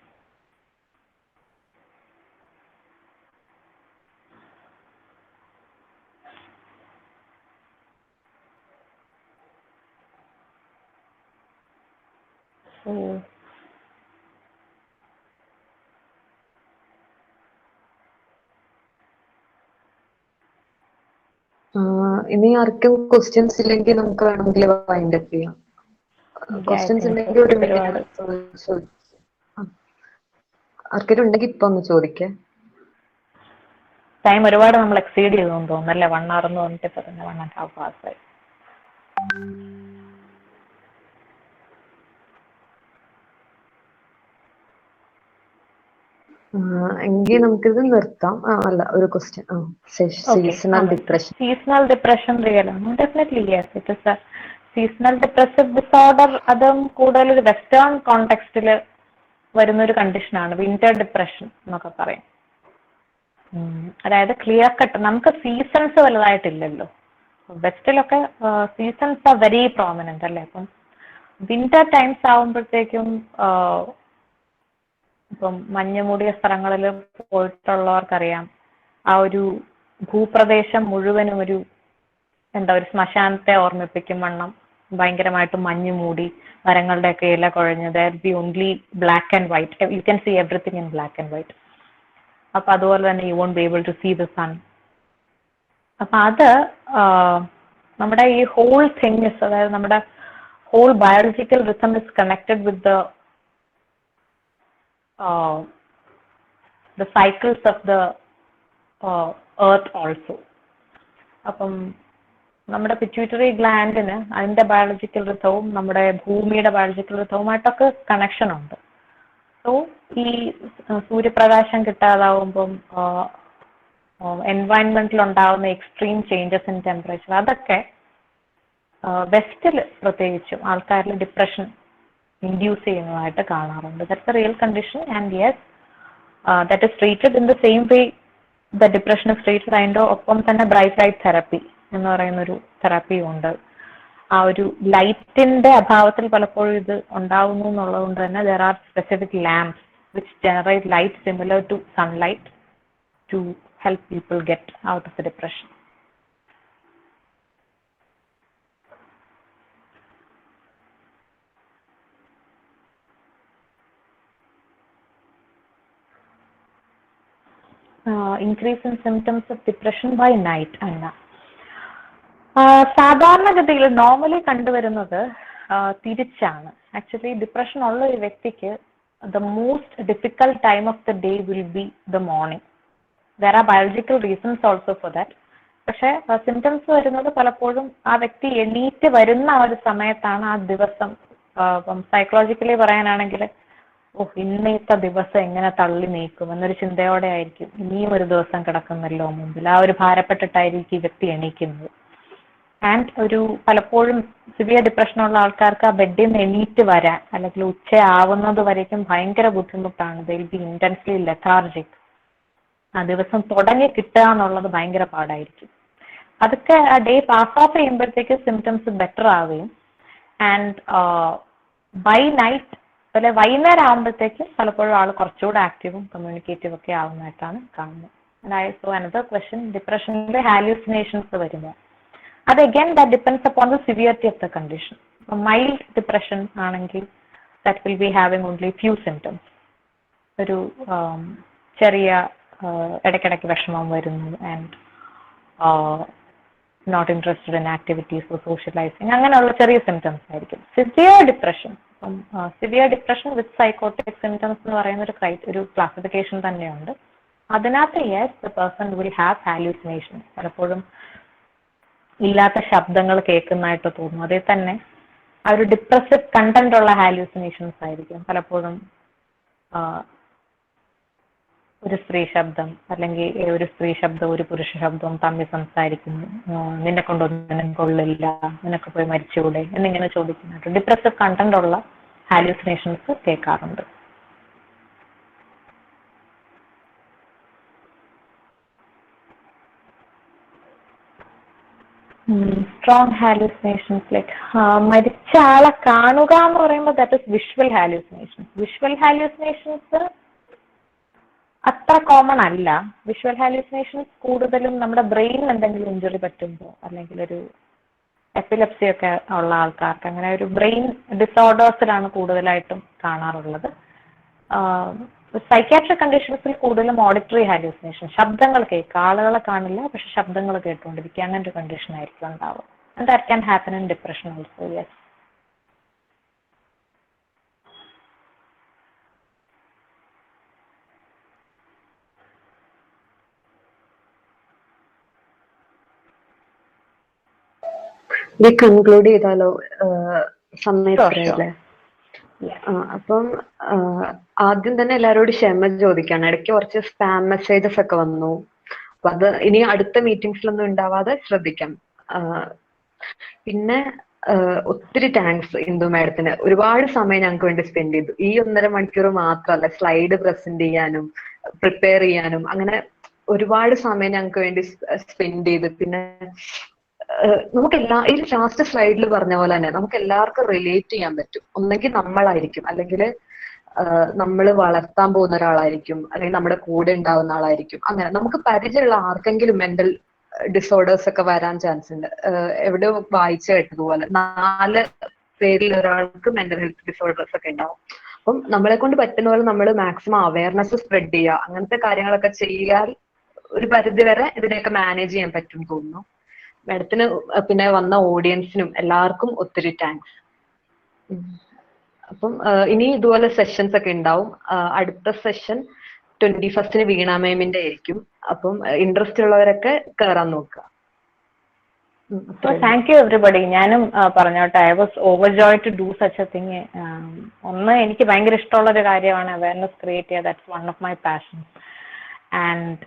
So ഇനി ആർക്കും ക്വസ്റ്റ്യൻസ് ഇല്ലെങ്കിൽ നമുക്ക് വേണമെങ്കിൽ വൈൻഡ് അപ്പ് ചെയ്യാം. ക്വസ്റ്റ്യൻസ് ഉണ്ടെങ്കിൽ ഒരു ഒരുപാട് മിനിറ്റ് ആർക്കെങ്കിലും ഉണ്ടെങ്കിൽ ഇപ്പൊ ഒന്ന് ചോദിക്കേ. ടൈം ഒരുപാട് നമ്മൾ എക്സീഡ് ചെയ്തെന്ന് തോന്നുന്നു അല്ലേ? 1 hour എന്ന് പറഞ്ഞിട്ട് ഇപ്പൊ തന്നെ 1.5 hours ആയി. എങ്കിൽ നമുക്കിത് നിർത്താം. അല്ല, ഒരു question. Seasonal depression. Seasonal depression real ആണ്. Definitely yes, it is a seasonal depressive disorder. അതും കൂടുതൽ ഒരു വെസ്റ്റേൺ കോണ്ടെക്സ്റ്റിൽ വരുന്ന ഒരു കണ്ടീഷനാണ് വിന്റർ ഡിപ്രഷൻ എന്നൊക്കെ പറയും. അതായത് ക്ലിയർ കട്ട് നമുക്ക് സീസൺസ് വലുതായിട്ടില്ലല്ലോ. വെസ്റ്റിലൊക്കെ സീസൺസ് ആർ വെരി പ്രോമിനന്റ് അല്ലേ? അപ്പം വിന്റർ ടൈംസ് ആവുമ്പോഴത്തേക്കും ഇപ്പം മഞ്ഞ് മൂടിയ സ്ഥലങ്ങളിൽ പോയിട്ടുള്ളവർക്കറിയാം, ആ ഒരു ഭൂപ്രദേശം മുഴുവനും ഒരു ശ്മശാനത്തെ ഓർമ്മിപ്പിക്കും വണ്ണം ഭയങ്കരമായിട്ട് മഞ്ഞ് മൂടി, മരങ്ങളുടെയൊക്കെ ഇല കുഴഞ്ഞ്, there be only black and white. You can see everything in black and white. അപ്പൊ അതുപോലെ തന്നെ you won't be able to see the sun. അപ്പൊ അത് നമ്മുടെ ഈ ഹോൾ തിങ്, അതായത് നമ്മുടെ whole biological rhythm is connected with the cycles of the earth also. അപ്പം നമ്മുടെ പിറ്റ്യൂട്ടറി ഗ്ലാൻഡിന് അതിന്റെ ബയോളജിക്കൽ റിസവും നമ്മുടെ ഭൂമിയുടെ ബയോളജിക്കൽ റിസവുമായിട്ടൊക്കെ കണക്ഷൻ ഉണ്ട്. സോ ഈ സൂര്യപ്രകാശം കിട്ടാതാവുമ്പം എൻവയൺമെന്റിൽ ഉണ്ടാവുന്ന എക്സ്ട്രീം ചേഞ്ചസ് ഇൻ ടെമ്പറേച്ചർ, അതൊക്കെ വെസ്റ്റിൽ പ്രത്യേകിച്ചും ആൾക്കാരിൽ ഡിപ്രഷൻ ഇൻഡ്യൂസ് ചെയ്യുന്നതായിട്ട് കാണാറുണ്ട്. That's A real condition and yes that is treated in the same way the depression is treated. അതിൻ്റെ ഒപ്പം തന്നെ ബ്രൈറ്റ് ലൈറ്റ് തെറപ്പി എന്ന് പറയുന്നൊരു തെറാപ്പിയും ഉണ്ട്. ആ ഒരു ലൈറ്റിന്റെ അഭാവത്തിൽ പലപ്പോഴും ഇത് ഉണ്ടാവുന്നു എന്നുള്ളത് കൊണ്ട് തന്നെ there are specific lamps which generate light similar to sunlight to help people get out of the depression. Increase in symptoms of depression by night അല്ല. സാധാരണഗതിയിൽ നോർമലി കണ്ടുവരുന്നത് തിരിച്ചാണ്. ആക്ച്വലി ഡിപ്രഷൻ ഉള്ള ഒരു വ്യക്തിക്ക് the most difficult time of the day will be the morning. There are biological reasons also for that. പക്ഷെ സിംറ്റംസ് വരുന്നത് പലപ്പോഴും ആ വ്യക്തി എണീറ്റ് വരുന്ന ആ ഒരു സമയത്താണ്. ആ ദിവസം സൈക്കോളജിക്കലി പറയാനാണെങ്കിൽ ഇന്നത്തെ ദിവസം എങ്ങനെ തള്ളി നീക്കും എന്നൊരു ചിന്തയോടെ ആയിരിക്കും ഇനിയും ഒരു ദിവസം കിടക്കുന്നല്ലോ മുമ്പിൽ. ആ ഒരു ഭാരപ്പെട്ടിട്ടായിരിക്കും ഈ വ്യക്തി എണീക്കുന്നത്. ആൻഡ് ഒരു പലപ്പോഴും സിവിയർ ഡിപ്രഷനുള്ള ആൾക്കാർക്ക് ആ ബെഡിൽ നിന്ന് എണീറ്റ് വരാൻ അല്ലെങ്കിൽ ഉച്ചയാവുന്നത് വരേക്കും ഭയങ്കര ബുദ്ധിമുട്ടാണ്. They will be intensely lethargic. ആ ദിവസം തുടങ്ങി കിട്ടുക എന്നുള്ളത് ഭയങ്കര പാടായിരിക്കും. അതൊക്കെ ആ ഡേ പാസ് ഓഫ് ചെയ്യുമ്പോഴത്തേക്ക് സിംറ്റംസ് ബെറ്റർ ആവുകയും ആൻഡ് ബൈ നൈറ്റ് അതുപോലെ വൈകുന്നേരം ആകുമ്പോഴത്തേക്കും പലപ്പോഴും ആൾ കുറച്ചുകൂടെ ആക്റ്റീവും കമ്മ്യൂണിക്കേറ്റീവ് ഒക്കെ ആവുന്നതായിട്ടാണ് കാണുന്നത്. അതായത് സോ അനദർ ക്വസ്റ്റ്യൻ, ഡിപ്രഷനിൽ ഹാലൂസിനേഷൻസ് വരുമോ? അത് again that depends upon the severity of the condition. Mild depression ആണെങ്കിൽ that will be having only few symptoms. ഒരു ചെറിയ ഇടയ്ക്കിടയ്ക്ക് വിഷമം വരുന്നു and not interested in activities or socialising, അങ്ങനെയുള്ള ചെറിയ സിംറ്റംസ് ആയിരിക്കും. Severe depression with psychotic symptoms എന്ന് പറയുന്ന ഒരു ക്ലാസിഫിക്കേഷൻ തന്നെയുണ്ട്. അതിനകത്ത് yes the person will have hallucinations. പലപ്പോഴും ഇല്ലാത്ത ശബ്ദങ്ങൾ കേൾക്കുന്നതായിട്ട് തോന്നും. അതേ തന്നെ ആ ഒരു ഡിപ്രസീവ് കണ്ടന്റ് ഉള്ള ഹാലൂസിനേഷൻസ് ആയിരിക്കും. പലപ്പോഴും ഒരു സ്ത്രീ ശബ്ദം അല്ലെങ്കിൽ ഒരു സ്ത്രീ ശബ്ദവും ഒരു പുരുഷ ശബ്ദവും തമ്മിൽ സംസാരിക്കുന്നു, നിന്നെ കൊണ്ടൊന്നും കൊള്ളില്ല, നിനക്ക് പോയി മരിച്ചുകൂടെ എന്നിങ്ങനെ ചോദിക്കുന്നുണ്ട്. ഡിപ്രസീവ് കണ്ടന്റ് ഉള്ള ഹാലൂസിനേഷൻസ് കേൾക്കാറുണ്ട്. സ്ട്രോങ് ഹാലൂസിനേഷൻസ് ലൈക്ക് മരിച്ച ആളെ കാണുക എന്ന് പറയുമ്പോൾ that is visual hallucinations. Visual hallucinations അത്ര കോമൺ അല്ല. വിഷ്വൽ ഹാലൂസിനേഷൻസ് കൂടുതലും നമ്മുടെ ബ്രെയിനിൽ എന്തെങ്കിലും ഇഞ്ചുറി പറ്റുമ്പോൾ അല്ലെങ്കിൽ ഒരു എപ്പിലെപ്സി ഒക്കെ ഉള്ള ആൾക്കാർക്ക് അങ്ങനെ ഒരു ബ്രെയിൻ ഡിസോർഡേഴ്സിലാണ് കൂടുതലായിട്ടും കാണാറുള്ളത്. സൈക്യാട്രിക് കണ്ടീഷൻസിൽ കൂടുതലും ഓഡിറ്ററി ഹാലൂസിനേഷൻ, ശബ്ദങ്ങൾ കേൾക്കുക, ആളുകളെ കാണില്ല പക്ഷെ ശബ്ദങ്ങൾ കേട്ടുകൊണ്ടിരിക്കുക, അങ്ങനെ ഒരു കണ്ടീഷൻ ആയിരിക്കും ഉണ്ടാവുക. And that can happen in depression also, yes. ഇത് കൺക്ലൂഡ് ചെയ്താലോ? സമയത്തില്ലേ? അപ്പം ആദ്യം തന്നെ എല്ലാവരോടും ക്ഷമ ചോദിക്കാണ്. ഇടയ്ക്ക് കുറച്ച് സ്പാം മെസ്സേജസ് ഒക്കെ വന്നു. അപ്പൊ അത് ഇനി അടുത്ത മീറ്റിംഗ്സിലൊന്നും ഉണ്ടാവാതെ ശ്രദ്ധിക്കാം. പിന്നെ ഒത്തിരി താങ്ക്സ് ഇന്ദു മാഡത്തിന്. ഒരുപാട് സമയം ഞങ്ങൾക്ക് വേണ്ടി സ്പെൻഡ് ചെയ്തു. ഈ 1.5 മണിക്കൂർ മാത്രമല്ല, സ്ലൈഡ് പ്രസന്റ് ചെയ്യാനും പ്രിപ്പയർ ചെയ്യാനും അങ്ങനെ ഒരുപാട് സമയം ഞങ്ങൾക്ക് വേണ്ടി സ്പെൻഡ് ചെയ്ത്. പിന്നെ നമുക്ക് ഈ ലാസ്റ്റ് സ്ലൈഡിൽ പറഞ്ഞ പോലെ തന്നെ നമുക്ക് എല്ലാവർക്കും റിലേറ്റ് ചെയ്യാൻ പറ്റും. ഒന്നെങ്കിൽ നമ്മളായിരിക്കും, അല്ലെങ്കിൽ നമ്മൾ വളർത്താൻ പോകുന്ന ഒരാളായിരിക്കും, അല്ലെങ്കിൽ നമ്മുടെ കൂടെ ഉണ്ടാവുന്ന ആളായിരിക്കും. അങ്ങനെ നമുക്ക് പരിചയമുള്ള ആർക്കെങ്കിലും മെന്റൽ ഡിസോർഡേഴ്സ് ഒക്കെ വരാൻ ചാൻസ് ഉണ്ട്. എവിടെ വായിച്ചു കേട്ടതുപോലെ 4 പേരിൽ ഒരാൾക്ക് മെന്റൽ ഹെൽത്ത് ഡിസോർഡേഴ്സ് ഒക്കെ ഉണ്ടാവും. അപ്പം നമ്മളെ കൊണ്ട് പറ്റുന്ന പോലെ നമ്മൾ മാക്സിമം അവയർനെസ് സ്പ്രെഡ് ചെയ്യുക, അങ്ങനത്തെ കാര്യങ്ങളൊക്കെ ചെയ്യാൻ ഒരു പരിധി വരെ ഇതിനെയൊക്കെ മാനേജ് ചെയ്യാൻ പറ്റും തോന്നുന്നു. മാഡത്തിന് പിന്നെ വന്ന ഓഡിയൻസിനും എല്ലാവർക്കും ഒത്തിരി താങ്ക്സ്. അപ്പം ഇനി ഇതുപോലെ സെഷൻസ് ഒക്കെ ഉണ്ടാവും. അടുത്ത സെഷൻ 21st വീണ മാമിന്റെ ആയിരിക്കും. അപ്പം ഇൻട്രസ്റ്റ് ഉള്ളവരൊക്കെ കയറാൻ നോക്കുക. Thank you everybody. ഞാനും പറഞ്ഞോട്ടെ, I was overjoy to do such a thing. ഒന്ന്, എനിക്ക് ഭയങ്കര ഇഷ്ടമുള്ള ഒരു കാര്യമാണ് അവയർനെസ് ക്രിയേറ്റ് ചെയ്യുക. That's one of my passions. And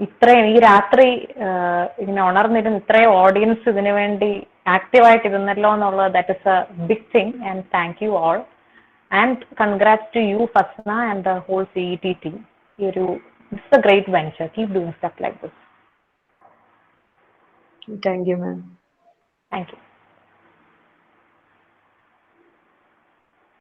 ഇത്രയും ഈ രാത്രി ഇങ്ങനെ ഉണർന്നിരുന്ന് ഇത്രയും ഓഡിയൻസ് ഇതിനു വേണ്ടി ആക്റ്റീവായിട്ട് ഇരുന്നല്ലോ എന്നുള്ളത്, that is a big thing. And thank you all. And congrats to you Fasna and the whole CET team. It's a great venture. Keep doing stuff like this. Thank you ma'am. Thank U.